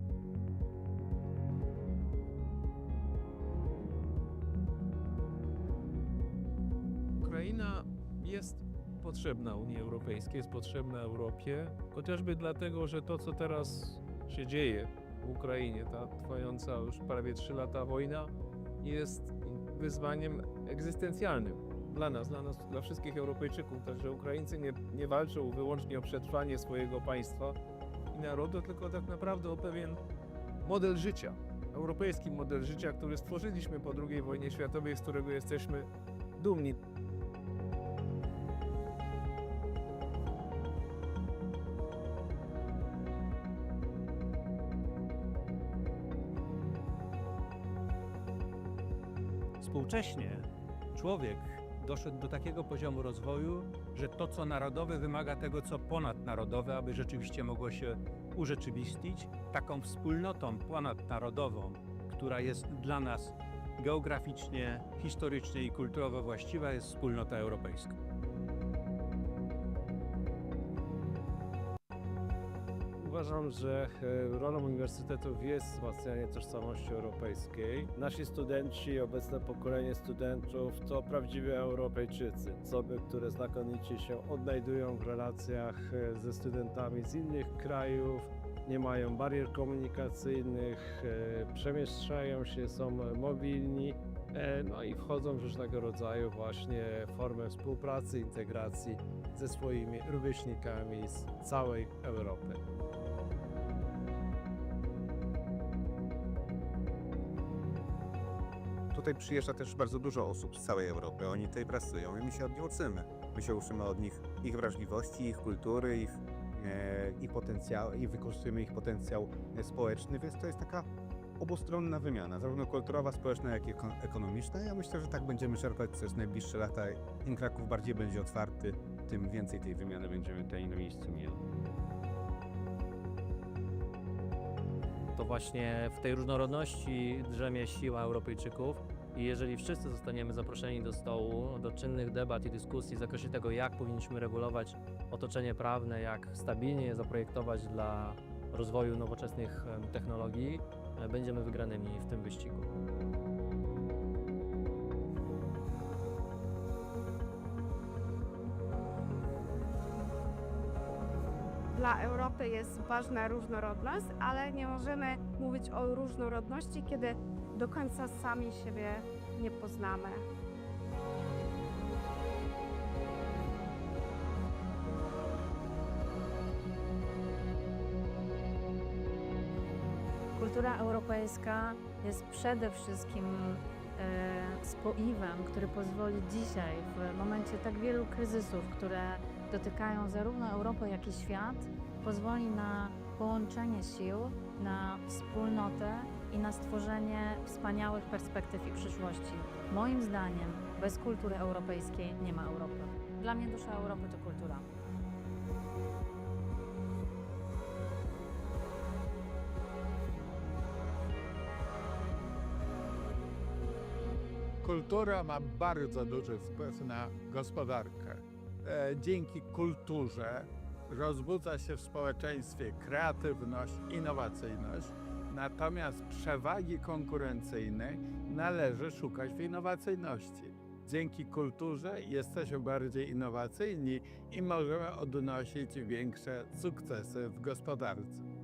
Ukraina jest potrzebna Unii Europejskiej, jest potrzebna Europie, chociażby dlatego, że to, co teraz się dzieje w Ukrainie, ta trwająca już prawie 3 lata wojna, jest wyzwaniem egzystencjalnym dla nas, dla wszystkich Europejczyków. Także Ukraińcy nie walczą wyłącznie o przetrwanie swojego państwa i narodu, tylko tak naprawdę o pewien model życia, europejski model życia, który stworzyliśmy po II wojnie światowej, z którego jesteśmy dumni. Współcześnie człowiek doszedł do takiego poziomu rozwoju, że to, co narodowe, wymaga tego, co ponadnarodowe, aby rzeczywiście mogło się urzeczywistnić. Taką wspólnotą ponadnarodową, która jest dla nas geograficznie, historycznie i kulturowo właściwa, jest wspólnota europejska. Uważam, że rolą uniwersytetów jest wzmacnianie tożsamości europejskiej. Nasi studenci, obecne pokolenie studentów to prawdziwi Europejczycy. Osoby, które znakomicie się odnajdują w relacjach ze studentami z innych krajów, nie mają barier komunikacyjnych, przemieszczają się, są mobilni, no i wchodzą w różnego rodzaju właśnie formy współpracy, integracji ze swoimi rówieśnikami z całej Europy. Tutaj przyjeżdża też bardzo dużo osób z całej Europy. Oni tutaj pracują i my się od nich uczymy. My się uczymy od nich ich wrażliwości, ich kultury, i wykorzystujemy ich potencjał społeczny, więc to jest taka obustronna wymiana, zarówno kulturowa, społeczna, jak i ekonomiczna. Ja myślę, że tak będziemy czerpać przez najbliższe lata. Im Kraków bardziej będzie otwarty, tym więcej tej wymiany będziemy tutaj na miejscu mieli. To właśnie w tej różnorodności drzemie siła Europejczyków i jeżeli wszyscy zostaniemy zaproszeni do stołu, do czynnych debat i dyskusji w zakresie tego, jak powinniśmy regulować otoczenie prawne, jak stabilnie je zaprojektować dla rozwoju nowoczesnych technologii, będziemy wygranymi w tym wyścigu. Dla Europy jest ważna różnorodność, ale nie możemy mówić o różnorodności, kiedy do końca sami siebie nie poznamy. Kultura europejska jest przede wszystkim spoiwem, który pozwoli dzisiaj, w momencie tak wielu kryzysów, które dotykają zarówno Europę, jak i świat, pozwoli na połączenie sił, na wspólnotę i na stworzenie wspaniałych perspektyw i przyszłości. Moim zdaniem bez kultury europejskiej nie ma Europy. Dla mnie dusza Europy to kultura. Kultura ma bardzo duży wpływ na gospodarkę. Dzięki kulturze rozbudza się w społeczeństwie kreatywność, innowacyjność, natomiast przewagi konkurencyjnej należy szukać w innowacyjności. Dzięki kulturze jesteśmy bardziej innowacyjni i możemy odnosić większe sukcesy w gospodarce.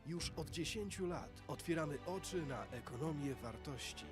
Już od 10 lat otwieramy oczy na ekonomię wartości.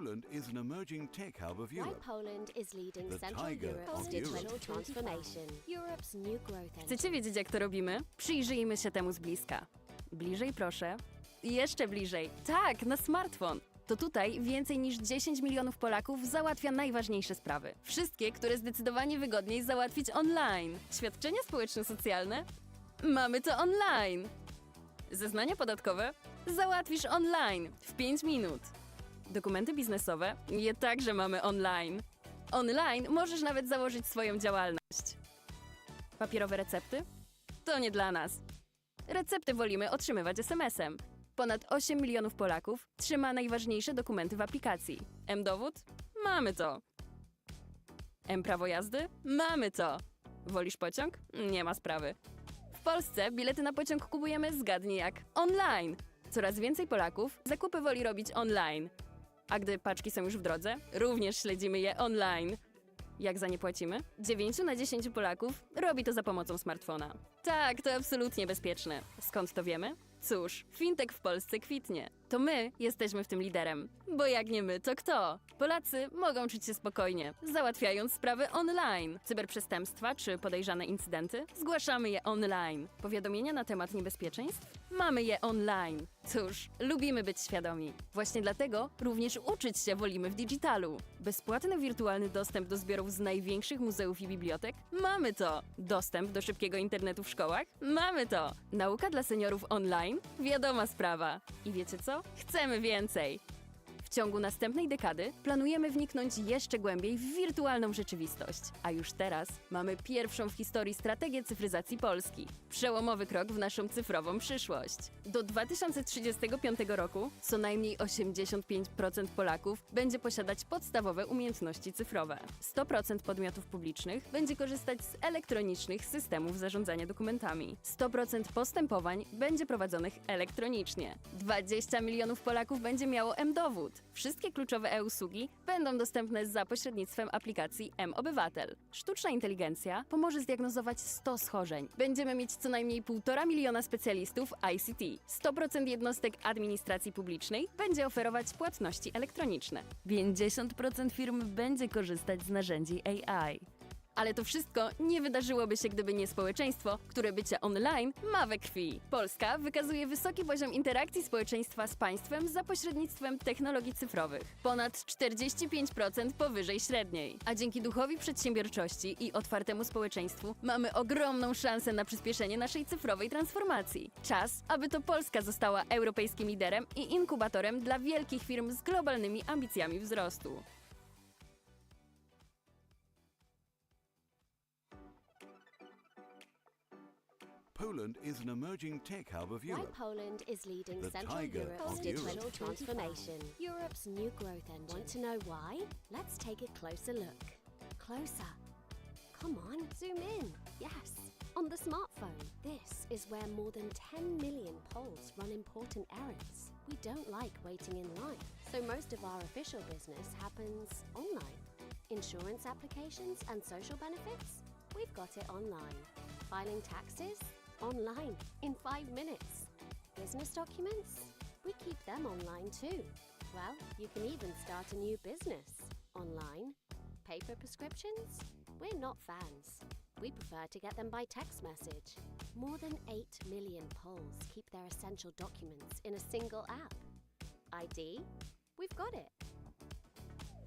Poland is an emerging tech hub of Why Europe. Poland is leading The Central tiger Europe's of digital Europe. transformation. Europe's new growth engine. Chcecie wiedzieć, jak to robimy? Przyjrzyjmy się temu z bliska. Bliżej, proszę. Jeszcze bliżej. Tak, na smartfon. To tutaj więcej niż 10 milionów Polaków załatwia najważniejsze sprawy. Wszystkie, które zdecydowanie wygodniej załatwić online. Świadczenia społeczno-socjalne? Mamy to online. Zeznania podatkowe? Załatwisz online w 5 minut. Dokumenty biznesowe? Je także mamy online. Online możesz nawet założyć swoją działalność. Papierowe recepty? To nie dla nas. Recepty wolimy otrzymywać SMS-em. Ponad 8 milionów Polaków trzyma najważniejsze dokumenty w aplikacji. M-dowód? Mamy to. M-prawo jazdy? Mamy to. Wolisz pociąg? Nie ma sprawy. W Polsce bilety na pociąg kupujemy zgadnij jak online. Coraz więcej Polaków zakupy woli robić online. A gdy paczki są już w drodze, również śledzimy je online. Jak za nie płacimy? 9 na 10 Polaków robi to za pomocą smartfona. Tak, to absolutnie bezpieczne. Skąd to wiemy? Cóż, fintech w Polsce kwitnie. To my jesteśmy w tym liderem. Bo jak nie my, to kto? Polacy mogą czuć się spokojnie, załatwiając sprawy online. Cyberprzestępstwa czy podejrzane incydenty? Zgłaszamy je online. Powiadomienia na temat niebezpieczeństw? Mamy je online. Cóż, lubimy być świadomi. Właśnie dlatego również uczyć się wolimy w digitalu. Bezpłatny wirtualny dostęp do zbiorów z największych muzeów i bibliotek? Mamy to. Dostęp do szybkiego internetu w szkołach? Mamy to. Nauka dla seniorów online? Wiadoma sprawa. I wiecie co? Chcemy więcej. W ciągu następnej dekady planujemy wniknąć jeszcze głębiej w wirtualną rzeczywistość. A już teraz mamy pierwszą w historii strategię cyfryzacji Polski. Przełomowy krok w naszą cyfrową przyszłość. Do 2035 roku co najmniej 85% Polaków będzie posiadać podstawowe umiejętności cyfrowe. 100% podmiotów publicznych będzie korzystać z elektronicznych systemów zarządzania dokumentami. 100% postępowań będzie prowadzonych elektronicznie. 20 milionów Polaków będzie miało M-dowód. Wszystkie kluczowe e-usługi będą dostępne za pośrednictwem aplikacji M-Obywatel. Sztuczna inteligencja pomoże zdiagnozować 100 schorzeń. Będziemy mieć co najmniej 1,5 miliona specjalistów ICT. 100% jednostek administracji publicznej będzie oferować płatności elektroniczne. 50% firm będzie korzystać z narzędzi AI. Ale to wszystko nie wydarzyłoby się, gdyby nie społeczeństwo, które bycie online ma we krwi. Polska wykazuje wysoki poziom interakcji społeczeństwa z państwem za pośrednictwem technologii cyfrowych. Ponad 45% powyżej średniej. A dzięki duchowi przedsiębiorczości i otwartemu społeczeństwu mamy ogromną szansę na przyspieszenie naszej cyfrowej transformacji. Czas, aby to Polska została europejskim liderem i inkubatorem dla wielkich firm z globalnymi ambicjami wzrostu. Poland is an emerging tech hub of Why Europe. Poland is leading The Central tiger Europe's of digital Europe. transformation. Europe's new growth engine. Want to know why? Let's take a closer look. Closer. Come on, zoom in. Yes, on the smartphone. This is where more than 10 million Poles run important errands. We don't like waiting in line, so most of our official business happens online. Insurance applications and social benefits? We've got it online. Filing taxes? Online, in 5 minutes. Business documents? We keep them online too. Well, you can even start a new business online. Paper prescriptions? We're not fans. We prefer to get them by text message. More than 8 million Poles keep their essential documents in a single app. ID? We've got it.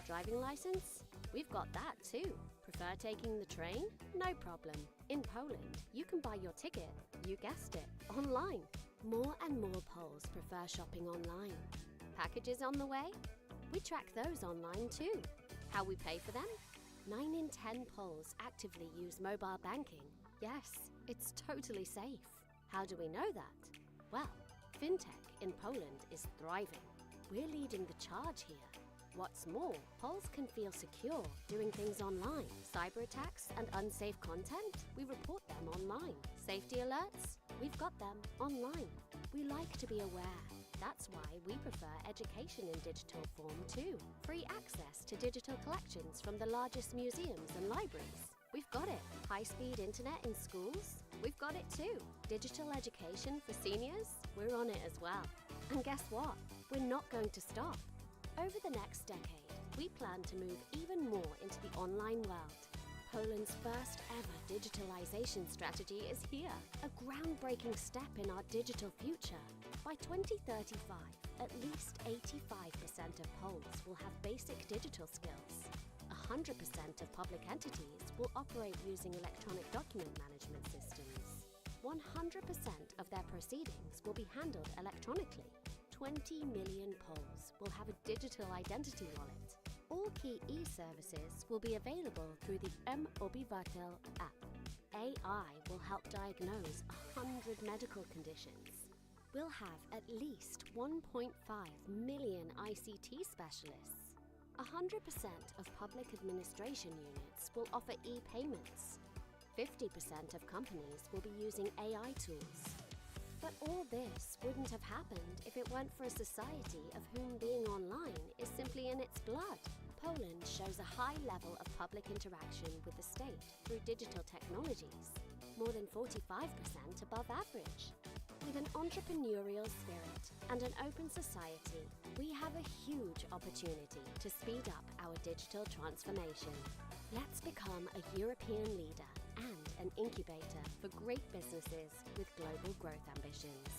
Driving license? We've got that too. Prefer taking the train? No problem. In Poland, you can buy your ticket, you guessed it, online. More and more Poles prefer shopping online. Packages on the way? We track those online too. How we pay for them? 9 in 10 Poles actively use mobile banking. Yes, it's totally safe. How do we know that? Well, fintech in Poland is thriving. We're leading the charge here. What's more, Poles can feel secure doing things online. Cyber attacks and unsafe content? We report them online. Safety alerts? We've got them online. We like to be aware. That's why we prefer education in digital form too. Free access to digital collections from the largest museums and libraries. We've got it. High-speed internet in schools? We've got it too. Digital education for seniors? We're on it as well. And guess what? We're not going to stop. Over the next decade, we plan to move even more into the online world. Poland's first ever digitalization strategy is here, a groundbreaking step in our digital future. By 2035, at least 85% of Poles will have basic digital skills. 100% of public entities will operate using electronic document management systems. 100% of their proceedings will be handled electronically. 20 million Poles will have a digital identity wallet. All key e-services will be available through the mObywatel app. AI will help diagnose 100 medical conditions. We'll have at least 1.5 million ICT specialists. 100% of public administration units will offer e-payments. 50% of companies will be using AI tools. But all this wouldn't have happened if it weren't for a society of whom being online is simply in its blood. Poland shows a high level of public interaction with the state through digital technologies, more than 45% above average. With an entrepreneurial spirit and an open society, we have a huge opportunity to speed up our digital transformation. Let's become a European leader and an incubator for great businesses with global growth ambitions.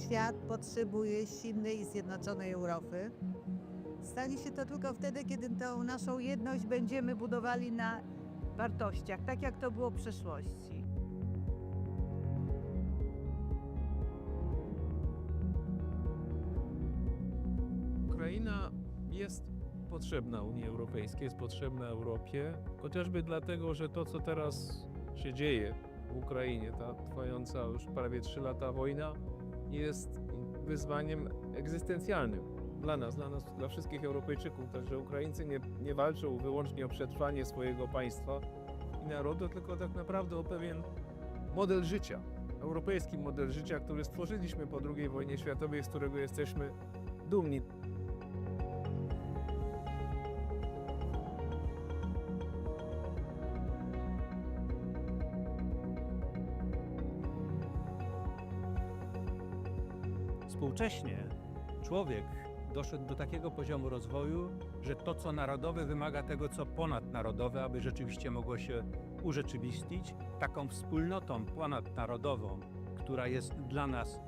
Świat potrzebuje silnej i zjednoczonej Europy. Stanie się to tylko wtedy, kiedy tą naszą jedność będziemy budowali na wartościach, tak jak to było w przeszłości. Ukraina jest potrzebna Unii Europejskiej, jest potrzebna Europie, chociażby dlatego, że to, co teraz się dzieje w Ukrainie, ta trwająca już prawie 3 lata wojna, jest wyzwaniem egzystencjalnym dla nas, dla wszystkich Europejczyków. Także Ukraińcy nie walczą wyłącznie o przetrwanie swojego państwa i narodu, tylko tak naprawdę o pewien model życia, europejski model życia, który stworzyliśmy po II wojnie światowej, z którego jesteśmy dumni. Współcześnie człowiek doszedł do takiego poziomu rozwoju, że to, co narodowe, wymaga tego, co ponadnarodowe, aby rzeczywiście mogło się urzeczywistnić. Taką wspólnotą ponadnarodową, która jest dla nas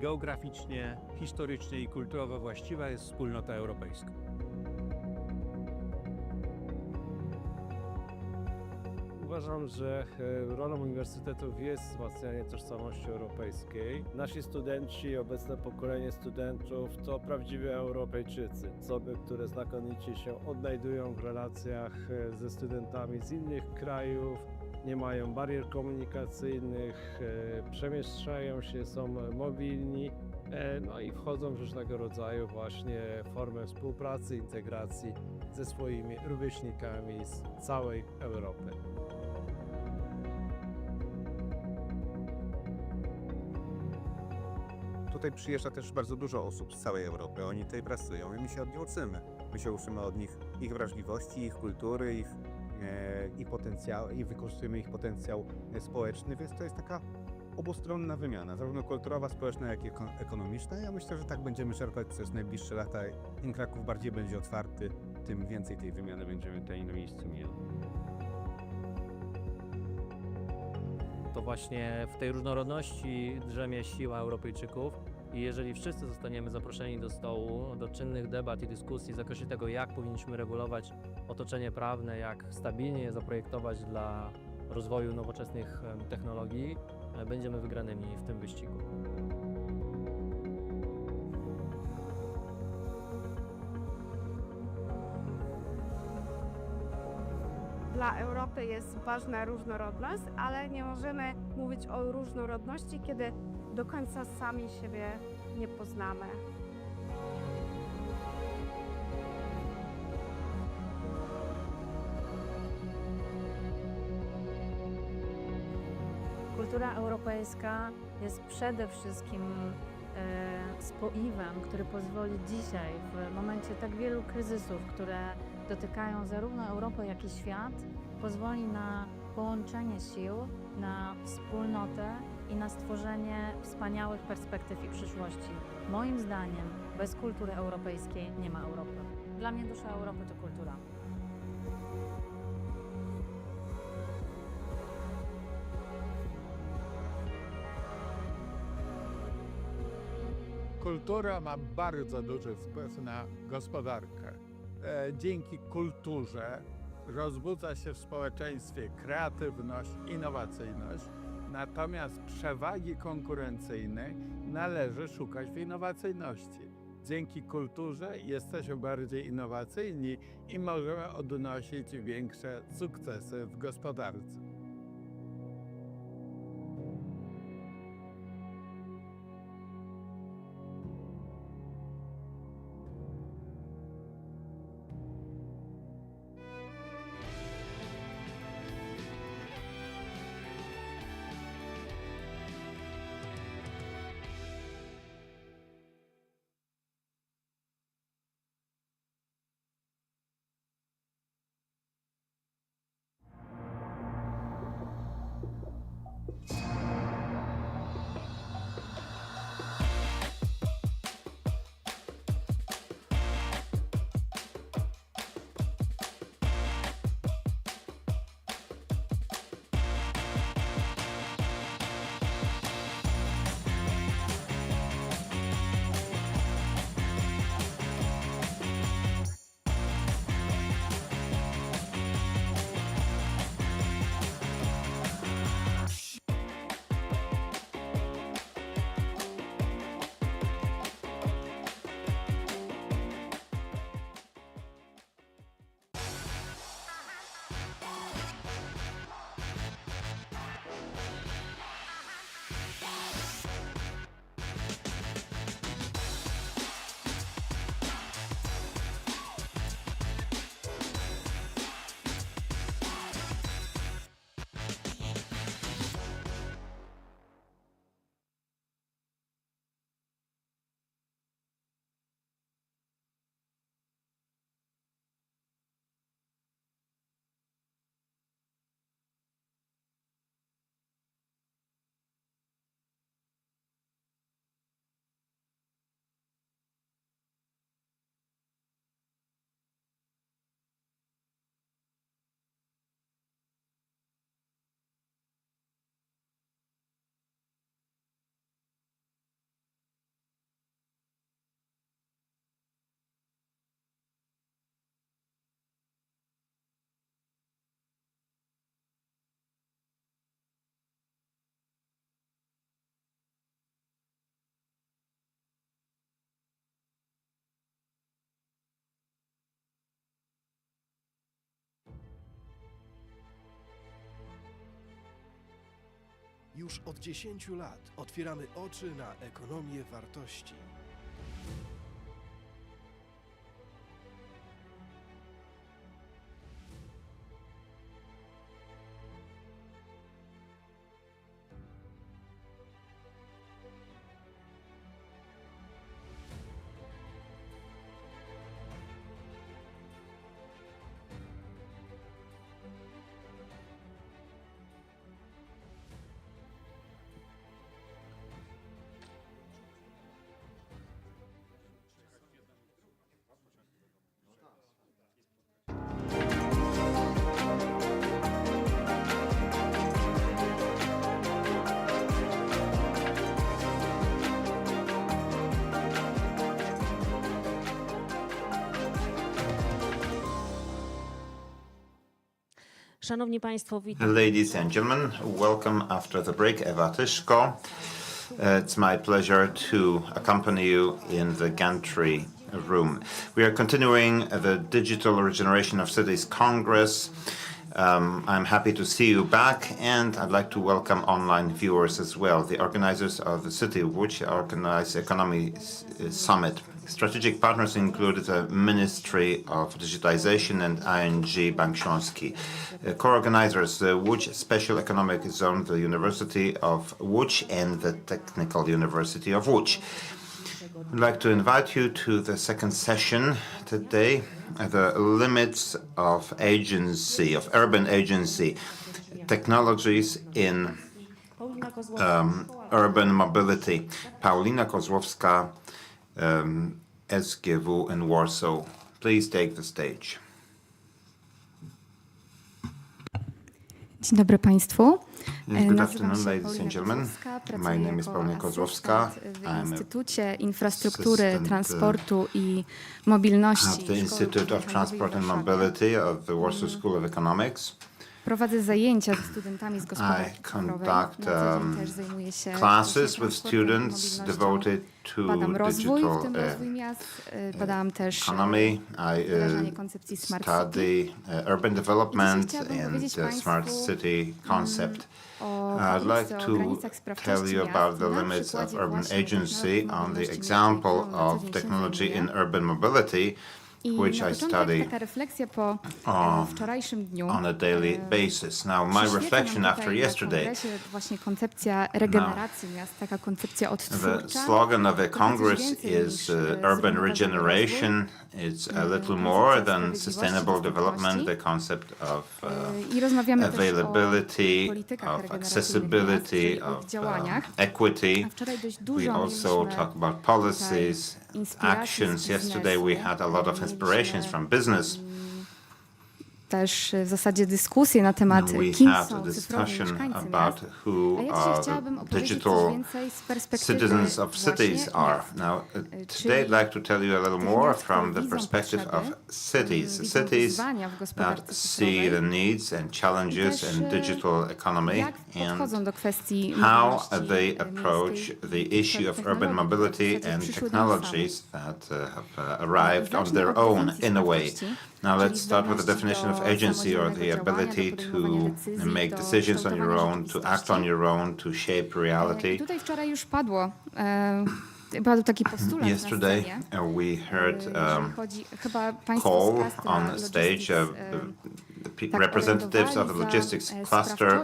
geograficznie, historycznie i kulturowo właściwa, jest wspólnota europejska. Uważam, że rolą uniwersytetów jest wzmacnianie tożsamości europejskiej. Nasi studenci, obecne pokolenie studentów to prawdziwi Europejczycy. Osoby, które znakomicie się odnajdują w relacjach ze studentami z innych krajów, nie mają barier komunikacyjnych, przemieszczają się, są mobilni, no i wchodzą w różnego rodzaju właśnie formy współpracy, integracji ze swoimi rówieśnikami z całej Europy. Tutaj przyjeżdża też bardzo dużo osób z całej Europy. Oni tutaj pracują i my się od nich uczymy. My się uczymy od nich ich wrażliwości, ich kultury, i wykorzystujemy ich potencjał społeczny, więc to jest taka obustronna wymiana, zarówno kulturowa, społeczna, jak i ekonomiczna. Ja myślę, że tak będziemy czerpać przez najbliższe lata. Im Kraków bardziej będzie otwarty, tym więcej tej wymiany będziemy tutaj na miejscu mieli. To właśnie w tej różnorodności drzemie siła Europejczyków i jeżeli wszyscy zostaniemy zaproszeni do stołu, do czynnych debat i dyskusji w zakresie tego, jak powinniśmy regulować otoczenie prawne, jak stabilnie je zaprojektować dla rozwoju nowoczesnych technologii, będziemy wygranymi w tym wyścigu. Dla Europy jest ważna różnorodność, ale nie możemy mówić o różnorodności, kiedy do końca sami siebie nie poznamy. Kultura europejska jest przede wszystkim spoiwem, który pozwoli dzisiaj, w momencie tak wielu kryzysów, które dotykają zarówno Europę, jak i świat, pozwoli na połączenie sił, na wspólnotę i na stworzenie wspaniałych perspektyw i przyszłości. Moim zdaniem bez kultury europejskiej nie ma Europy. Dla mnie dusza Europy to kultura. Kultura ma bardzo duży wpływ na gospodarkę. Dzięki kulturze rozbudza się w społeczeństwie kreatywność, innowacyjność, natomiast przewagi konkurencyjnej należy szukać w innowacyjności. Dzięki kulturze jesteśmy bardziej innowacyjni i możemy odnosić większe sukcesy w gospodarce. Już od 10 lat otwieramy oczy na ekonomię wartości. Szanowni Państwo, witam. Ladies and gentlemen, welcome after the break, Ewa Tyszko. It's my pleasure to accompany you in the gantry room. We are continuing the Digital Regeneration of Cities Congress. I'm happy to see you back, and I'd like to welcome online viewers as well. The organizers of the City of Łódź organize Economy Summit. Strategic partners include the Ministry of Digitization and ING Bank Śląski. Co-organizers, the Łódź Special Economic Zone, the University of Łódź, and the Technical University of Łódź. I'd like to invite you to the second session today, the limits of agency, of urban agency, technologies in urban mobility. Paulina Kozłowska, SGW in Warsaw. Please take the stage. Dzień dobry Państwu. Good afternoon, ladies and gentlemen. My name is Paulina Kozłowska. I'm w Instytucie Infrastruktury, Transportu i Mobilności at the Institute of Transport and Mobility of the Warsaw School of Economics. Prowadzę zajęcia ze studentami z gospodarki I cyfrowej. conduct Na co dzień też zajmuję się classes with transportem i students mobilnością. devoted to Badam rozwój, w tym digital rozwój miast. Badałam też economy. I wdrażanie koncepcji Smart City. study urban development chciałabym and powiedzieć smart państwu, city concept. o I'd like granicach, to granicach tell sprawczości you miast about the na limits of przykładzie urban właśnie agency technologii on the mobilności example miejskiej, którą na co of dzień się technology zajmuję. in urban mobility, I which na I początek study taka refleksja po wczorajszym dniu. on a daily basis. Now, my Przyświeca reflection nam after tutaj na yesterday, kongresie właśnie koncepcja regeneracji miast, taka koncepcja the odtwórcza. slogan of the To coś Congress więcej is niż urban zrównoważony regeneration. It's a little more than sustainable development, the concept of I rozmawiamy też availability, o politykach of regeneracyjnych accessibility, miast, czyli o of ich działaniach. equity. A wczoraj dość We dużo also mieliśmy talk about policies, inspiracji actions. z Yesterday we biznesu. had a lot of inspirations from business. Też w zasadzie dyskusje na temat We kim had a są cyfrowi discussion mieszkańcy about miast. who A ja dzisiaj are chciałabym opowiedzieć coś digital więcej z perspektywy citizens of cities właśnie are. miast. Now, today I'd like to tell you a little more from the perspective of cities. widzą Cities wyzwania w gospodarce that see the cyfrowej. needs and challenges Też, in digital economy jak and podchodzą do kwestii how mobilności they approach miejskiej the issue of urban technologii, mobility które w zasadzie and przyszły do nas technologies that have arrived on Zacznę their od own definicji in a way. sprawczości, Now czyli let's start with the zdolności definition of do agency or the samodzielnego ability działania, do to podejmowania decyzji, make do decisions on your kształtowania own, to act on your own, to shape I reality. tutaj wczoraj już padł taki postulat Yesterday na scenie. we heard Jeżeli chodzi, chyba państwo call z Astra on stage. Logistics, The representatives of the logistics cluster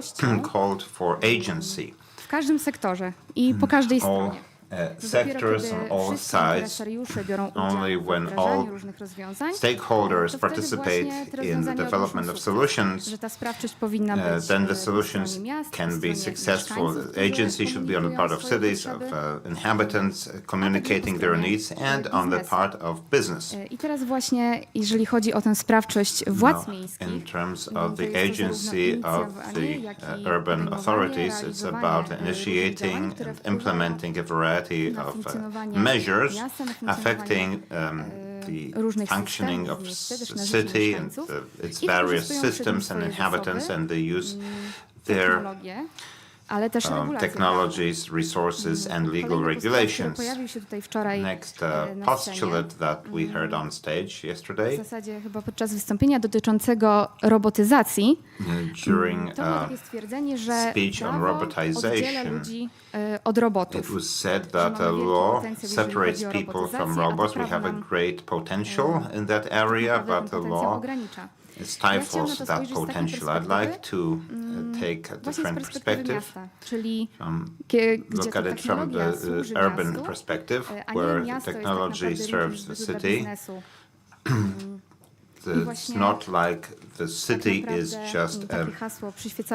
called for agency. w każdym sektorze i po każdej All stronie. sectors on all sides. Only when all stakeholders participate in the development of solutions, then the solutions can be successful. Agency should be on the part of cities, of inhabitants, communicating their needs, and on the part of business. I teraz właśnie, jeżeli chodzi o tę sprawczość władz Now, miejskich, in terms of the agency of the urban authorities, it's about initiating and implementing a variety of measures affecting the functioning of city and its various systems and inhabitants, and they use their ale też technologies, resources, and legal regulations. Pojawił się tutaj wczoraj Next postulate that we heard on stage yesterday. W zasadzie chyba podczas wystąpienia dotyczącego robotyzacji. During To było takie stwierdzenie, że speech on prawo oddziela robotization, ludzi od robotów. it was said that a law separates people from robots. We have a great potential in that area, but the law stifles that potential. I'd like to take a different perspective, look at it from the urban perspective, where technology serves the city. It's not like the city is just a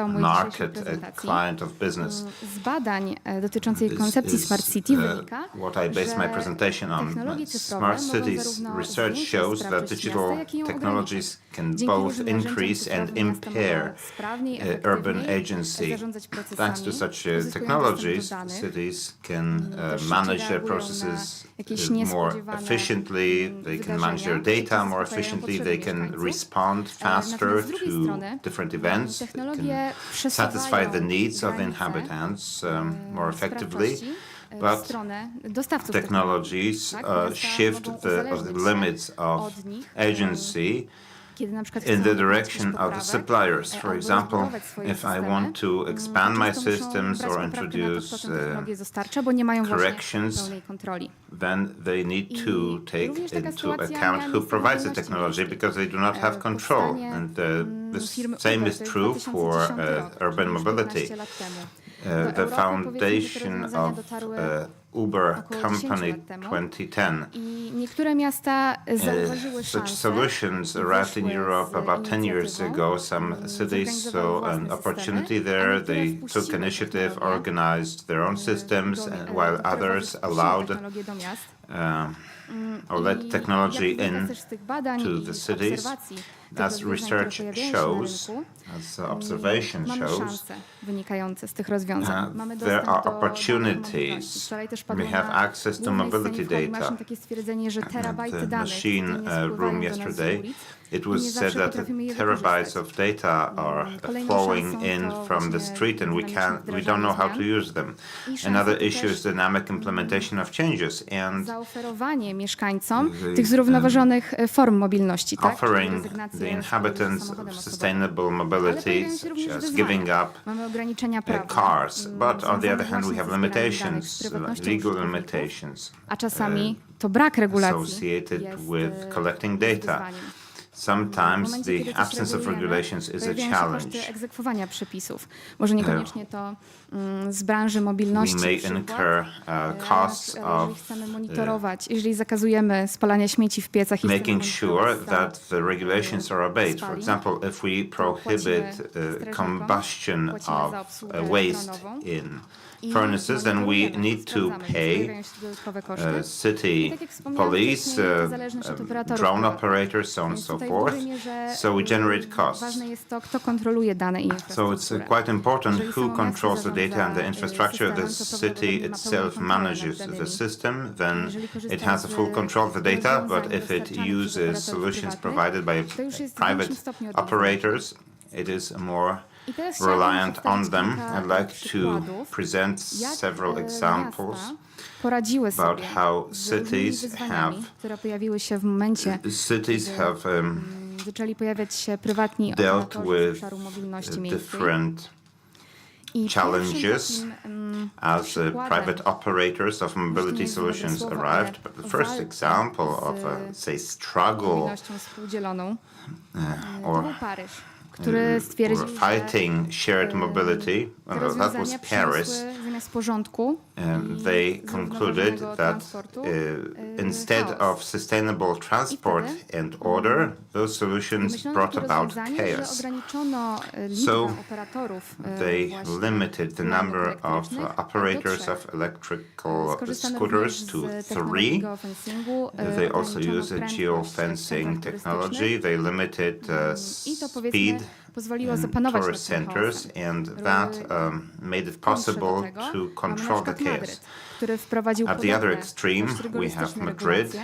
market, a client of business. Z badań dotyczących koncepcji Smart City wynika, what I base my presentation on. Smart cities research shows that digital technologies can both increase and impair urban agency. Thanks to such technologies, cities can manage their processes more efficiently, they can manage their data more efficiently, they They can mieszkańców. respond faster Natomiast z drugiej to strony different events. They technologie can satisfy the needs of the granice, inhabitants more effectively. sprawczości w But stronę dostawców technologies shift the limits of agency in the direction of the suppliers. For example, if I want to expand my systems or introduce corrections, then they need to take into account who provides the technology because they do not have control. And the same is true for urban mobility. The foundation of Uber Company 2010. Such solutions arrived in Europe about 10 years ago. Some cities saw an opportunity there. They took initiative, organized their own systems, while others allowed or let technology in to the cities. As research shows, as observation shows, there are opportunities. We have access to mobility data. At the machine room yesterday, it was said that terabytes of data are flowing in from the street and we don't know how to use them. Another issue is dynamic implementation of changes and offering the inhabitants of sustainable mobility, such as giving up cars. But on the other hand, we have limitations, legal limitations associated with collecting data. Sometimes the absence of regulations is a challenge. We may incur costs of making sure that the regulations are obeyed. For example, if we prohibit combustion of waste in furnaces, then we need to pay city police, drone operators, so on and so forth. So we generate costs. So it's quite important who controls the data and the infrastructure. The city itself manages the system, then it has a full control of the data. But if it uses solutions provided by private operators, it is more reliant on them. I'd like to present several examples about how cities have dealt with different challenges as private operators of mobility solutions arrived. But the first example of a, say, struggle or fighting shared mobility, that was Paris. They concluded that instead of sustainable transport and order, those solutions brought about chaos. So they limited the number of operators of electrical scooters to 3. They also used geofencing technology. They limited speed in tourist centers, and that made it possible to control the chaos. At the other extreme, we have Madrid,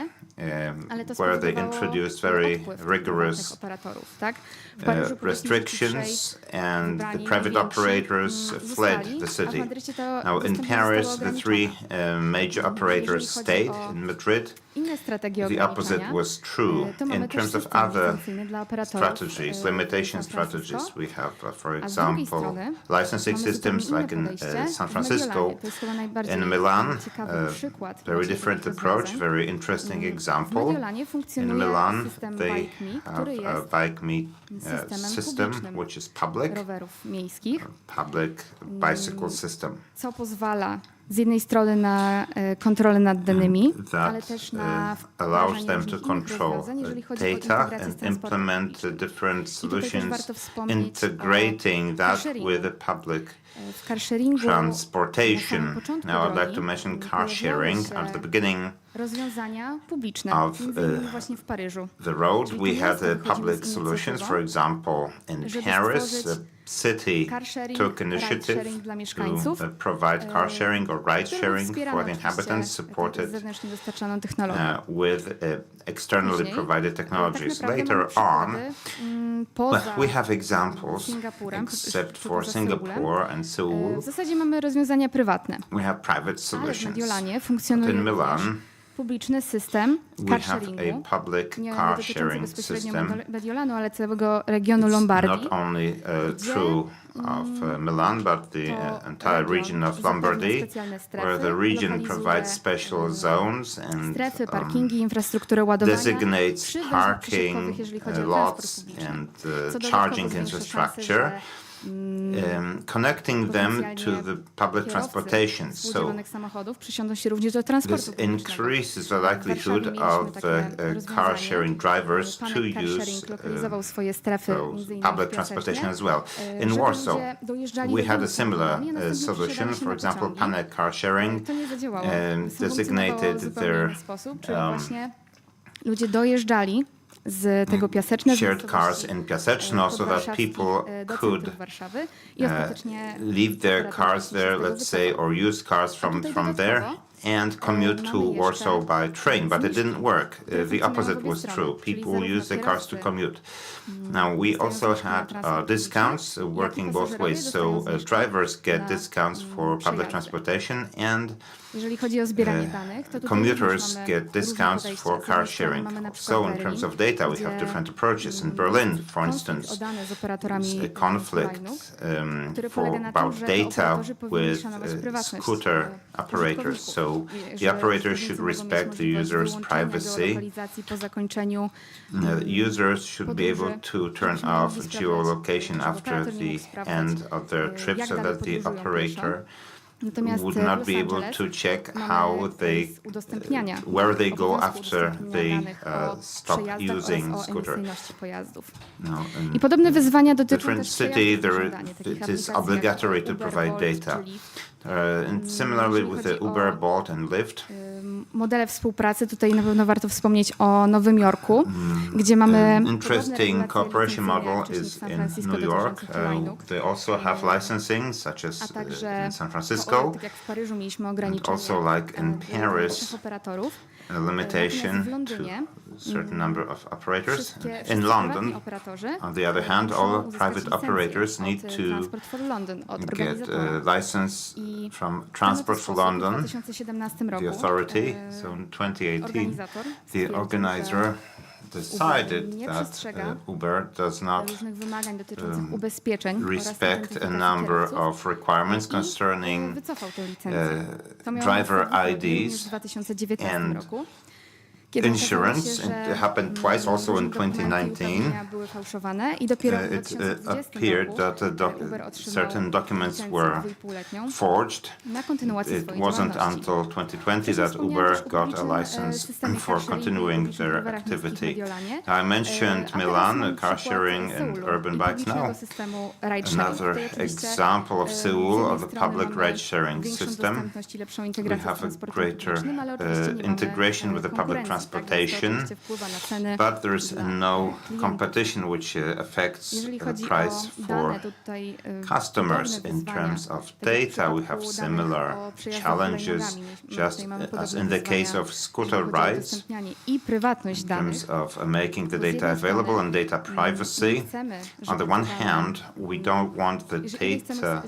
where they introduced very rigorous restrictions, and the private operators fled the city. Now, in Paris, the 3 major operators stayed. In Madrid, the opposite was true. In terms of other strategies, limitation strategies, we have, for example, licensing systems like in San Francisco. In Milan, very different approach, very interesting example. In Milan, they have a bike system, which is public bicycle system. Z jednej strony na kontrolę nad danymi, ale też na allows them to control data and implement different solutions, integrating that with the public transportation. Now I'd like to mention car sharing. At the beginning of the road, we had public solutions, for example, in Paris, city car sharing, took ride initiative sharing dla mieszkańców, to provide car sharing or ride którym sharing wspierano for the inhabitants, oczywiście supported zewnętrznie dostarczaną technologię. with externally Później, provided tak technologies. naprawdę Later mamy on, przykłady, well, poza we have examples, Singapurem, except czy for poza Seulem. Singapore and Seoul, W zasadzie mamy rozwiązania prywatne, we have private ale w solutions. Mediolanie But funkcjonuje in również Milan, publiczny system we car have sharingu, a public nie car dotyczący sharing bezpośrednio system. Mediolanu, ale całego regionu Lombardii. Not only gdzie, true of Milan, but the to entire region of zapewnia Lombardy, specjalne strefy, where the region lokalizuje, provides special zones and strefy, parkingi, infrastrukturę ładowania designates przy węzłach parking przesiadkowych, jeżeli chodzi o transport lots publiczny. and Co dodatkowo charging zwiększa infrastructure, szanse, connecting them to potencjalnie the public kierowcy transportation. So współdzielnych samochodów przysiądą się również do transportu this publicznego. increases the W Warszawie likelihood mieliśmy of takie car rozwiązanie. sharing drivers to Panek Car use Sharing lokalizował swoje strefy, między innymi public w transportation Piasecznie, as well. In żeby Warsaw, ludzie dojeżdżali we do had a domu similar samochodami, a następnie solution. przesiadali się For na example, pociągi. Panek Car Sharing To nie zadziałało. designated Funkcjonowało w zupełnie their inny sposób, czyli właśnie ludzie dojeżdżali z tego Piaseczne, shared cars in Piaseczno so that people could Warszawy i ostatecznie leave their cars there, let's say, or use cars from there and commute to Warsaw by train, but it didn't work. The opposite was true. People use their cars to commute. Now, we also had discounts working both ways. So drivers get discounts for public transportation and jeżeli chodzi o zbieranie danych, to tutaj commuters mamy get różne discounts podejścia. for Z car jednej strony sharing. mamy na przykład So in Berlin, terms of data, we have gdzie, different approaches. In Berlin, for konflikt instance, o dane z operatorami a conflict który for polega na tym, about że data operatorzy powinni with szanować prywatność scooter operators. So the operators should respect the user's privacy. Lokalizacji po zakończeniu Users should be able to turn off geolocation after the end of their trip so that the operator Natomiast would w not Los be able Angeles to check mamy how they udostępniania where they go obowiązku after udostępniania they danych o stop przejazdach using oraz o scooter. emisyjności pojazdów. No, I podobne wyzwania dotyczą different też city, przejazdów there żądania, takich it is aplikacji obligatory jak to Uber, provide Bolt data. czy Lyft. And similarly Jeżeli with the chodzi o Uber, Bolt and Lyft. Modele współpracy, tutaj na pewno warto wspomnieć o Nowym Jorku, gdzie mamy Interesting cooperation model is in New York. They also have licensing, such as in San Francisco, tak jak w Paryżu mieliśmy and ograniczenie also like in Paris, operatorów. a limitation w Londynie to a certain number of operators. Wszyscy In London, prywatni operatorzy on the other hand, muszą all uzyskać private licencję operators od need to Transport for London, od get organizatora. a license I from w Transport for ten London, sposób w 2017 roku the authority. So in 2018, organizator the stwierdził, organizer decided nie that przestrzega Uber does not różnych wymagań dotyczących ubezpieczeń respect a oraz number kierowców of requirements i concerning wycofał tę licencję. To miało driver miejsce również IDs w 2019 and roku. Kiedy insurance. okazało się, It happened twice also in dokumenty i 2019. uprawnienia były fałszowane i dopiero w It 2020 appeared roku that Uber otrzymał certain documents licencję were 2,5-letnią forged. na kontynuację It swojej wasn't działalności. until 2020 that Uber got a license for continuing their activity. I mentioned Milan, car sharing and urban bikes now. Another example of Seoul, of the public ride sharing system. We have a greater integration with the public transportation, but there is no competition which affects the price for customers. In terms of data, we have similar challenges, just as in the case of scooter rides, in terms of making the data available and data privacy. On the one hand, we don't want the data.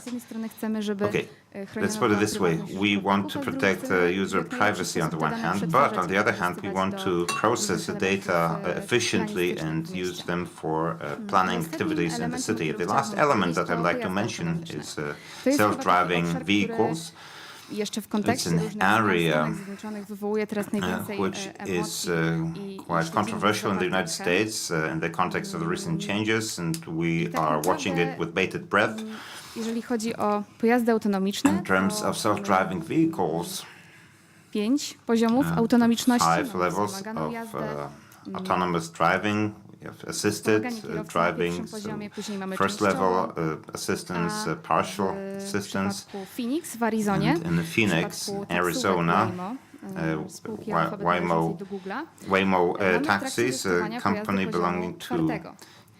Okay, let's put it this way. We want to protect user privacy on the one hand, but on the other hand, we want to process the data efficiently and use them for planning activities in the city. The last element that I'd like to mention is self-driving vehicles. Jeszcze w kontekście różnych zmian w Stanach Zjednoczonych wywołuje teraz najwięcej which is emocji quite controversial in the United States in the context of the recent changes, and we are watching it with bated breath. Jeżeli chodzi o pojazdy autonomiczne, in terms of self-driving vehicles, 5 poziomów autonomiczności. 5 levels of autonomous driving. We have assisted driving, so first level assistance, partial assistance. Phoenix w Arizonie, and in Phoenix, Arizona, Waymo taxis, a company belonging to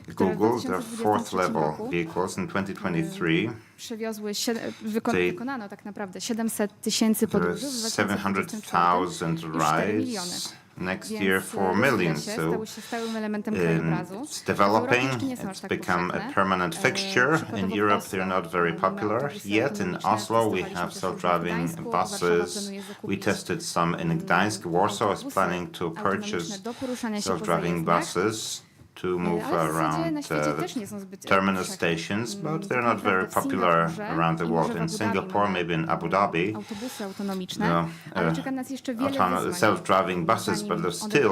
Google, the fourth level vehicles in 2023. Przewiozły, They- wykonano tak naprawdę 700 tysięcy There are podróży. W 700,000 rides. Next year, 4 million. So stały się stałym elementem krajobrazu. it's developing. W Europie nie są aż It's tak become a powszechne. permanent fixture. In Przykładowo w Europe, Oslo they're not very mamy popular autobusy yet. In autonomiczne, Oslo, we testowaliśmy have też self-driving różne w Gdańsku. Warszawa buses. planuje We zakupić tested some in Gdańsk. Warsaw is planning to autonomiczne purchase do poruszania się po self-driving zajezdniach. buses to move Ale w zasadzie na around świecie the też nie są zbyt terminus powszechne. stations, but Tak they're not very naprawdę w popular Singapurze around the i world. może w In Abu Dhabi Singapore, mamy, maybe in Abu Dhabi, autobusy autonomiczne, no, ale czeka nas jeszcze wiele wyzwań, self-driving buses, zanim but there's one still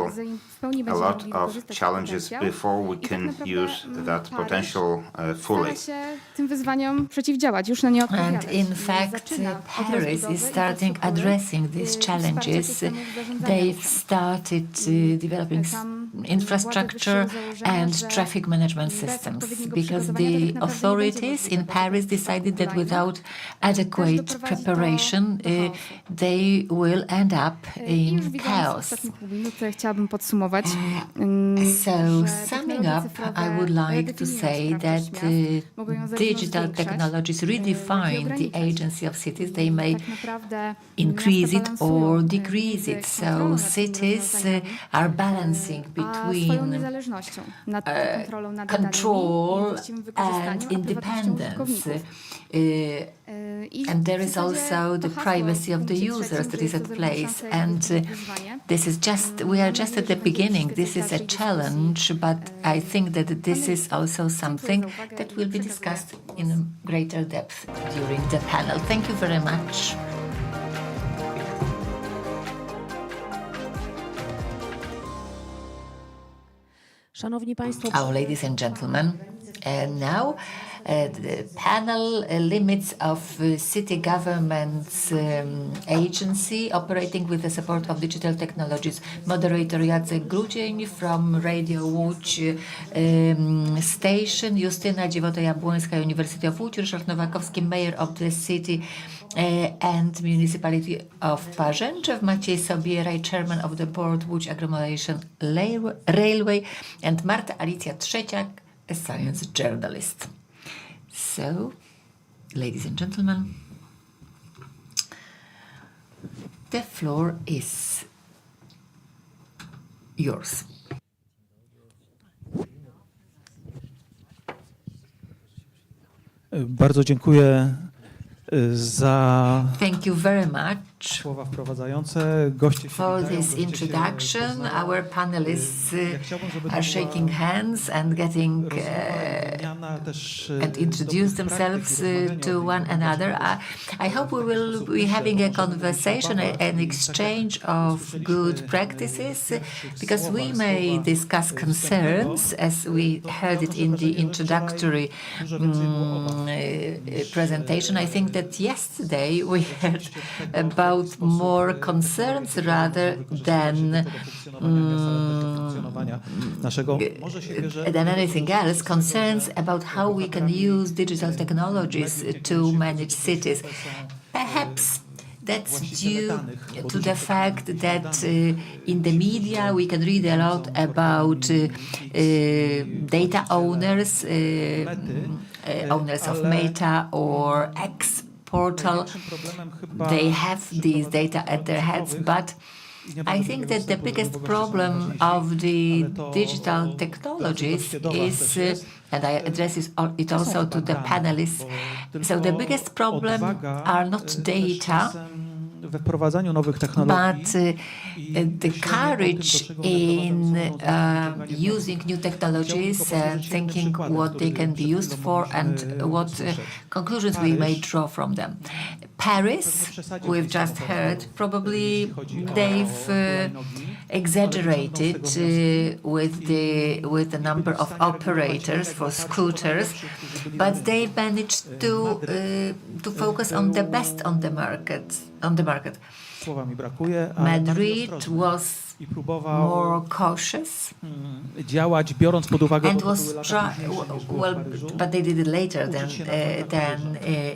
w pełni a będziemy lot mogli of wykorzystać challenges potencjał. before we I tak can naprawdę, use that Paryż potential fully. stara się tym wyzwaniom przeciwdziałać, już na nie odpowiadać. And in fact, Zaczyna od Paris rozbudowy is starting infrastruktury, addressing these wsparcia challenges. systemów zarządzania They've ruchem. started developing Tam infrastructure władze wyszły and z założenia, że traffic management bez systems, odpowiedniego because przygotowania to tak the naprawdę nie authorities będzie in Paris możliwe decided that hulajnóg. without adequate doprowadzi preparation, do chaosu. they will end up I już in widząc chaos. ostatnie pół minuty chciałabym podsumować. So, że summing technologie up, cyfrowe I would like to redefiniują say sprawczość that miast, mogą ją zarówno digital zwiększać, technologies jak i redefine the ograniczać. agency of cities. They may Tak naprawdę increase miasta it balansują or między decrease it. kontrolą So nad tymi cities rozwiązaniami, are balancing a swoją between niezależnością nad kontrolą nad control danymi i właściwym wykorzystaniu, and a prywatnością independence. użytkowników. I And there w is zasadzie also to the hasło privacy w of the punkcie users trzecim, that że is jest at to zarówno place. szansa, jak i And wyzwanie. this is just, we are just at the beginning. This is a challenge, but I think that this is also something that will be discussed in greater depth during the panel. Thank you very much. Szanowni Państwo, Our ladies and gentlemen, now the panel limits of city government's agency operating with the support of digital technologies. Moderator Jacek Grudzień from Radio Łódź station, Justyna Dziewota-Jabłońska, University of Łódź, Ryszard Nowakowski, Mayor of the City and Municipality of Parzęczew, Maciej Sobieraj, Chairman of the Board Łódź Agglomeration Railway, and Marta Alicja Trzeciak, a science journalist. So, ladies and gentlemen, the floor is yours. Bardzo dziękuję za Thank you very much słowa wprowadzające. Goście się for witają, this goście się introduction. poznają. Our panelists Ja chciałbym, żeby to are była shaking hands and getting rozmowa i wymiana też and introduce themselves to one another. I hope we will be having a conversation, an exchange of good practices, because we may discuss concerns, as we heard it in the introductory presentation. I think that yesterday we heard about more concerns rather than anything else, concerns about how we can use digital technologies to manage cities. Perhaps that's due to the fact that in the media we can read a lot about data owners, owners of Meta or X portal. They have these data at their heads, but I think that the biggest problem of the digital technologies is, and I address it also to the panelists, so the biggest problem are not data, but the courage in using new technologies and thinking what they can be used for and what conclusions we may draw from them. Paris, we've just heard, probably they've exaggerated with the number of operators for scooters, but they managed to focus on the best on the market. Madrid was more cautious and was but they did it later than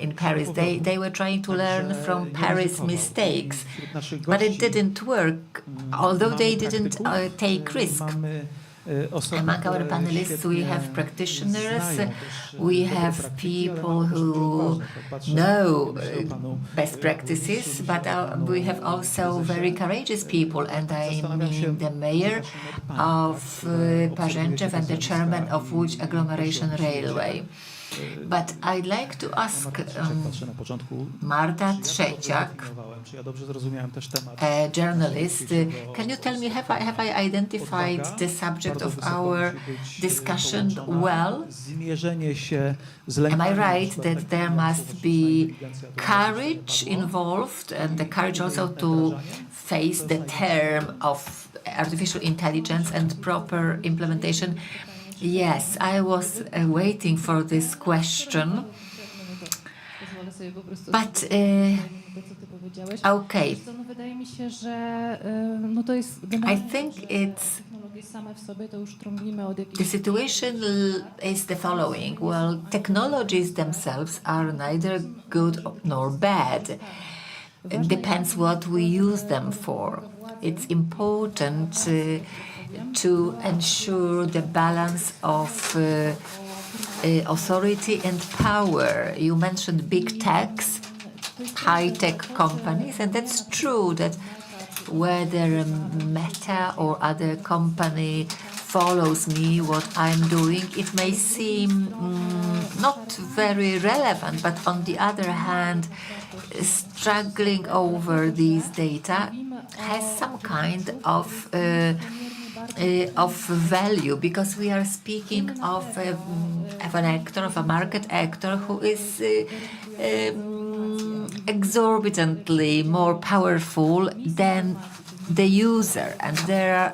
in Paris. They were trying to learn from Paris' mistakes, but it didn't work. Although they didn't take risk. Among our panelists, we have practitioners, we have people who know best practices, but we have also very courageous people, and I mean the mayor of Parzęczew and the chairman of Łódź Agglomeration Railway. But I'd like to ask Marta Trzeciak, a journalist, can you tell me, have I identified the subject of our discussion well? Am I right that there must be courage involved, and the courage also to face the term of artificial intelligence and proper implementation? Yes, I was waiting for this question. But okay, I think the situation is the following. Well, technologies themselves are neither good nor bad. It depends what we use them for. It's important to ensure the balance of authority and power. You mentioned big techs, high-tech companies, and that's true that whether Meta or other company follows me, what I'm doing, it may seem not very relevant, but on the other hand, struggling over these data has some kind of value, because we are speaking of an actor, of a market actor who is exorbitantly more powerful than the user, and there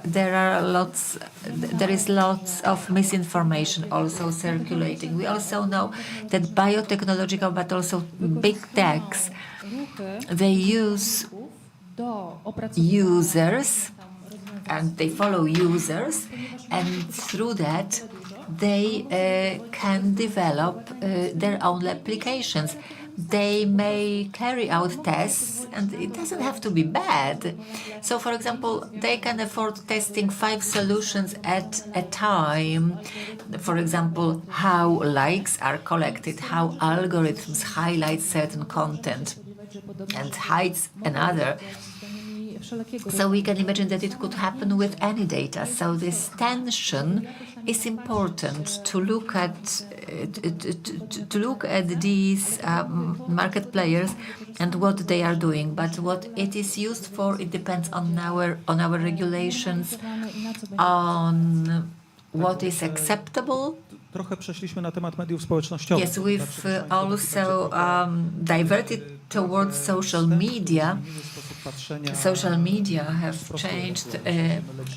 is lots of misinformation also circulating. We also know that biotechnological, but also big techs, they use users and they follow users, and through that they can develop their own applications. They may carry out tests, and it doesn't have to be bad. So, for example, they can afford testing 5 solutions at a time. For example, how likes are collected, how algorithms highlight certain content and hides another. So we can imagine that it could happen with any data. So this tension is important to look at these market players and what they are doing. But what it is used for, it depends on our regulations, on what is acceptable. Yes, we've also diverted towards social media. Social media have changed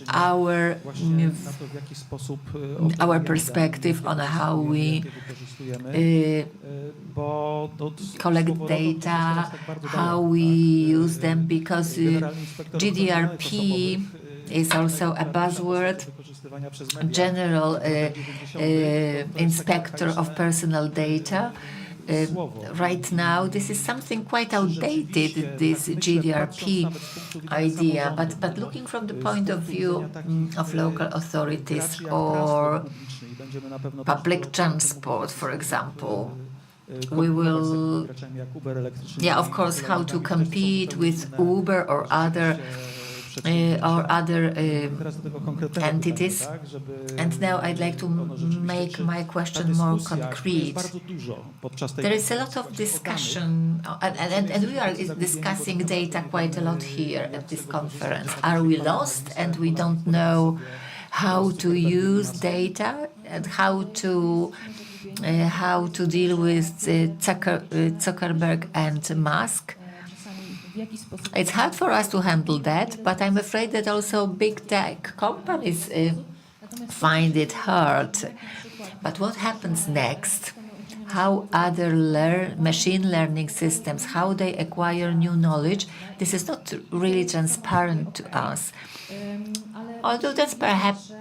our perspective on how we collect data, how we use them, because GDPR is also a buzzword. General Inspector of Personal Data. Right now, this is something quite outdated, this GDPR idea, but looking from the point of view of local authorities or public transport, for example, we will, of course, how to compete with Uber or other entities. And now I'd like to make my question more concrete. There is a lot of discussion, and we are discussing data quite a lot here at this conference. Are we lost and we don't know how to use data and how to deal with Zuckerberg and Musk? It's hard for us to handle that, but I'm afraid that also big tech companies find it hard. But what happens next? How other machine learning systems, how they acquire new knowledge, this is not really transparent to us. Although that's perhaps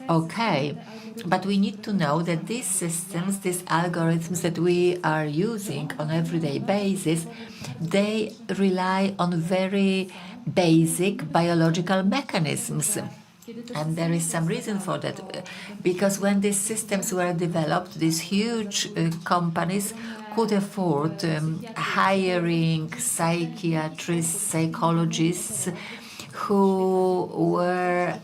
okay, but we need to know that these systems, these algorithms that we are using on an everyday basis, they rely on very basic biological mechanisms. And there is some reason for that, because when these systems were developed, these huge companies could afford hiring psychiatrists, psychologists who were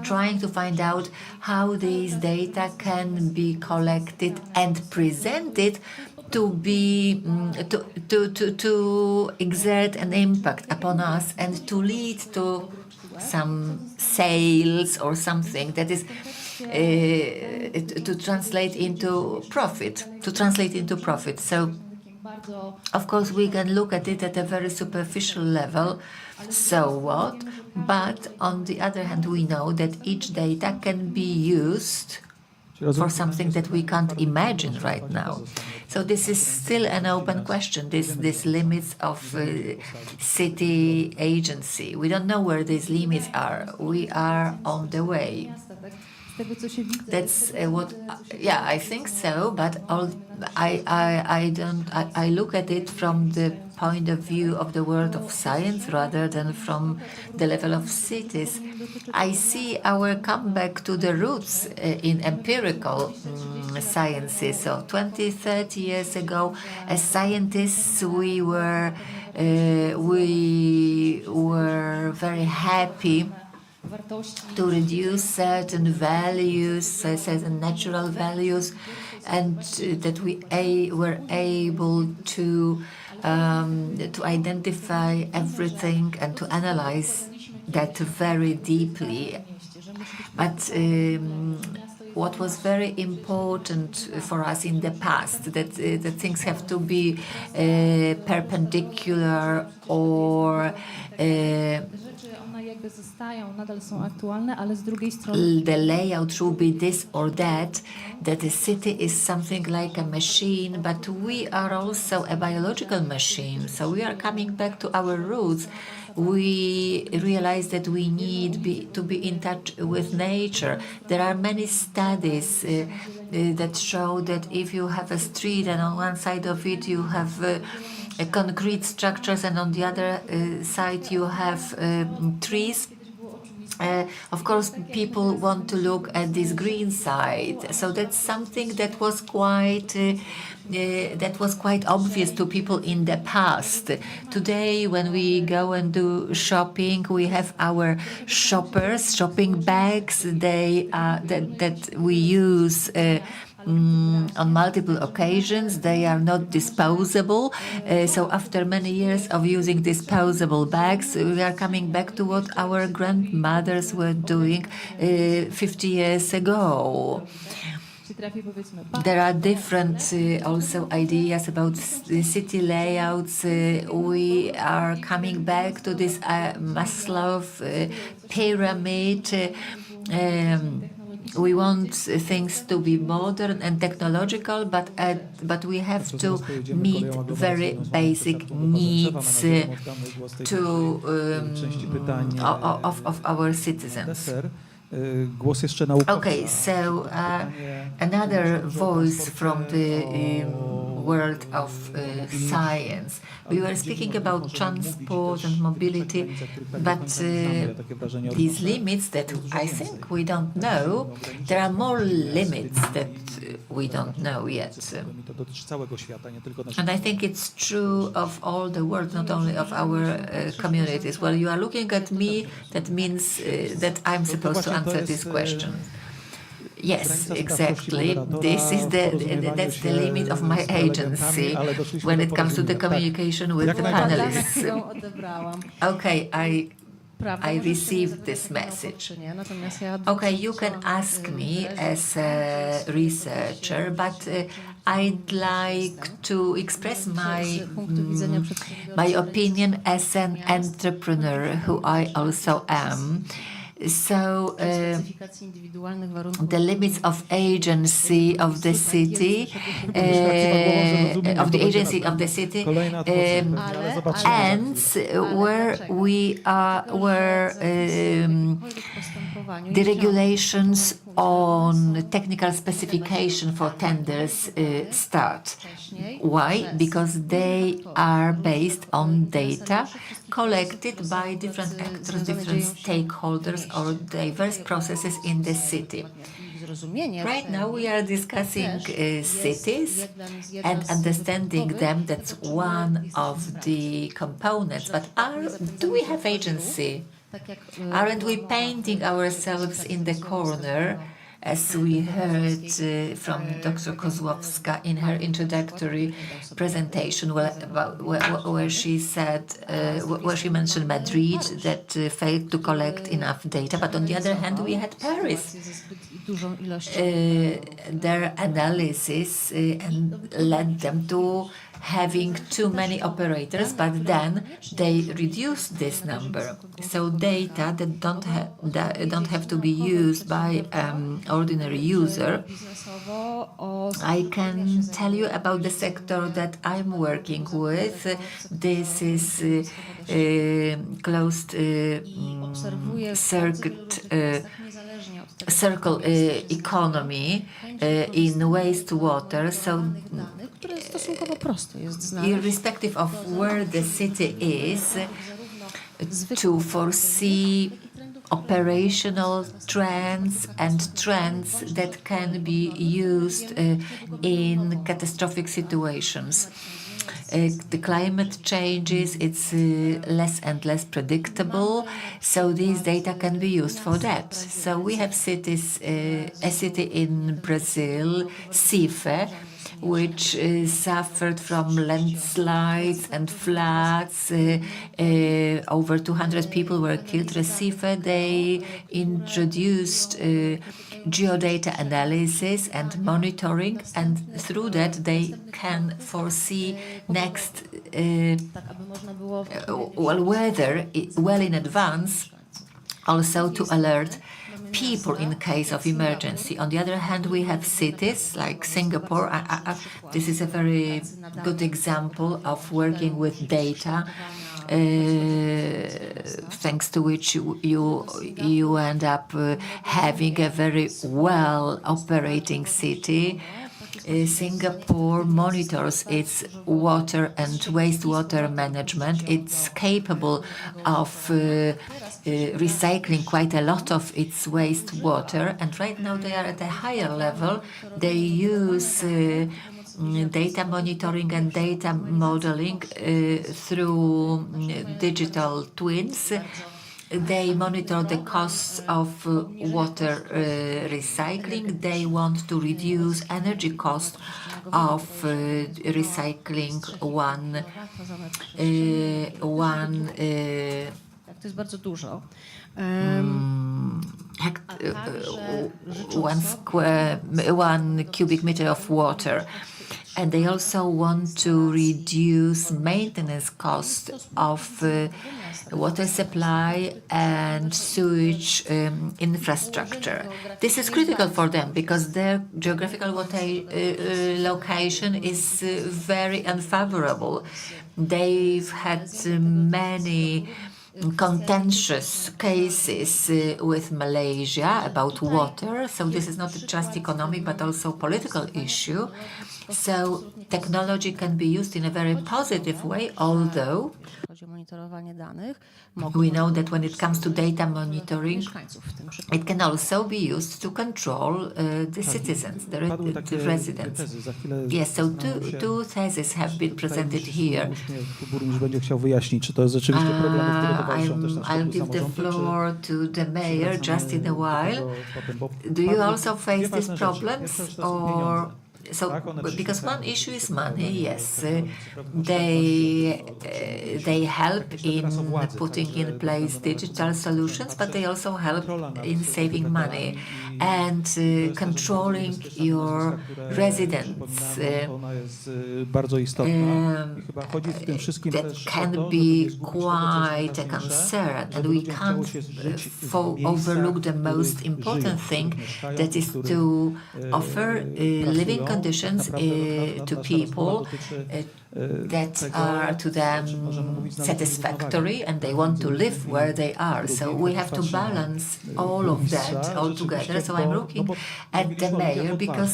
trying to find out how these data can be collected and presented to be to exert an impact upon us and to lead to some sales or something that is to translate into profit. So, of course, we can look at it at a very superficial level. So what? But on the other hand, we know that each data can be used for something that we can't imagine right now. So this is still an open question, this limits of city agency. We don't know where these limits are. We are on the way. That's what, yeah, I think so, but I look at it from the point of view of the world of science rather than from the level of cities. I see our comeback to the roots in empirical sciences. So 20, 30 years ago, as scientists, we were very happy to reduce certain values, certain natural values, and that we were able to identify everything and to analyze that very deeply. But what was very important for us in the past, that things have to be perpendicular or the layout should be this or that the city is something like a machine, but we are also a biological machine. So we are coming back to our roots. We realize that we need to be in touch with nature. There are many studies that show that if you have a street and on one side of it you have concrete structures and on the other side you have trees, of course people want to look at this green side. So that's something that was quite obvious to people in the past. Today, when we go and do shopping, we have our shopping bags. That we use on multiple occasions. They are not disposable. So after many years of using disposable bags, we are coming back to what our grandmothers were doing 50 years ago. There are different also ideas about the city layouts. We are coming back to this Maslow pyramid. We want things to be modern and technological, but we have to meet very basic needs of our citizens. Okay, so another voice from the world of science. We were speaking about transport and mobility, but these limits that I think we don't know, there are more limits that we don't know yet. And I think it's true of all the world, not only of our communities. Well, you are looking at me, that means that I'm supposed to answer this question. Yes, exactly. That's the limit of my agency when it comes to the communication with the panelists. Okay, I received this message. Okay, you can ask me as a researcher, but I'd like to express my opinion as an entrepreneur, who I also am. So the limits of agency of the city, ends where we are, the regulations on technical specification for tenders start. Why? Because they are based on data collected by different actors, different stakeholders, or diverse processes in the city. Right now we are discussing cities and understanding them. That's one of the components. But do we have agency? Aren't we painting ourselves in the corner, as we heard from Dr. Kozłowska in her introductory presentation, where she said, where she mentioned Madrid that failed to collect enough data, but on the other hand, we had Paris. Their analysis and led them to having too many operators, but then they reduced this number. So data that don't have to be used by ordinary user. I can tell you about the sector that I'm working with. This is closed circle economy in wastewater. So irrespective of where the city is, to foresee operational trends and trends that can be used in catastrophic situations. The climate changes, it's less and less predictable, so these data can be used for that. So we have cities, a city in Brazil, Recife, which suffered from landslides and floods. Over 200 people were killed. Recife, they introduced geodata analysis and monitoring, and through that they can foresee next weather well in advance, also to alert people in case of emergency. On the other hand, we have cities like Singapore. This is a very good example of working with data, thanks to which you end up having a very well operating city. Singapore monitors its water and wastewater management. It's capable of recycling quite a lot of its wastewater, and right now they are at a higher level. They use data monitoring and data modeling through digital twins. They monitor the costs of water recycling. They want to reduce energy cost of recycling one cubic meter of water. And they also want to reduce maintenance cost of water supply and sewage infrastructure. This is critical for them because their geographical location is very unfavorable. They've had many contentious cases with Malaysia about water, so this is not just economic but also political issue. So technology can be used in a very positive way, although we know that when it comes to data monitoring, it can also be used to control the citizens, the residents. Yes, so two theses have been presented here. I'll give the floor to the mayor just in a while. Do you also face these problems, or? So, because one issue is money, yes, they help in putting in place digital solutions, but they also help in saving money and controlling your residents. That can be quite a concern, and we can't overlook the most important thing, that is to offer living conditions to people that are to them satisfactory, and they want to live where they are. So we have to balance all of that all together. So I'm looking at the mayor because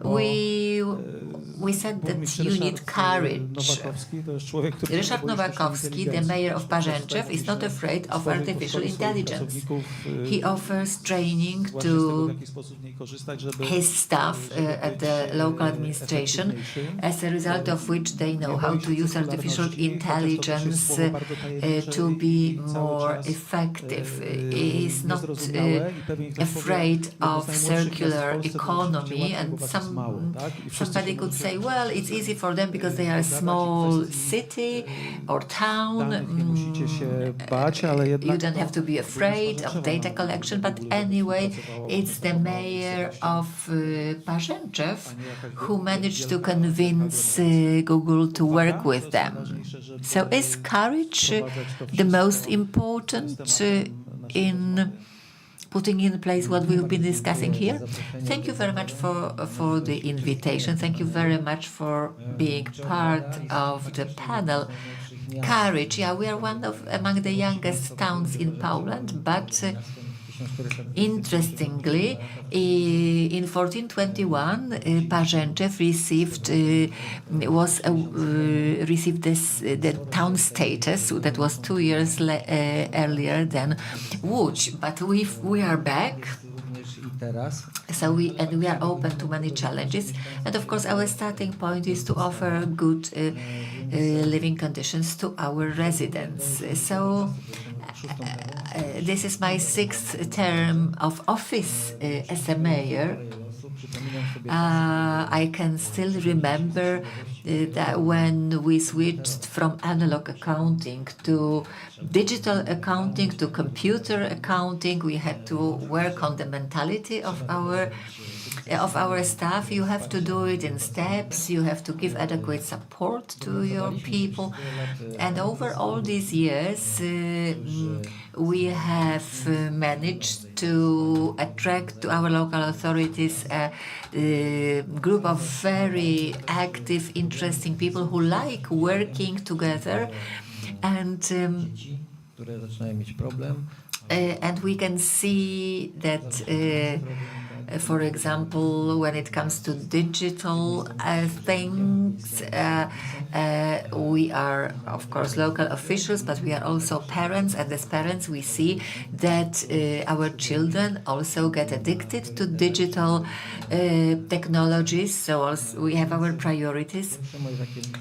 we said that you need courage. Ryszard Nowakowski, the mayor of Parzęczew, is not afraid of artificial intelligence. He offers training to his staff at the local administration, as a result of which they know how to use artificial intelligence to be more effective. He is not afraid of circular economy, and somebody could say, well, it's easy for them because they are a small city or town. You don't have to be afraid of data collection, but anyway, it's the mayor of Parzęczew who managed to convince Google to work with them. So is courage the most important in putting in place what we've been discussing here? Thank you very much for the invitation. Thank you very much for being part of the panel. Courage, yeah, we are among the youngest towns in Poland, but interestingly, in 1421, Parzęczew received the town status that was 2 years earlier than Łódź. But we are back. So we are open to many challenges, and of course our starting point is to offer good living conditions to our residents. So this is my 6th term of office as a mayor. I can still remember that when we switched from analog accounting to digital accounting to computer accounting, we had to work on the mentality of our staff. You have to do it in steps. You have to give adequate support to your people. And over all these years, we have managed to attract to our local authorities a group of very active, interesting people who like working together. And we can see that for example, when it comes to digital things, we are, of course, local officials, but we are also parents, and as parents we see that our children also get addicted to digital technologies, so also we have our priorities.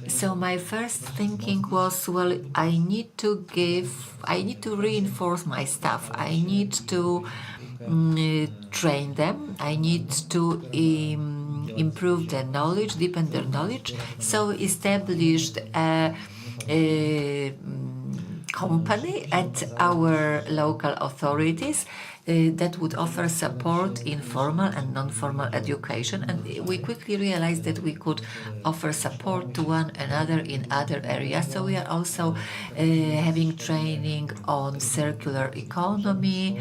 So my first thinking was, well, I need to reinforce my staff. I need to train them. I need to improve their knowledge, deepen their knowledge. So established a company at our local authorities that would offer support in formal and non-formal education, and we quickly realized that we could offer support to one another in other areas. So we are also having training on circular economy.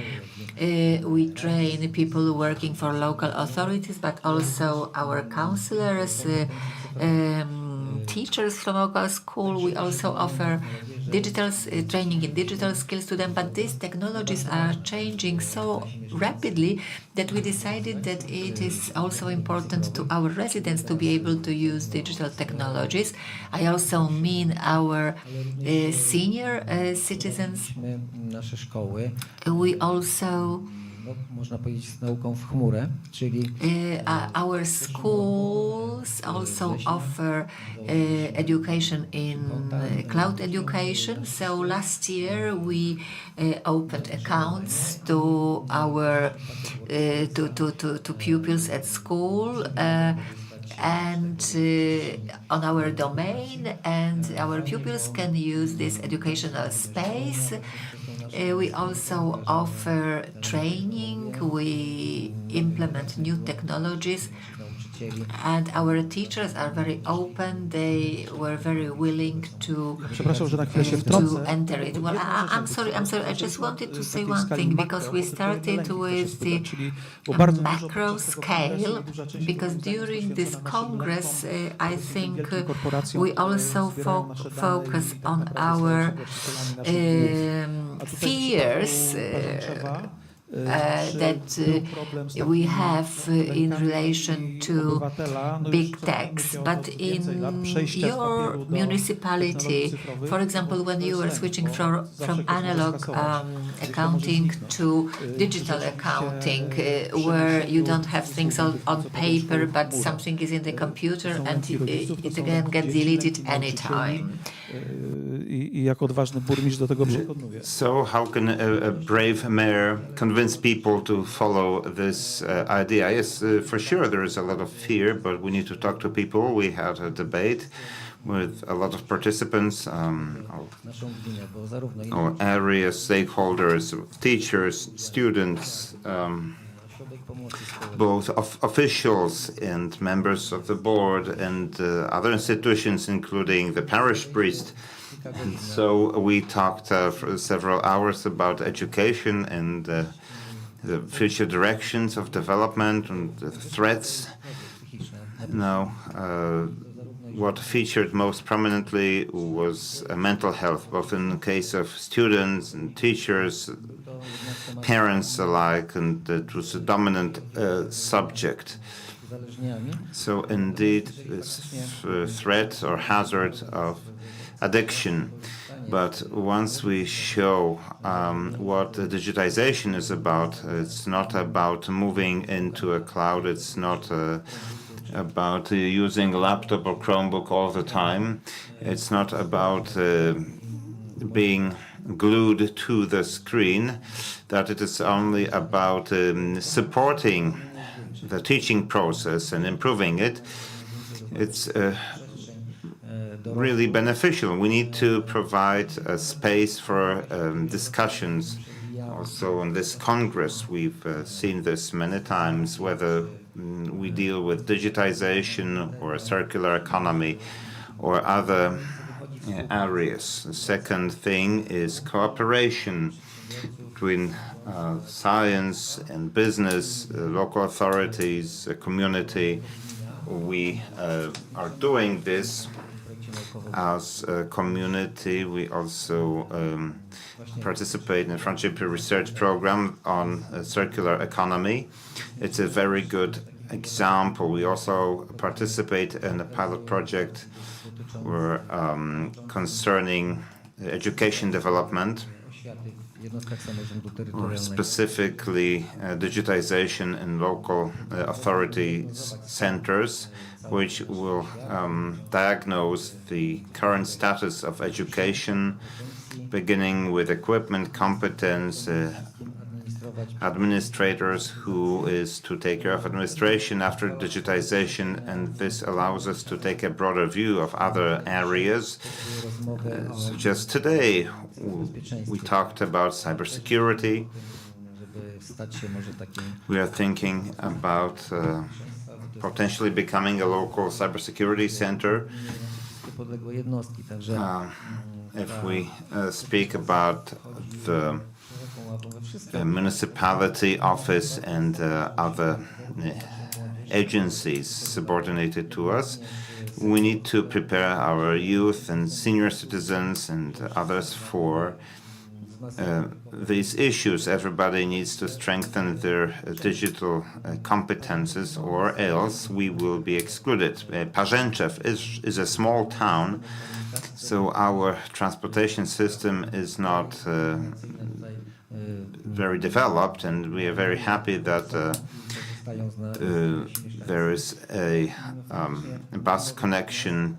We train people working for local authorities, but also our counselors, teachers from local school. We also offer training in digital skills to them, but these technologies are changing so rapidly that we decided that it is also important to our residents to be able to use digital technologies. I also mean our senior citizens. We also our schools also offer education in cloud education. So last year we opened accounts to our to pupils at school and on our domain, and our pupils can use this educational space. We also offer training. We implement new technologies. And our teachers are very open. They were very willing to enter it. Well, I'm sorry. I just wanted to say one thing, because we started with the macro scale, because during this Congress, I think we also focus on our fears that we have in relation to big techs. But in your municipality, for example, when you were switching from analog accounting to digital accounting, where you don't have things on paper, but something is in the computer and it again gets deleted anytime. So how can a brave mayor convince people to follow this idea? Yes, for sure there is a lot of fear, but we need to talk to people. We had a debate with a lot of participants, our area stakeholders, teachers, students, both officials and members of the board and other institutions, including the parish priest. And so we talked for several hours about education and the future directions of development and the threats. Now, what featured most prominently was mental health, both in the case of students and teachers, parents alike, and it was a dominant subject. So indeed, this threat or hazard of addiction. But once we show what the digitization is about, it's not about moving into a cloud, it's not about using a laptop or Chromebook all the time. It's not about being glued to the screen, that it is only about supporting the teaching process and improving it. It's really beneficial. We need to provide a space for discussions. Also in this Congress, we've seen this many times, whether we deal with digitization or a circular economy or other areas. The second thing is cooperation between science and business, local authorities, community. We are doing this as a community. We also participate in a Friendship Research Program on a circular economy. It's a very good example. We also participate in a pilot project concerning education development, or specifically digitization in local authority centers, which will diagnose the current status of education, beginning with equipment, competence, administrators who is to take care of administration after digitization, and this allows us to take a broader view of other areas. So just today we talked about cybersecurity. We are thinking about potentially becoming a local cybersecurity center. If we speak about the municipality office and other agencies subordinated to us, we need to prepare our youth and senior citizens and others for these issues. Everybody needs to strengthen their digital competences, or else we will be excluded. Parzęczew is a small town, so our transportation system is not very developed, and we are very happy that there is a bus connection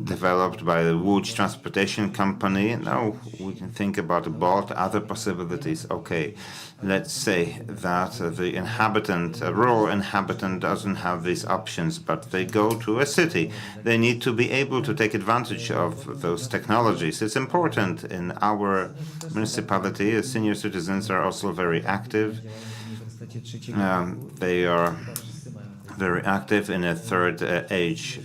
developed by the Łódź Transportation Company. Now we can think about Bolt, other possibilities. Okay, let's say that the inhabitant, a rural inhabitant, doesn't have these options, but they go to a city. They need to be able to take advantage of those technologies. It's important in our municipality. Senior citizens are also very active. They are very active in a third age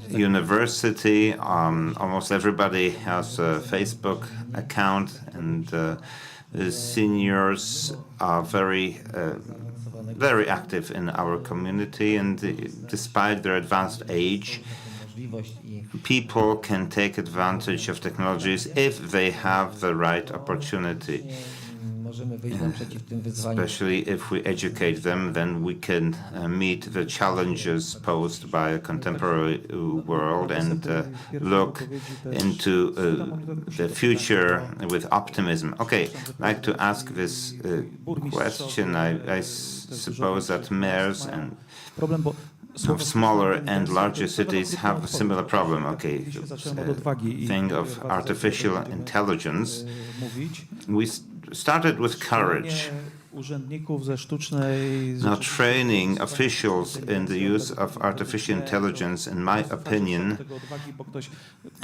university. Almost everybody has a Facebook account, and the seniors are very active in our community. And despite their advanced age, people can take advantage of technologies if they have the right opportunity. Especially if we educate them, then we can meet the challenges posed by a contemporary world and look into the future with optimism. Okay, I'd like to ask this question. I suppose that mayors and of smaller and larger cities have a similar problem. Okay, thing of artificial intelligence. We started with courage. Now, training officials in the use of artificial intelligence, in my opinion,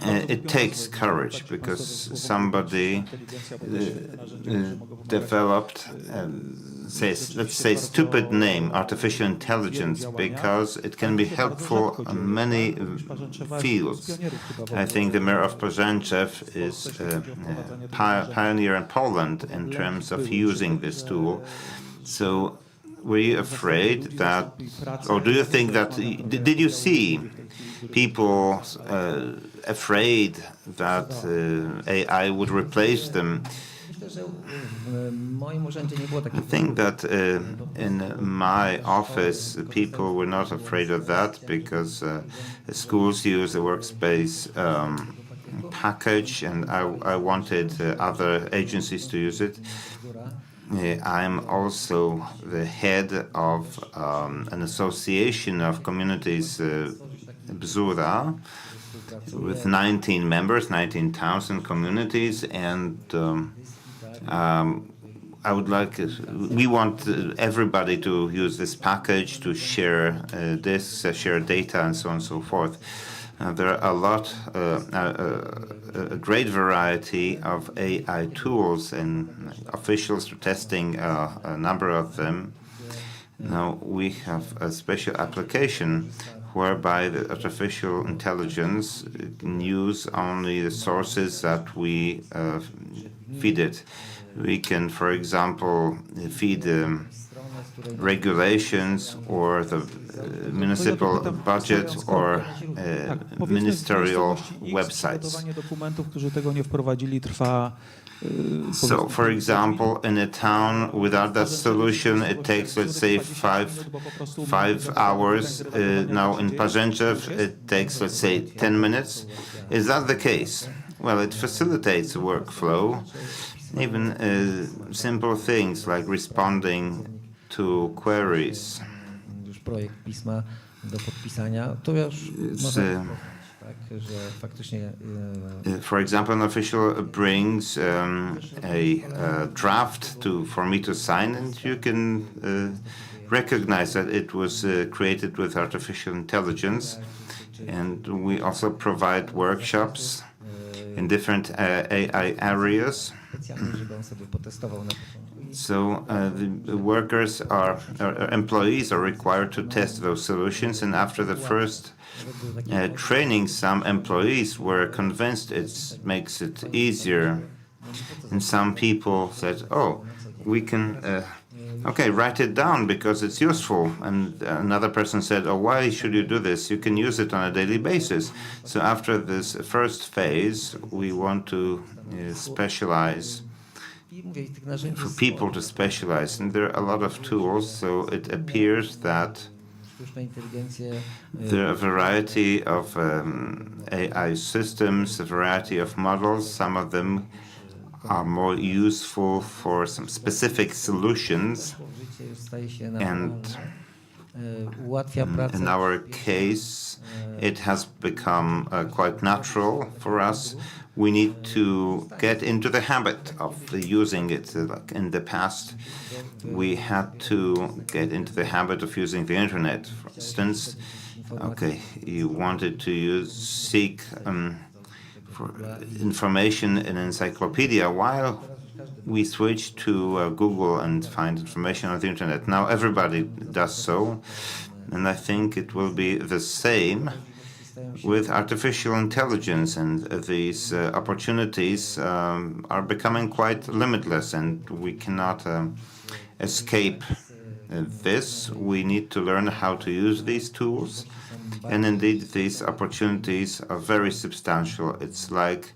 it takes courage, because somebody developed, let's say, stupid name, artificial intelligence, because it can be helpful in many fields. I think the mayor of Parzęczew is a pioneer in Poland in terms of using this tool. So, were you afraid that, or do you think that, did you see people afraid that AI would replace them? I think that in my office, people were not afraid of that, because schools use the workspace package, and I wanted other agencies to use it. I'm also the head of an association of communities, Bzura, with 19 members, 19,000 communities, and I would like, we want everybody to use this package, to share this, share data, and so on and so forth. There are a great variety of AI tools, and officials are testing a number of them. Now we have a special application whereby the artificial intelligence can use only the sources that we feed it. We can, for example, feed regulations or the municipal budget or ministerial websites. So, for example, in a town, without that solution, it takes, let's say, five hours. Now, in Parzęczew, it takes, let's say, 10 minutes. Is that the case? Well, it facilitates the workflow. Even simple things like responding to queries. For example, an official brings a draft for me to sign, and you can recognize that it was created with artificial intelligence. And we also provide workshops in different AI areas. So the workers employees are required to test those solutions, and after the first training, some employees were convinced it makes it easier, and some people said, "Oh, we can, okay, write it down because it's useful." And another person said, "Oh, why should you do this? You can use it on a daily basis." So after this first phase, we want to specialize, for people to specialize, and there are a lot of tools. So it appears that there are a variety of AI systems, a variety of models. Some of them are more useful for some specific solutions, and in our case, it has become quite natural for us. We need to get into the habit of using it. Like in the past, we had to get into the habit of using the internet. For instance, okay, you wanted to seek for information in an encyclopedia. While we switch to Google and find information on the internet. Now everybody does so, and I think it will be the same with artificial intelligence, and these opportunities are becoming quite limitless, and we cannot escape this. We need to learn how to use these tools, and indeed these opportunities are very substantial. It's like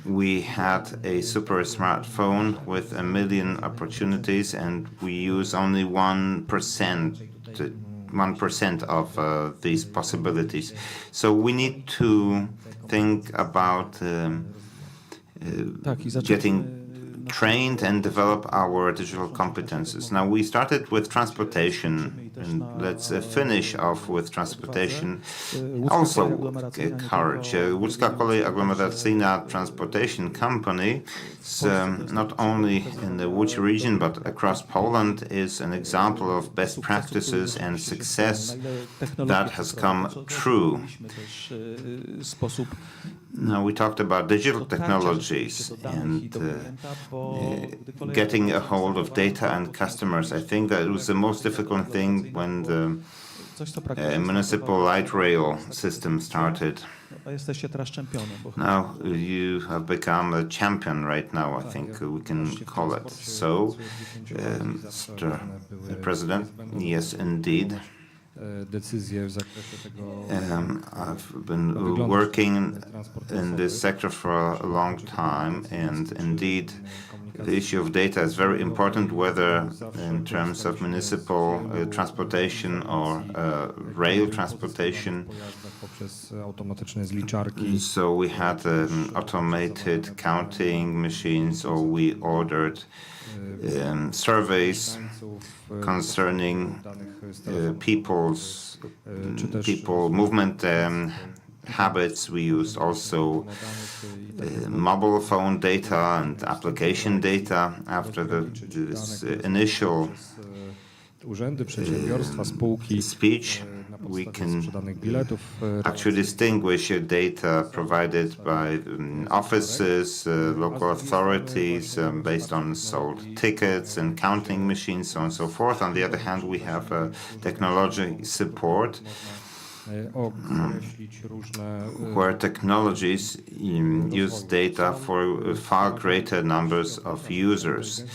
we had a super smartphone with 1 million opportunities, and we use only 1% of these possibilities. So we need to think about getting trained and develop our digital competences. Now, we started with transportation, and let's finish off with transportation. Also, courage. Łódzka Kolej Aglomeracyjna Transportation Company, not only in the Łódź region, but across Poland, is an example of best practices and success that has come true. Now, we talked about digital technologies and getting a hold of data and customers. I think that it was the most difficult thing when the municipal light rail system started. Now you have become a champion right now, I think we can call it so. Mr. President, yes, indeed. I've been working in this sector for a long time, and indeed the issue of data is very important, whether in terms of municipal transportation or rail transportation. So we had automated counting machines, or we ordered surveys concerning people movement habits. We used also mobile phone data and application data after this initial speech. We can actually distinguish data provided by offices, local authorities, based on sold tickets and counting machines, so on and so forth. On the other hand, we have technology support, where technologies use data for far greater numbers of users.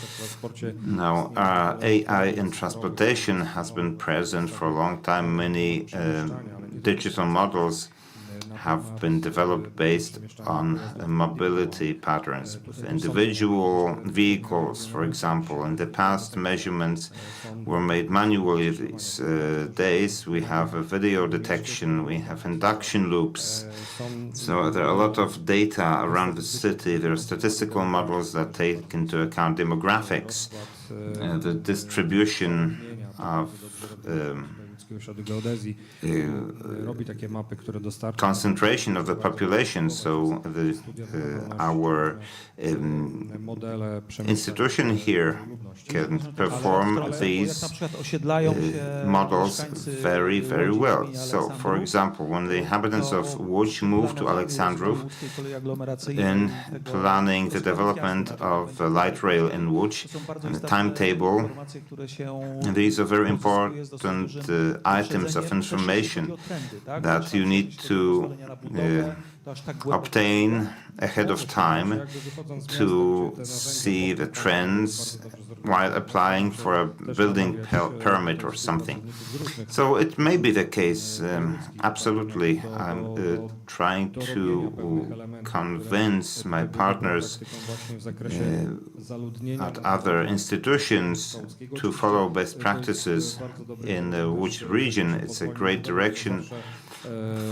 Now, AI in transportation has been present for a long time. Many digital models have been developed based on mobility patterns. Individual vehicles, for example, in the past, measurements were made manually. These days, we have a video detection, we have induction loops. So there are a lot of data around the city. There are statistical models that take into account demographics, the distribution of concentration of the population. So our institution here can perform these models very, very well. So, for example, when the inhabitants of Łódź moved to Aleksandrów in planning the development of light rail in Łódź and the timetable, these are very important items of information that you need to obtain ahead of time to see the trends while applying for a building permit or something. So it may be the case, absolutely. I'm trying to convince my partners at other institutions to follow best practices in the Łódź region. It's a great direction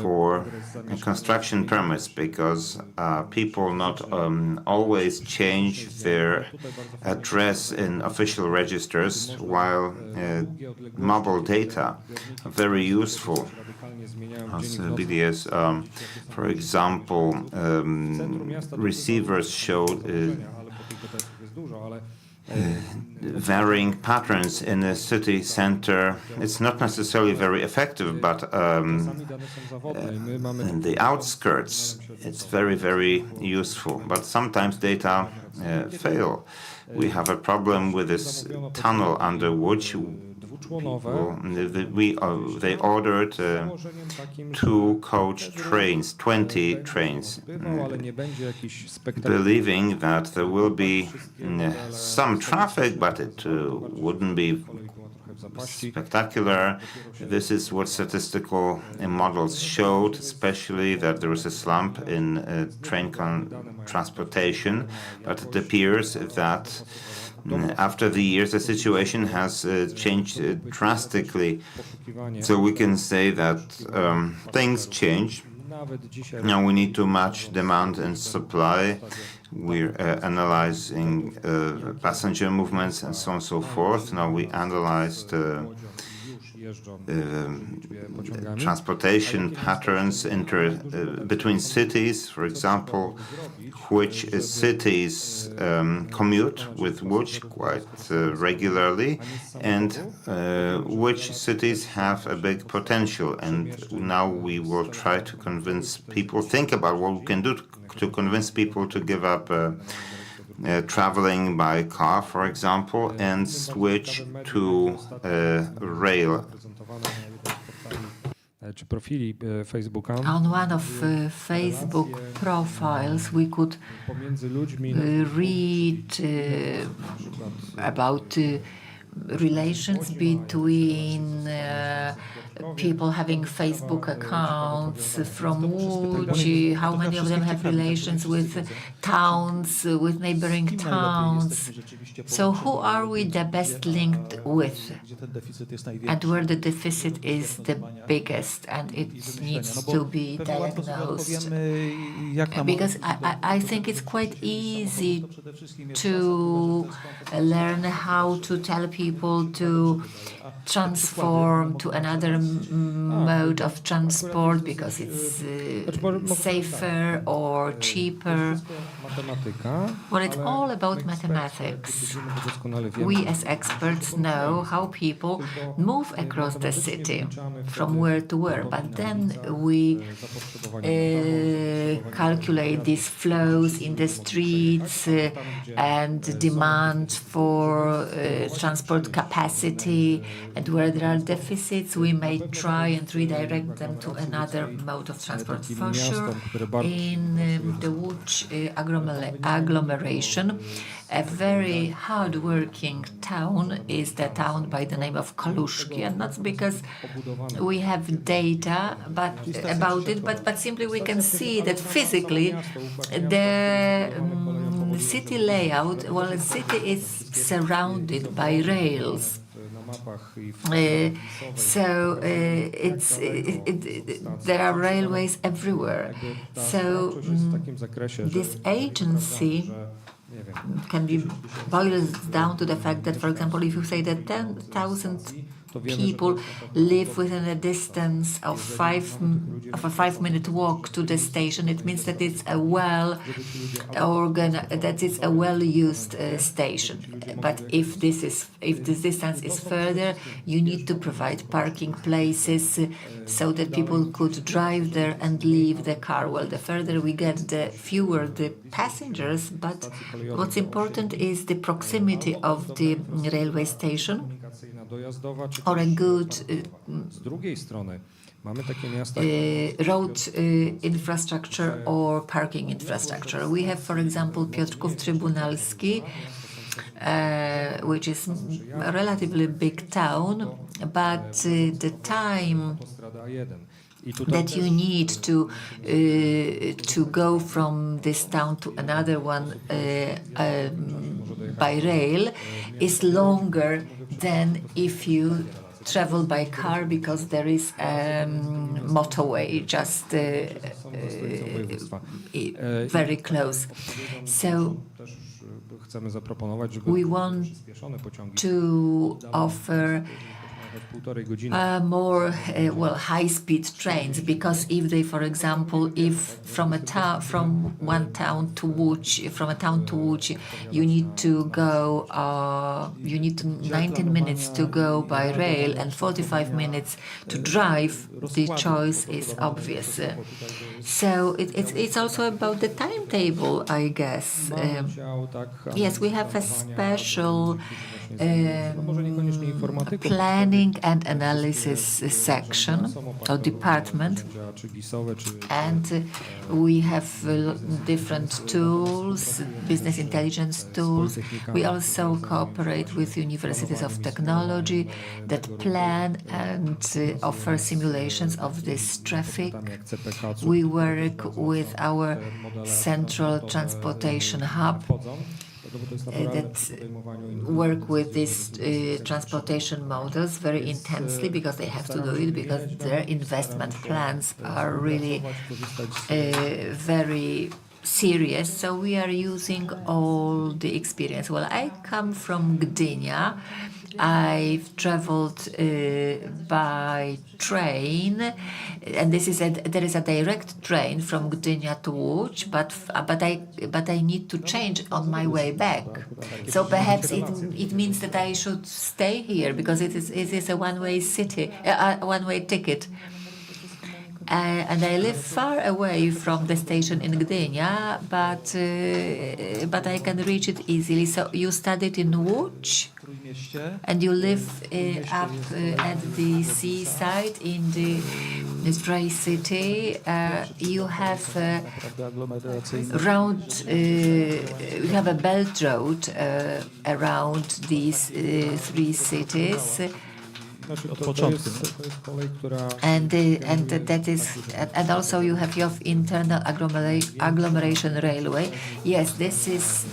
for construction permits, because people not always change their address in official registers, while mobile data are very useful. As BDS, for example, receivers showed varying patterns in a city center. It's not necessarily very effective, but in the outskirts, it's very, very useful. But sometimes data fail. We have a problem with this tunnel under which they ordered 2 coach trains, 20 trains, believing that there will be some traffic, but it wouldn't be spectacular. This is what statistical models showed, especially that there is a slump in train transportation, but it appears that after the years, the situation has changed drastically. So we can say that things change. Now we need to match demand and supply. We're analyzing passenger movements and so on and so forth. Now we analyzed transportation patterns between cities, for example, which cities commute with which quite regularly, and which cities have a big potential. And now we will try to convince people, think about what we can do to convince people to give up traveling by car, for example, and switch to rail. On one of Facebook profiles, we could read about relations between people having Facebook accounts, from which, how many of them have relations with towns, with neighboring towns. So who are we the best linked with, and where the deficit is the biggest, and it needs to be diagnosed? Because I think it's quite easy to learn how to tell people to transform to another mode of transport because it's safer or cheaper. Well, it's all about mathematics. We as experts know how people move across the city from where to where, but then we calculate these flows in the streets and demand for transport capacity, and where there are deficits, we may try and redirect them to another mode of transport. For sure, in the Łódź agglomeration, a very hard-working town is the town by the name of Kaluszki, and not because we have data about it, but simply we can see that physically the city layout, well, the city is surrounded by rails. There are railways everywhere. So this agency can be boiled down to the fact that, for example, if you say that 10,000 people live within a distance of a 5-minute walk to the station, it means that it's a well-used station. But if this distance is further, you need to provide parking places so that people could drive there and leave the car. Well, the further we get, the fewer the passengers, but what's important is the proximity of the railway station or a good road infrastructure or parking infrastructure. We have, for example, Piotrków Trybunalski, which is a relatively big town, but the time that you need to go from this town to another one by rail is longer than if you travel by car, because there is a motorway just very close. So we want to offer more high-speed trains, because if they, for example, if from a town from a town to Łódź, you need to go 19 minutes to go by rail and 45 minutes to drive. The choice is obvious. So it's also about the timetable, I guess. Yes, we have a special planning and analysis section or department, and we have different tools, business intelligence tools. We also cooperate with universities of technology that plan and offer simulations of this traffic. We work with our central transportation hub that work with these transportation models very intensely, because they have to do it, because their investment plans are really very serious. So we are using all the experience. Well, I come from Gdynia. I've traveled by train, and there is a direct train from Gdynia to Łódź, but I need to change on my way back. So perhaps it means that I should stay here, because it is a one-way ticket. And I live far away from the station in Gdynia, but I can reach it easily. So you studied in Łódź, and you live up at the seaside in the Tri-City. You have you have a belt road around these three cities. And also you have your internal agglomeration railway. Yes, this is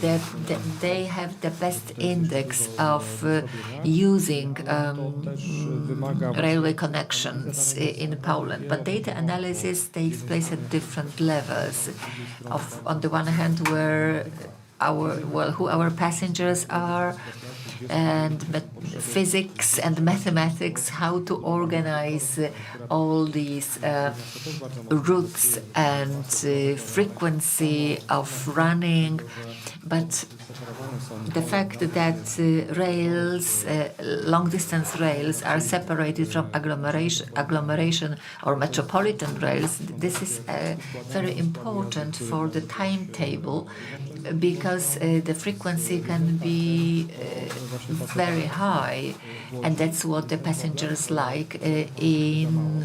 they have the best index of using railway connections in Poland. But data analysis takes place at different levels. On the one hand, who our passengers are, and physics and mathematics, how to organize all these routes and frequency of running. But the fact that rails, long-distance rails, are separated from agglomeration or metropolitan rails, this is very important for the timetable, because the frequency can be very high, and that's what the passengers like in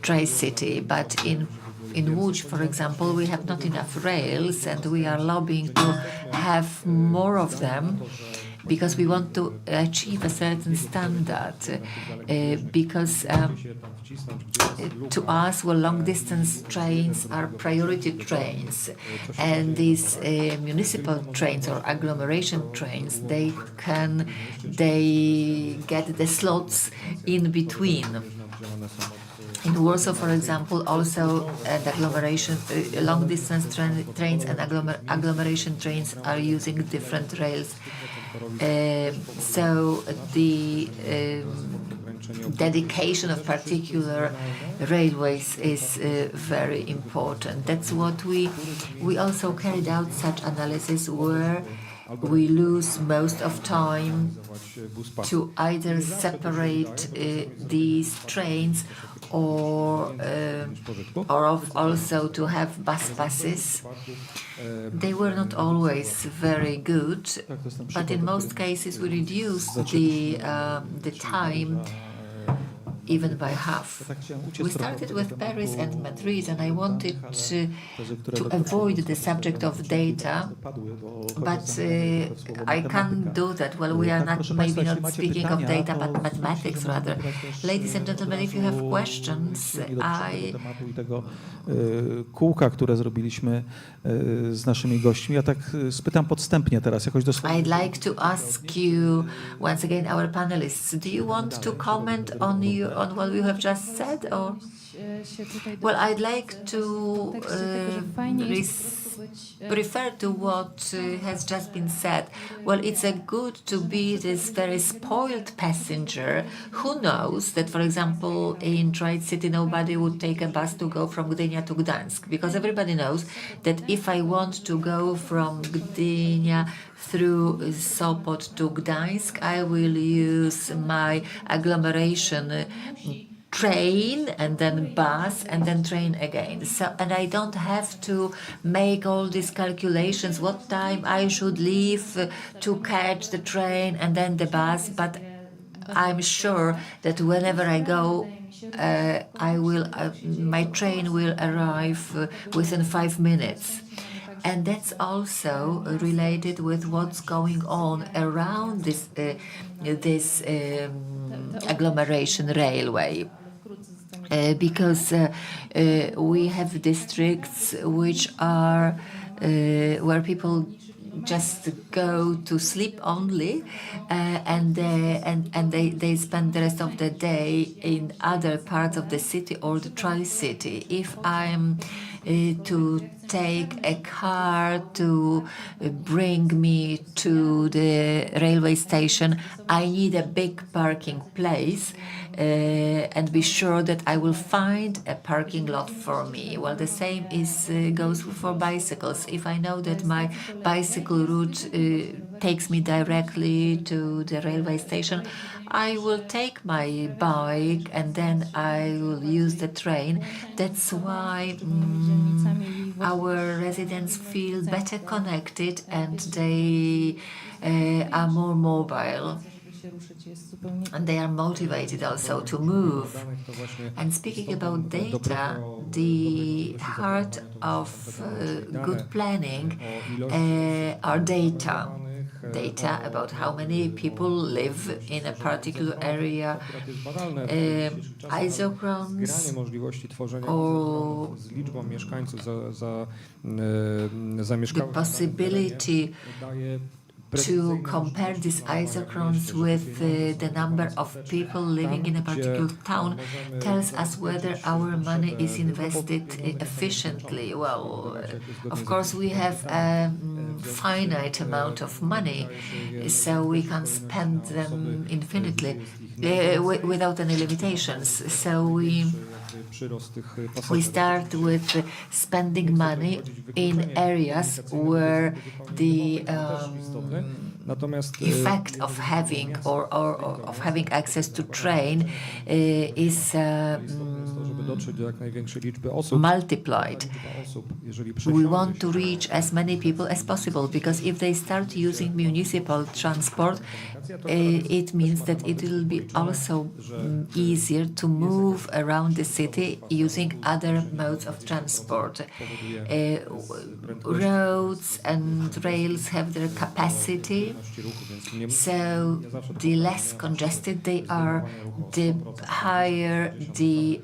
Tri-City. But in Łódź, for example, we have not enough rails, and we are lobbying to have more of them, because we want to achieve a certain standard. Because to us, long-distance trains are priority trains, and these municipal trains or agglomeration trains, they get the slots in between. In Warsaw, for example, also long-distance trains and agglomeration trains are using different rails. So the dedication of particular railways is very important. That's what we also carried out such analysis, where we lose most of time to either separate these trains or also to have bus passes. They were not always very good, but in most cases we reduced the time even by half. We started with Paris and Madrid, and I wanted to avoid the subject of data, but I can't do that. Well, we are maybe not speaking of data, but mathematics rather. Ladies and gentlemen, if you have questions, kółka, które zrobiliśmy z naszymi gośćmi. Ja tak spytam podstępnie teraz, jakoś dosłownie. I'd like to ask you once again, our panelists, do you want to comment on what you have just said, or? Well, I'd like to refer to what has just been said. Well, it's a good to be this very spoiled passenger who knows that, for example, in Tri-City, nobody would take a bus to go from Gdynia to Gdańsk, because everybody knows that if I want to go from Gdynia through Sopot to Gdańsk, I will use my agglomeration train and then bus and then train again. So, and I don't have to make all these calculations, what time I should leave to catch the train and then the bus, but I'm sure that whenever I go, my train will arrive within 5 minutes. And that's also related with what's going on around this agglomeration railway. Because we have districts which are where people just go to sleep only, and they spend the rest of the day in other parts of the city or the Tri-City. If I'm to take a car to bring me to the railway station, I need a big parking place and be sure that I will find a parking lot for me. Well, the same goes for bicycles. If I know that my bicycle route takes me directly to the railway station, I will take my bike and then I will use the train. That's why our residents feel better connected and they are more mobile. And they are motivated also to move. And speaking about data, the heart of good planning are data. Data about how many people live in a particular area, isochrones, or the possibility to compare these isochrones with the number of people living in a particular town tells us whether our money is invested efficiently. Well, of course, we have a finite amount of money, so we can spend them infinitely without any limitations. So we start with spending money in areas where the effect of having or of having access to train is multiplied. We want to reach as many people as possible, because if they start using municipal transport, it means that it will be also easier to move around the city using other modes of transport. Roads and rails have their capacity, so the less congested they are, the higher the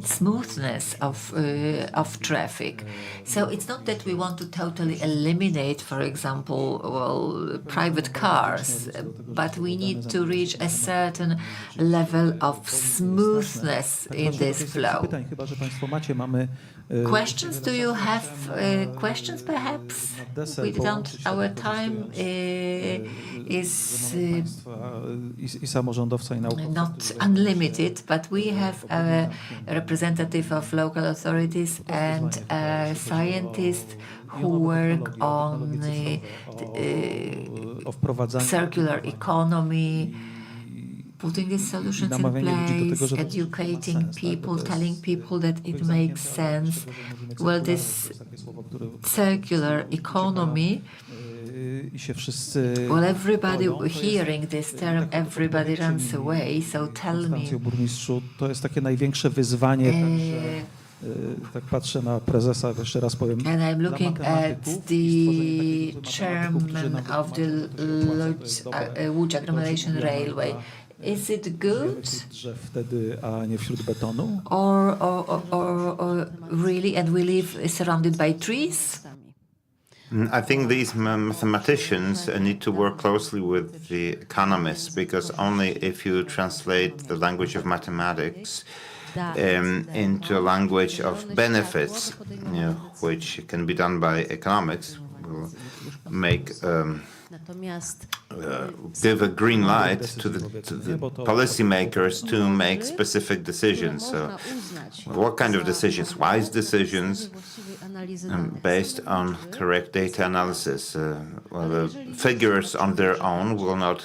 smoothness of traffic. So it's not that we want to totally eliminate, for example, private cars, but we need to reach a certain level of smoothness in this flow. Questions? Do you have questions, perhaps? We don't. Our time is not unlimited, but we have a representative of local authorities and a scientist who work on circular economy, putting these solutions in place, educating people, telling people that it makes sense. Well, this circular economy, well, everybody hearing this term, everybody runs away, so tell me. And I'm looking at the chairman of the Łódź Agglomeration Railway. Is it good? Or really, and we live surrounded by trees? I think these mathematicians need to work closely with the economists, because only if you translate the language of mathematics, into a language of benefits, which can be done by economics, will make give a green light to the policymakers to make specific decisions. So, what kind of decisions? Wise decisions based on correct data analysis. Well, the figures on their own will not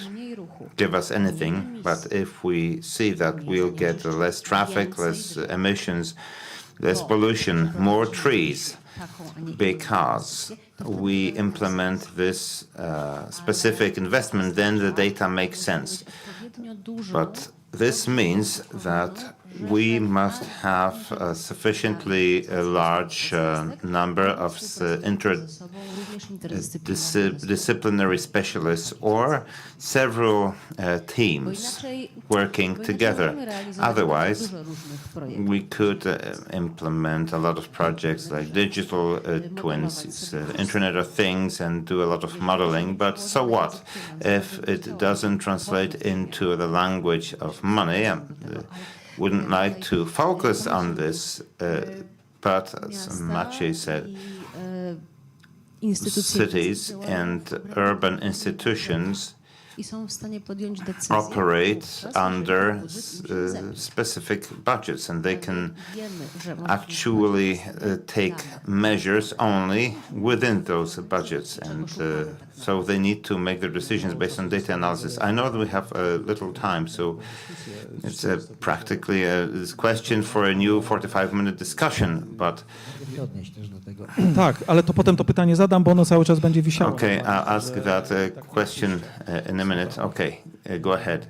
give us anything, but if we see that we'll get less traffic, less emissions, less pollution, more trees, because we implement this specific investment, then the data makes sense. But this means that we must have a sufficiently large number of interdisciplinary specialists or several teams working together. Otherwise, we could implement a lot of projects like digital twins, Internet of Things, and do a lot of modeling. But so what if it doesn't translate into the language of money? Wouldn't like to focus on this, but as Maciej said, cities and urban institutions operate under specific budgets, and they can actually take measures only within those budgets, and so they need to make their decisions based on data analysis. I know that we have little time, so it's practically a question for a new 45-minute discussion, but Tak, ale to potem to pytanie zadam, bo ono cały czas będzie wisiało. Okay, I'll ask that question in a minute. Okay, go ahead.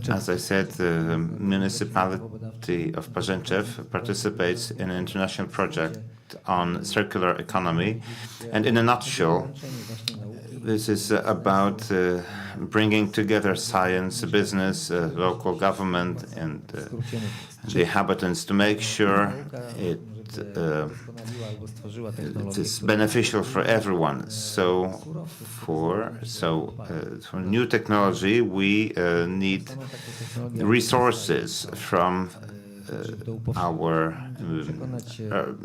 As I said, the municipality of Parzęczew participates in an international project on circular economy, and in a nutshell, this is about bringing together science, business, local government, and the inhabitants to make sure it is beneficial for everyone. So for new technology, we need resources from our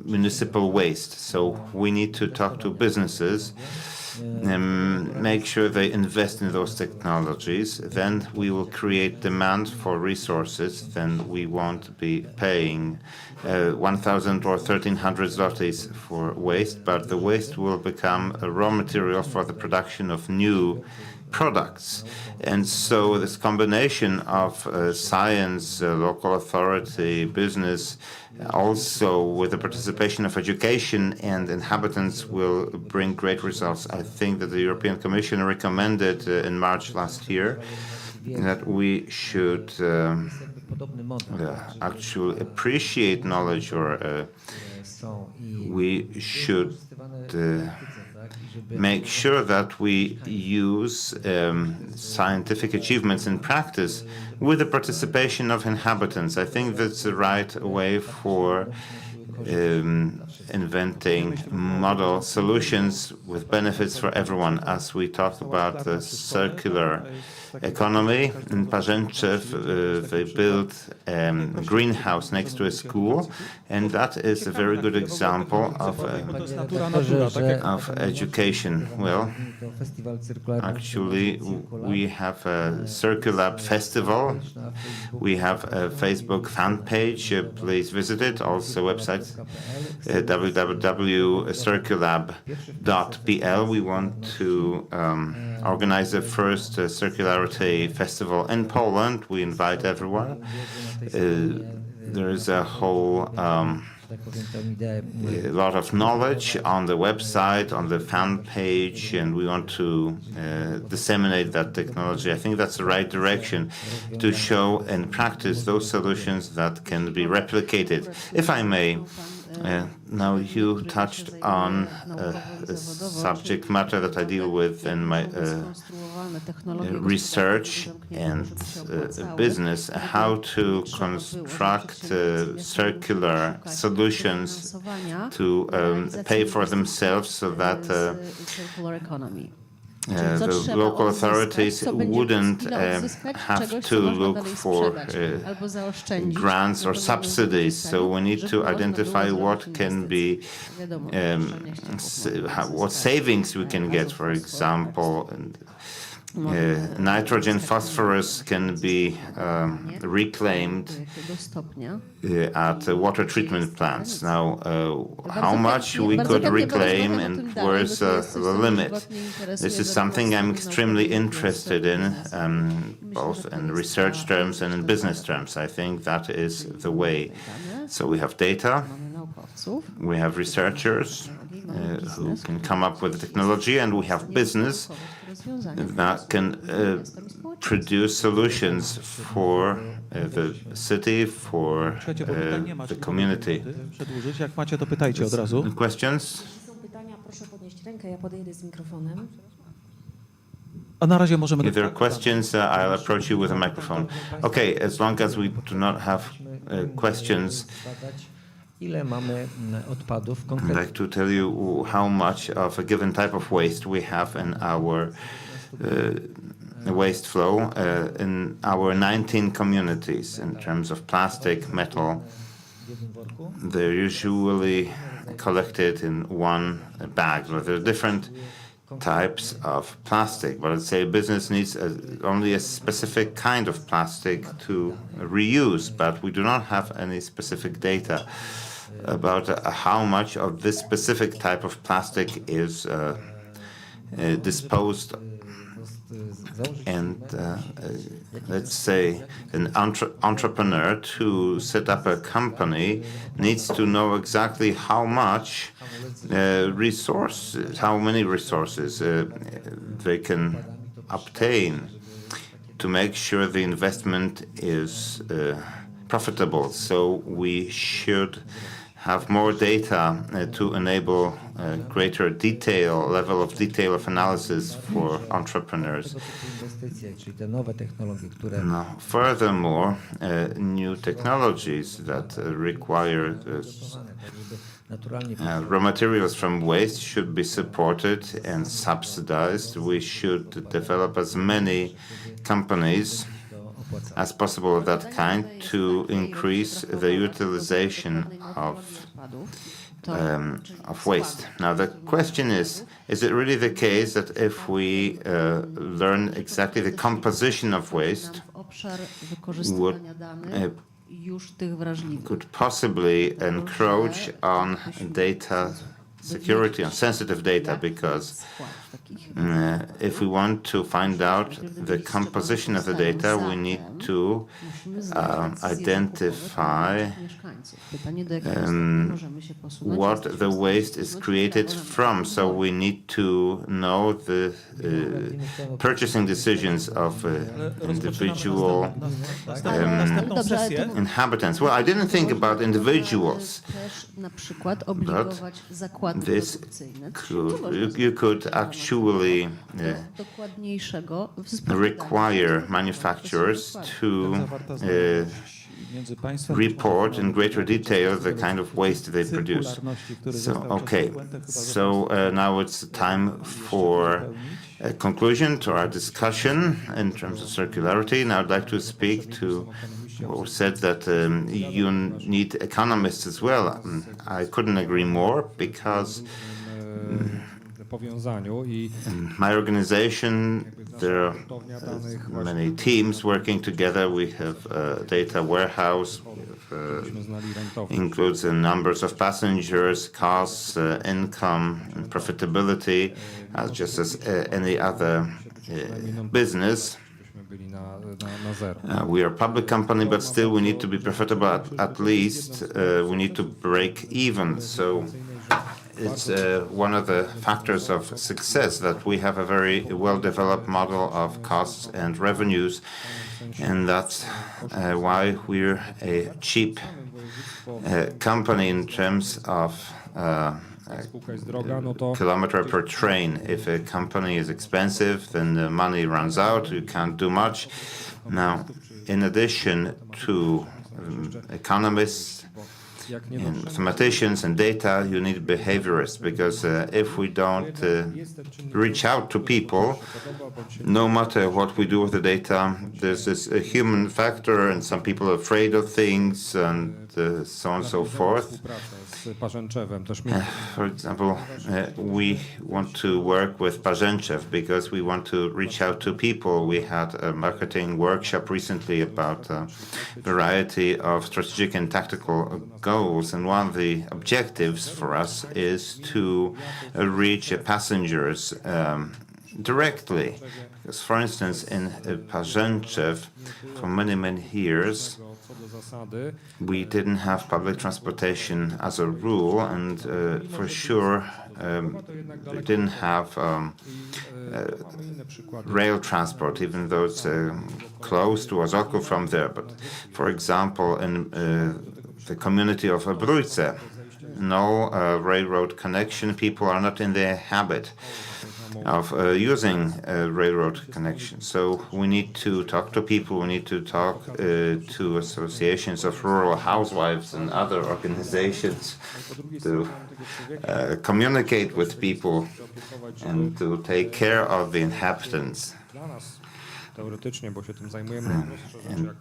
municipal waste. So we need to talk to businesses, make sure they invest in those technologies. Then we will create demand for resources. Then we won't be paying 1,000 or 1,300 zlotys for waste, but the waste will become a raw material for the production of new products. And so this combination of science, local authority, business, also with the participation of education and inhabitants will bring great results. I think that the European Commission recommended in March last year that we should actually appreciate knowledge, or we should make sure that we use scientific achievements in practice with the participation of inhabitants. I think that's the right way for inventing model solutions with benefits for everyone. As we talked about the circular economy in Parzęczew, they built a greenhouse next to a school, and that is a very good example of education. Well, actually, we have a Circulab festival. We have a Facebook fan page. Please visit it. Also, website www.circulab.pl. We want to organize the first circularity festival in Poland. We invite everyone. There is a whole a lot of knowledge on the website, on the fan page, and we want to disseminate that technology. I think that's the right direction to show and practice those solutions that can be replicated. If I may, now you touched on a subject matter that I deal with in my research and business, how to construct circular solutions to pay for themselves so that the local authorities wouldn't have to look for grants or subsidies. So we need to identify what can be, what savings we can get, for example. Nitrogen, phosphorus can be reclaimed at water treatment plants. Now, how much we could reclaim and where's the limit? This is something I'm extremely interested in, both in research terms and in business terms. I think that is the way. So we have data, we have researchers who can come up with technology, and we have business that can produce solutions for the city, for the community. Questions? If there are questions, I'll approach you with a microphone. Okay, as long as we do not have questions, I'd like to tell you how much of a given type of waste we have in our waste flow in our 19 communities in terms of plastic, metal. They're usually collected in one bag. But there are different types of plastic, but let's say a business needs only a specific kind of plastic to reuse, but we do not have any specific data about how much of this specific type of plastic is disposed. And let's say an entrepreneur to set up a company needs to know exactly how much resources, how many resources they can obtain to make sure the investment is profitable. So we should have more data to enable greater level of detail of analysis for entrepreneurs. Now, furthermore, new technologies that require raw materials from waste should be supported and subsidized. We should develop as many companies as possible of that kind to increase the utilization of waste. Now the question is it really the case that if we learn exactly the composition of waste, could possibly encroach on data security, on sensitive data, because if we want to find out the composition of the data, we need to identify what the waste is created from. So we need to know the purchasing decisions of individual inhabitants. Well, I didn't think about individuals, but this you could actually require manufacturers to report in greater detail the kind of waste they produce. So, okay, so now it's time for a conclusion to our discussion in terms of circularity. Now I'd like to speak to what was said that you need economists as well. I couldn't agree more, because in my organization, there are many teams working together. We have a data warehouse, includes the numbers of passengers, costs, income, and profitability, just as any other business. We are a public company, but still we need to be profitable. At least we need to break even. So it's one of the factors of success that we have a very well-developed model of costs and revenues, and that's why we're a cheap company in terms of kilometer per train. If a company is expensive, then the money runs out, you can't do much. Now, in addition to economists, mathematicians and data, you need behaviorists, because if we don't reach out to people, no matter what we do with the data, there's this human factor, and some people are afraid of things, and so on and so forth. For example, we want to work with Parzęczew because we want to reach out to people. We had a marketing workshop recently about a variety of strategic and tactical goals, and one of the objectives for us is to reach passengers directly. Because, for instance, in Parzęczew, for many, many years, we didn't have public transportation as a rule, and for sure we didn't have rail transport, even though it's close to Ozorku from there. But, for example, in the community of Brójce, no railroad connection. People are not in the habit of using a railroad connection. So we need to talk to people, we need to talk to associations of rural housewives and other organizations to communicate with people and to take care of the inhabitants. And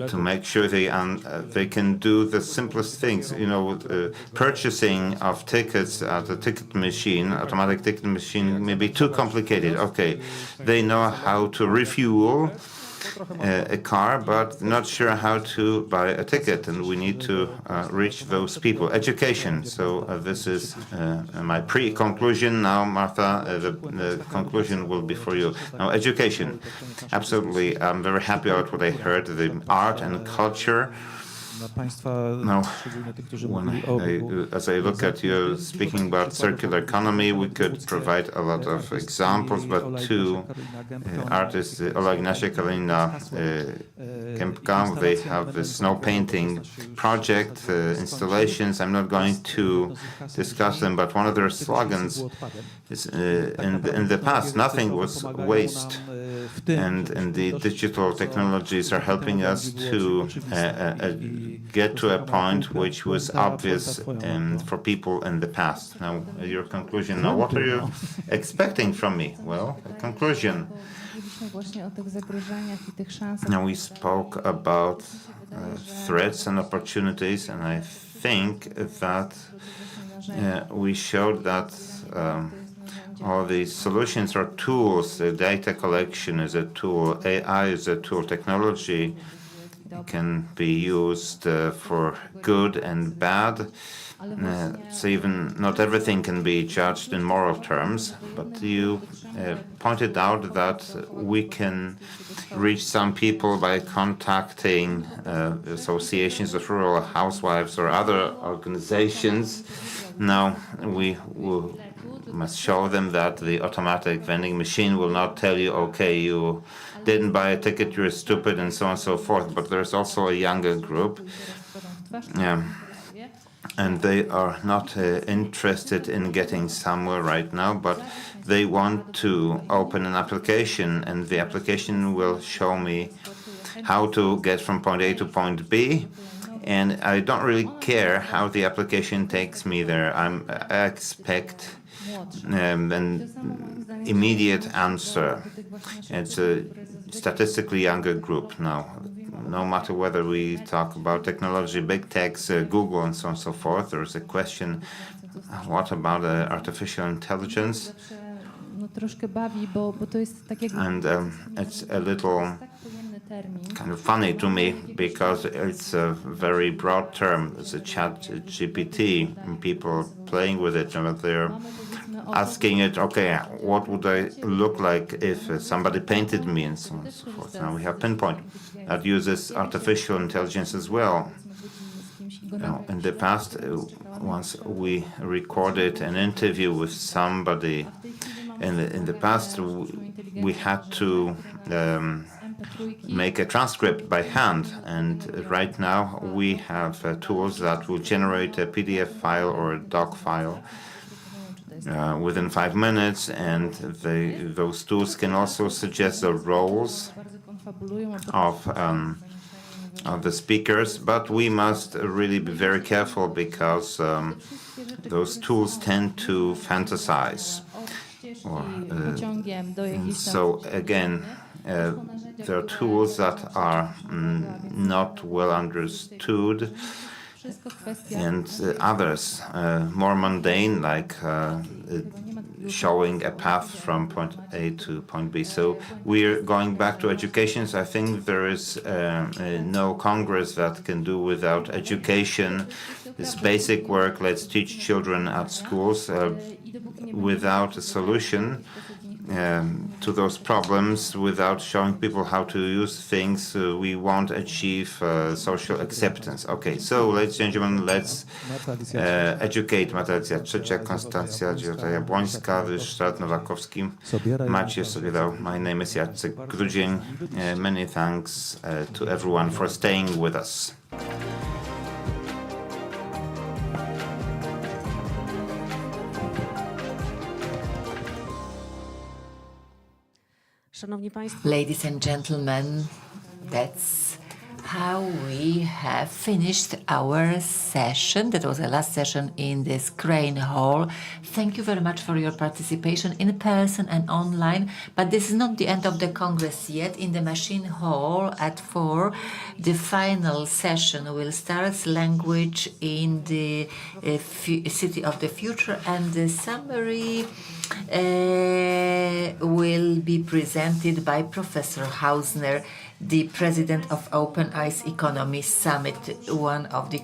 to make sure they can do the simplest things. You know, purchasing of tickets at the ticket machine, automatic ticket machine, may be too complicated. Okay, they know how to refuel a car, but not sure how to buy a ticket, and we need to reach those people. Education. So this is my pre-conclusion. Now, Martha, the conclusion will be for you. Now, education. Absolutely, I'm very happy about what I heard. The art and culture. Now, as I look at you speaking about circular economy, we could provide a lot of examples, but two artists, Ola Ignacia, Kalina Kępka, they have the snow painting project, installations. I'm not going to discuss them, but one of their slogans is, in the past, nothing was waste. And the digital technologies are helping us to get to a point which was obvious for people in the past. Now, your conclusion. Now, what are you expecting from me? Well, a conclusion. Now, we spoke about threats and opportunities, and I think that we showed that all these solutions are tools. The data collection is a tool, AI is a tool, technology can be used for good and bad. So even not everything can be judged in moral terms, but you pointed out that we can reach some people by contacting associations of rural housewives or other organizations. Now we must show them that the automatic vending machine will not tell you, okay, you didn't buy a ticket, you're stupid, and so on and so forth. But there's also a younger group, and they are not interested in getting somewhere right now, but they want to open an application, and the application will show me how to get from point A to point B. And I don't really care how the application takes me there. I expect an immediate answer. It's a statistically younger group now. No matter whether we talk about technology, big techs, Google, and so on and so forth, there's a question, what about artificial intelligence? And it's a little kind of funny to me because it's a very broad term. It's a chat GPT, and people playing with it, and they're asking it, okay, what would I look like if somebody painted me, and so on and so forth. Now we have Pinpoint that uses artificial intelligence as well. Now, in the past, once we recorded an interview with somebody, in the past we had to make a transcript by hand, and right now we have tools that will generate a PDF file or a doc file within 5 minutes, and those tools can also suggest the roles of of the speakers, but we must really be very careful because those tools tend to fantasize. So again, there are tools that are not well understood, and others more mundane, like showing a path from point A to point B. So we're going back to education. So I think there is no Congress that can do without education. This basic work, let's teach children at schools. Without a solution to those problems, without showing people how to use things, we won't achieve social acceptance. Okay, so ladies and gentlemen, let's educate. Matalicja trzecia, Konstancja Jabłońska, Ryszard Nowakowski, Maciej Sobierał. My name is Jacek Grudzień. Many thanks to everyone for staying with us. Szanowni Państwo. Ladies and gentlemen, that's how we have finished our session. That was the last session in this Crane Hall. Thank you very much for your participation in person and online. But this is not the end of the Congress yet. In the Machine Hall at 4, the final session will start, Language in the City of the Future, and the summary will be presented by Professor Hausner, the president of Open Eyes Economy Summit, one of the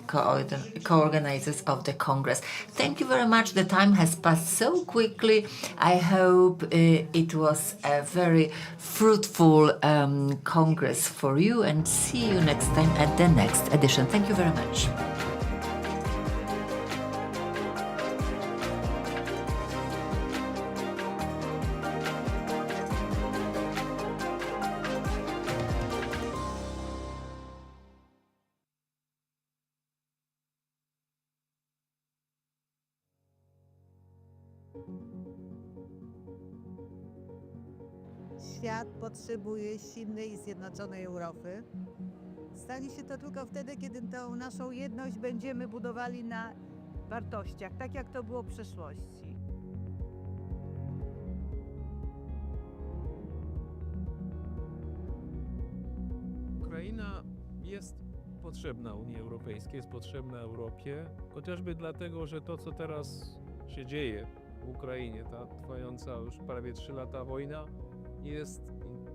co-organizers of the Congress. Thank you very much. The time has passed so quickly. I hope it was a very fruitful Congress for you, and see you next time at the next edition. Thank you very much. Świat potrzebuje silnej i zjednoczonej Europy. Stanie się to tylko wtedy, kiedy tą naszą jedność będziemy budowali na wartościach, tak jak to było w przeszłości. Ukraina jest potrzebna Unii Europejskiej, jest potrzebna Europie, chociażby dlatego, że to, co teraz się dzieje w Ukrainie, ta trwająca już prawie 3 lata wojna, jest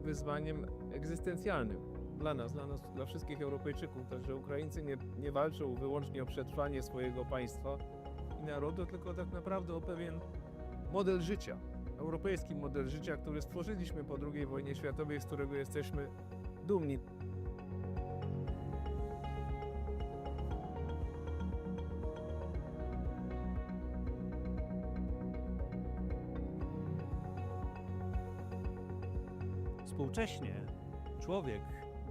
wyzwaniem egzystencjalnym dla nas, dla wszystkich Europejczyków. Także Ukraińcy nie walczą wyłącznie o przetrwanie swojego państwa i narodu, tylko tak naprawdę o pewien model życia, europejski model życia, który stworzyliśmy po II wojnie światowej, z którego jesteśmy dumni. Współcześnie człowiek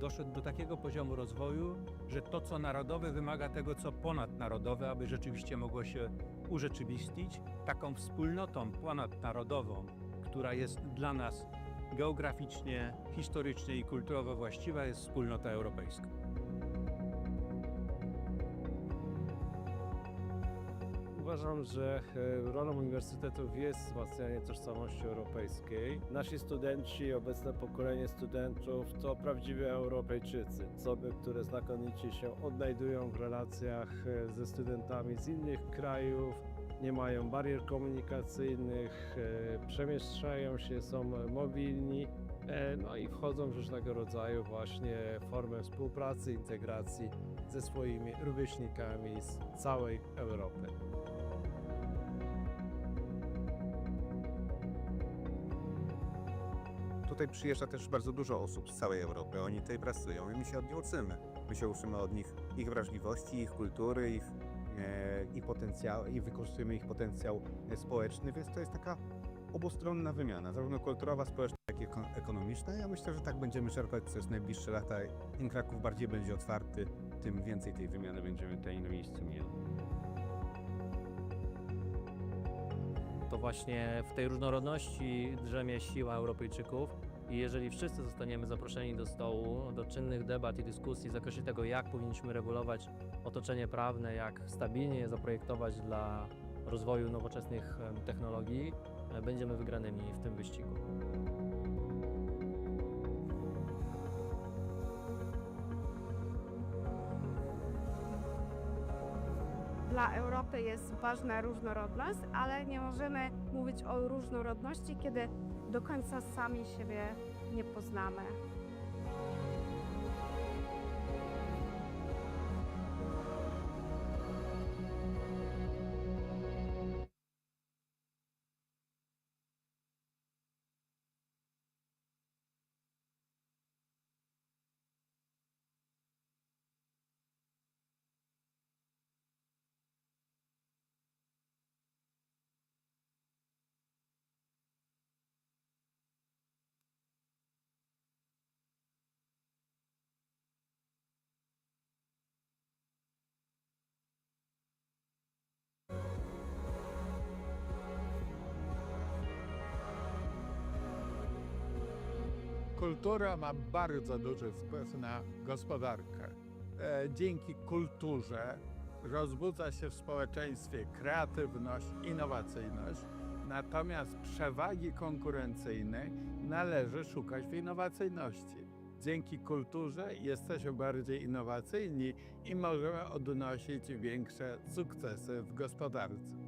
doszedł do takiego poziomu rozwoju, że to, co narodowe, wymaga tego, co ponadnarodowe, aby rzeczywiście mogło się urzeczywistnić. Taką wspólnotą ponadnarodową, która jest dla nas geograficznie, historycznie i kulturowo właściwa, jest wspólnota europejska. Uważam, że rolą uniwersytetów jest wzmacnianie tożsamości europejskiej. Nasi studenci, obecne pokolenie studentów to prawdziwi Europejczycy. Osoby, które znakomicie się odnajdują w relacjach ze studentami z innych krajów, nie mają barier komunikacyjnych, przemieszczają się, są mobilni, no i wchodzą w różnego rodzaju właśnie formy współpracy, integracji ze swoimi rówieśnikami z całej Europy. Tutaj przyjeżdża też bardzo dużo osób z całej Europy. Oni tutaj pracują i my się od nich uczymy. My się uczymy od nich ich wrażliwości, ich kultury, ich potencjał, i wykorzystujemy ich potencjał społeczny, więc to jest taka obustronna wymiana, zarówno kulturowa, społeczna, jak i ekonomiczna. Ja myślę, że tak będziemy czerpać przez najbliższe lata. Im Kraków bardziej będzie otwarty, tym więcej tej wymiany będziemy tutaj na miejscu mieli. To właśnie w tej różnorodności drzemie siła Europejczyków I jeżeli wszyscy zostaniemy zaproszeni do stołu, do czynnych debat i dyskusji w zakresie tego, jak powinniśmy regulować otoczenie prawne, jak stabilnie je zaprojektować dla rozwoju nowoczesnych technologii, będziemy wygranymi w tym wyścigu. Dla Europy jest ważna różnorodność, ale nie możemy mówić o różnorodności, kiedy do końca sami siebie nie poznamy. Kultura ma bardzo duży wpływ na gospodarkę. Dzięki kulturze rozbudza się w społeczeństwie kreatywność, innowacyjność, natomiast przewagi konkurencyjnej należy szukać w innowacyjności. Dzięki kulturze jesteśmy bardziej innowacyjni i możemy odnosić większe sukcesy w gospodarce.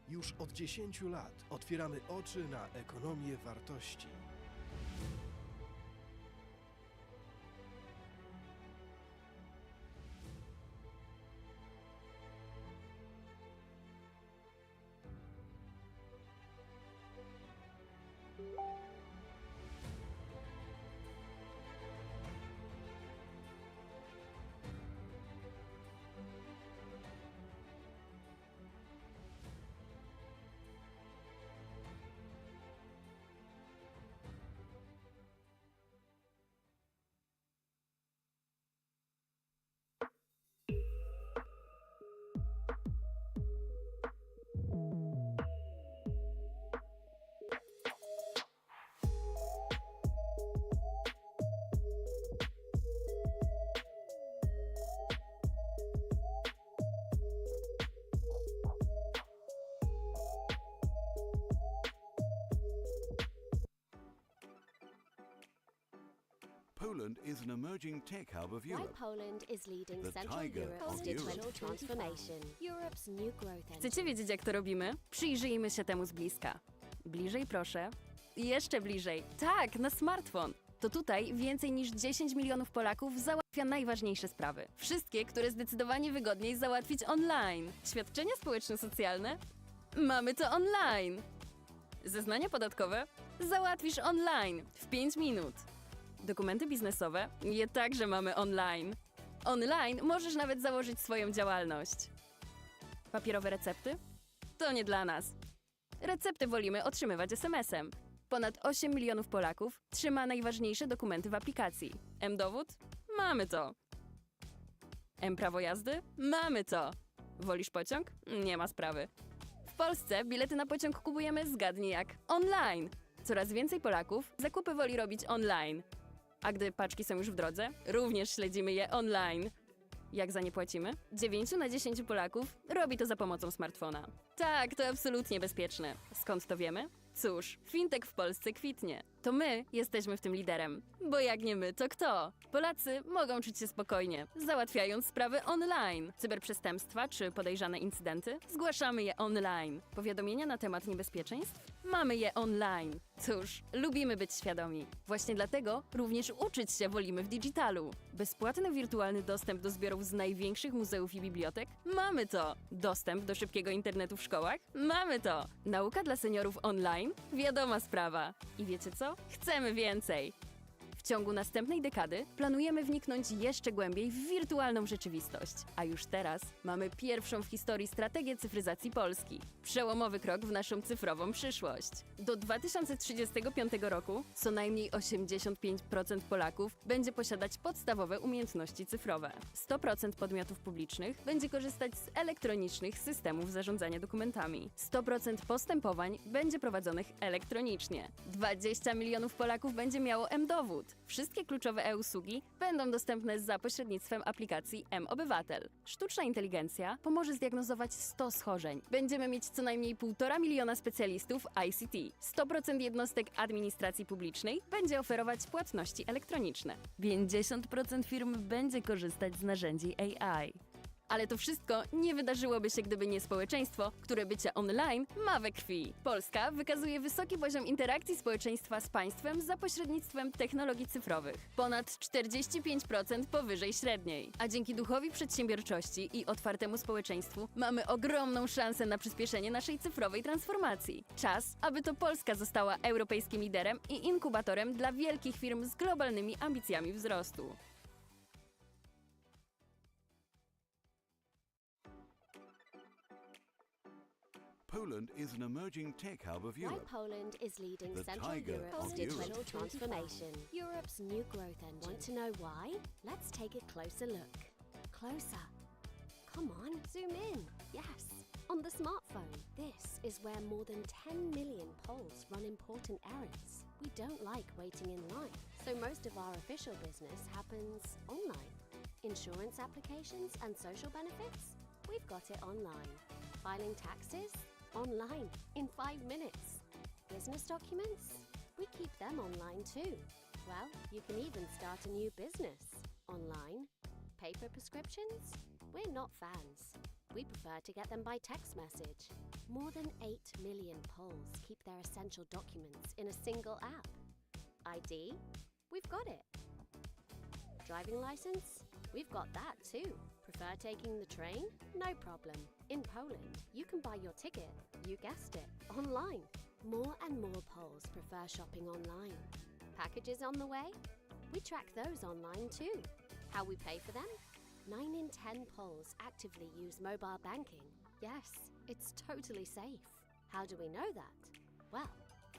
Już od 10 lat otwieramy oczy na ekonomię wartości. Poland is an emerging tech hub of Why Europe. Poland is leading The Central tiger Europe's of digital Europe. transformation. Europe's new growth engine. Chcecie wiedzieć, jak to robimy? Przyjrzyjmy się temu z bliska. Bliżej, proszę. Jeszcze bliżej. Tak, na smartfon. To tutaj więcej niż 10 milionów Polaków załatwia najważniejsze sprawy. Wszystkie, które zdecydowanie wygodniej załatwić online. Świadczenia społeczno-socjalne? Mamy to online. Zeznania podatkowe? Załatwisz online w 5 minut. Dokumenty biznesowe? Je także mamy online. Online możesz nawet założyć swoją działalność. Papierowe recepty? To nie dla nas. Recepty wolimy otrzymywać SMS-em. Ponad 8 milionów Polaków trzyma najważniejsze dokumenty w aplikacji. M-dowód? Mamy to. M-prawo jazdy? Mamy to. Wolisz pociąg? Nie ma sprawy. W Polsce bilety na pociąg kupujemy zgadnij jak online. Coraz więcej Polaków zakupy woli robić online. A gdy paczki są już w drodze, również śledzimy je online. Jak za nie płacimy? 9 na 10 Polaków robi to za pomocą smartfona. Tak, to absolutnie bezpieczne. Skąd to wiemy? Cóż, fintech w Polsce kwitnie. To my jesteśmy w tym liderem. Bo jak nie my, to kto? Polacy mogą czuć się spokojnie, załatwiając sprawy online. Cyberprzestępstwa czy podejrzane incydenty? Zgłaszamy je online. Powiadomienia na temat niebezpieczeństw? Mamy je online. Cóż, lubimy być świadomi. Właśnie dlatego również uczyć się wolimy w digitalu. Bezpłatny wirtualny dostęp do zbiorów z największych muzeów i bibliotek? Mamy to. Dostęp do szybkiego internetu w szkołach? Mamy to. Nauka dla seniorów online? Wiadoma sprawa. I wiecie co? Chcemy więcej. W ciągu następnej dekady planujemy wniknąć jeszcze głębiej w wirtualną rzeczywistość. A już teraz mamy pierwszą w historii strategię cyfryzacji Polski. Przełomowy krok w naszą cyfrową przyszłość. Do 2035 roku co najmniej 85% Polaków będzie posiadać podstawowe umiejętności cyfrowe. 100% podmiotów publicznych będzie korzystać z elektronicznych systemów zarządzania dokumentami. 100% postępowań będzie prowadzonych elektronicznie. 20 milionów Polaków będzie miało M-dowód. Wszystkie kluczowe e-usługi będą dostępne za pośrednictwem aplikacji M-Obywatel. Sztuczna inteligencja pomoże zdiagnozować 100 schorzeń. Będziemy mieć co najmniej 1,5 miliona specjalistów ICT. 100% jednostek administracji publicznej będzie oferować płatności elektroniczne. 50% firm będzie korzystać z narzędzi AI. Ale to wszystko nie wydarzyłoby się, gdyby nie społeczeństwo, które bycie online ma we krwi. Polska wykazuje wysoki poziom interakcji społeczeństwa z państwem za pośrednictwem technologii cyfrowych. Ponad 45% powyżej średniej. A dzięki duchowi przedsiębiorczości i otwartemu społeczeństwu mamy ogromną szansę na przyspieszenie naszej cyfrowej transformacji. Czas, aby to Polska została europejskim liderem i inkubatorem dla wielkich firm z globalnymi ambicjami wzrostu. Poland is an emerging tech hub of Why Europe. Poland is leading The Central tiger Europe's of digital Europe. transformation. Europe's new growth engine. Want to know why? Let's take a closer look. Closer. Come on, zoom in. Yes, on the smartphone. This is where more than 10 million Poles run important errands. We don't like waiting in line, so most of our official business happens online. Insurance applications and social benefits? We've got it online. Filing taxes? Online, in 5 minutes. Business documents? We keep them online too. Well, you can even start a new business online. Paper prescriptions? We're not fans. We prefer to get them by text message. More than 8 million Poles keep their essential documents in a single app. ID? We've got it. Driving license? We've got that too. Prefer taking the train? No problem. In Poland, you can buy your ticket, you guessed it, online. More and more Poles prefer shopping online. Packages on the way? We track those online too. How we pay for them? 9 in 10 Poles actively use mobile banking. Yes, it's totally safe. How do we know that? Well,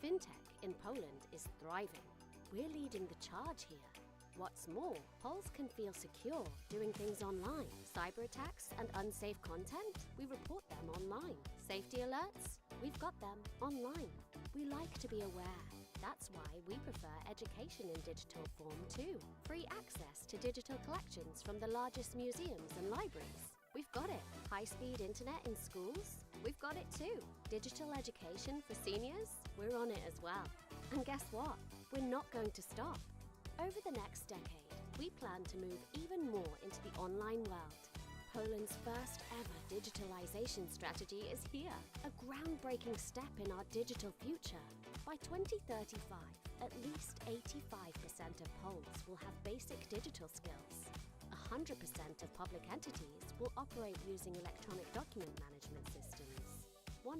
fintech in Poland is thriving. We're leading the charge here. What's more, Poles can feel secure doing things online. Cyber attacks and unsafe content? We report them online. Safety alerts? We've got them online. We like to be aware. That's why we prefer education in digital form too. Free access to digital collections from the largest museums and libraries. We've got it. High-speed internet in schools? We've got it too. Digital education for seniors? We're on it as well. And guess what? We're not going to stop. Over the next decade, we plan to move even more into the online world. Poland's first ever digitalization strategy is here, a groundbreaking step in our digital future. By 2035, at least 85% of Poles will have basic digital skills. 100% of public entities will operate using electronic document management systems. 100%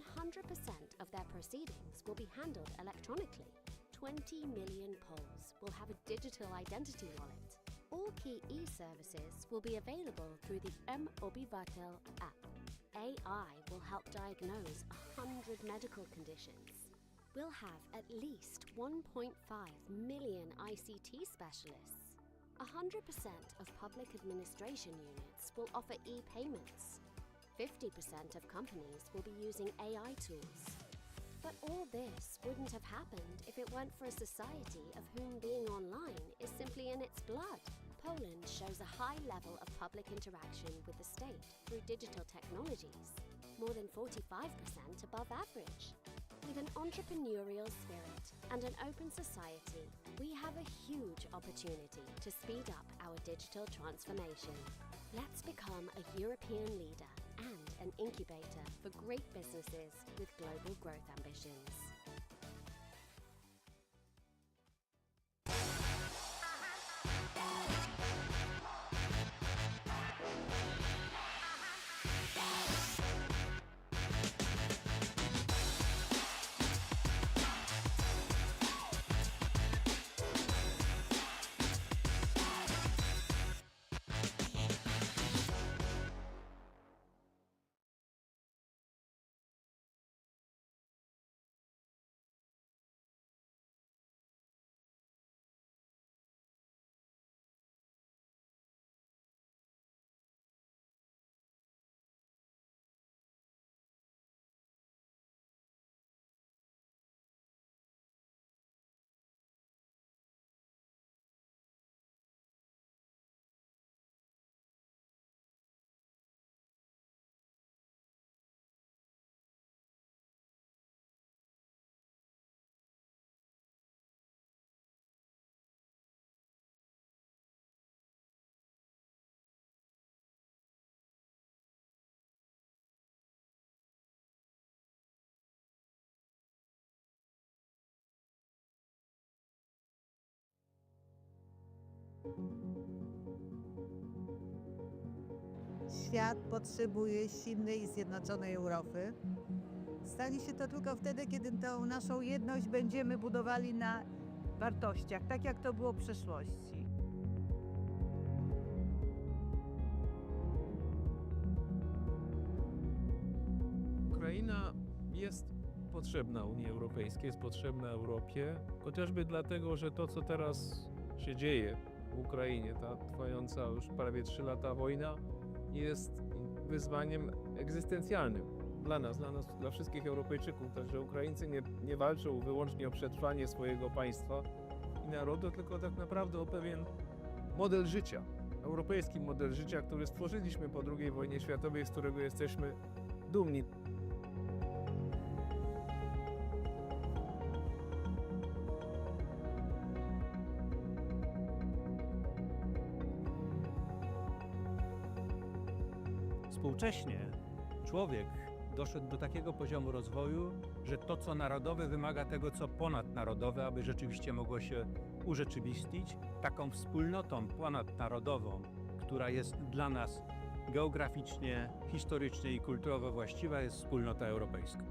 of their proceedings will be handled electronically. 20 million Poles will have a digital identity wallet. All key e-services will be available through the mObywatel app. AI will help diagnose 100 medical conditions. We'll have at least 1.5 million ICT specialists. 100% of public administration units will offer e-payments. 50% of companies will be using AI tools. But all this wouldn't have happened if it weren't for a society of whom being online is simply in its blood. Poland shows a high level of public interaction with the state through digital technologies, more than 45% above average. With an entrepreneurial spirit and an open society, we have a huge opportunity to speed up our digital transformation. Let's become a European leader and an incubator for great businesses with global growth ambitions. Świat potrzebuje silnej i zjednoczonej Europy. Stanie się to tylko wtedy, kiedy tą naszą jedność będziemy budowali na wartościach, tak jak to było w przeszłości. Ukraina jest potrzebna Unii Europejskiej, jest potrzebna Europie, chociażby dlatego, że to, co teraz się dzieje w Ukrainie, ta trwająca już prawie 3 lata wojna, jest wyzwaniem egzystencjalnym dla nas, dla wszystkich Europejczyków. Także Ukraińcy nie walczą wyłącznie o przetrwanie swojego państwa i narodu, tylko tak naprawdę o pewien model życia, europejski model życia, który stworzyliśmy po II wojnie światowej, z którego jesteśmy dumni. Współcześnie człowiek doszedł do takiego poziomu rozwoju, że to, co narodowe, wymaga tego, co ponadnarodowe, aby rzeczywiście mogło się urzeczywistnić. Taką wspólnotą ponadnarodową, która jest dla nas geograficznie, historycznie i kulturowo właściwa, jest wspólnota europejska.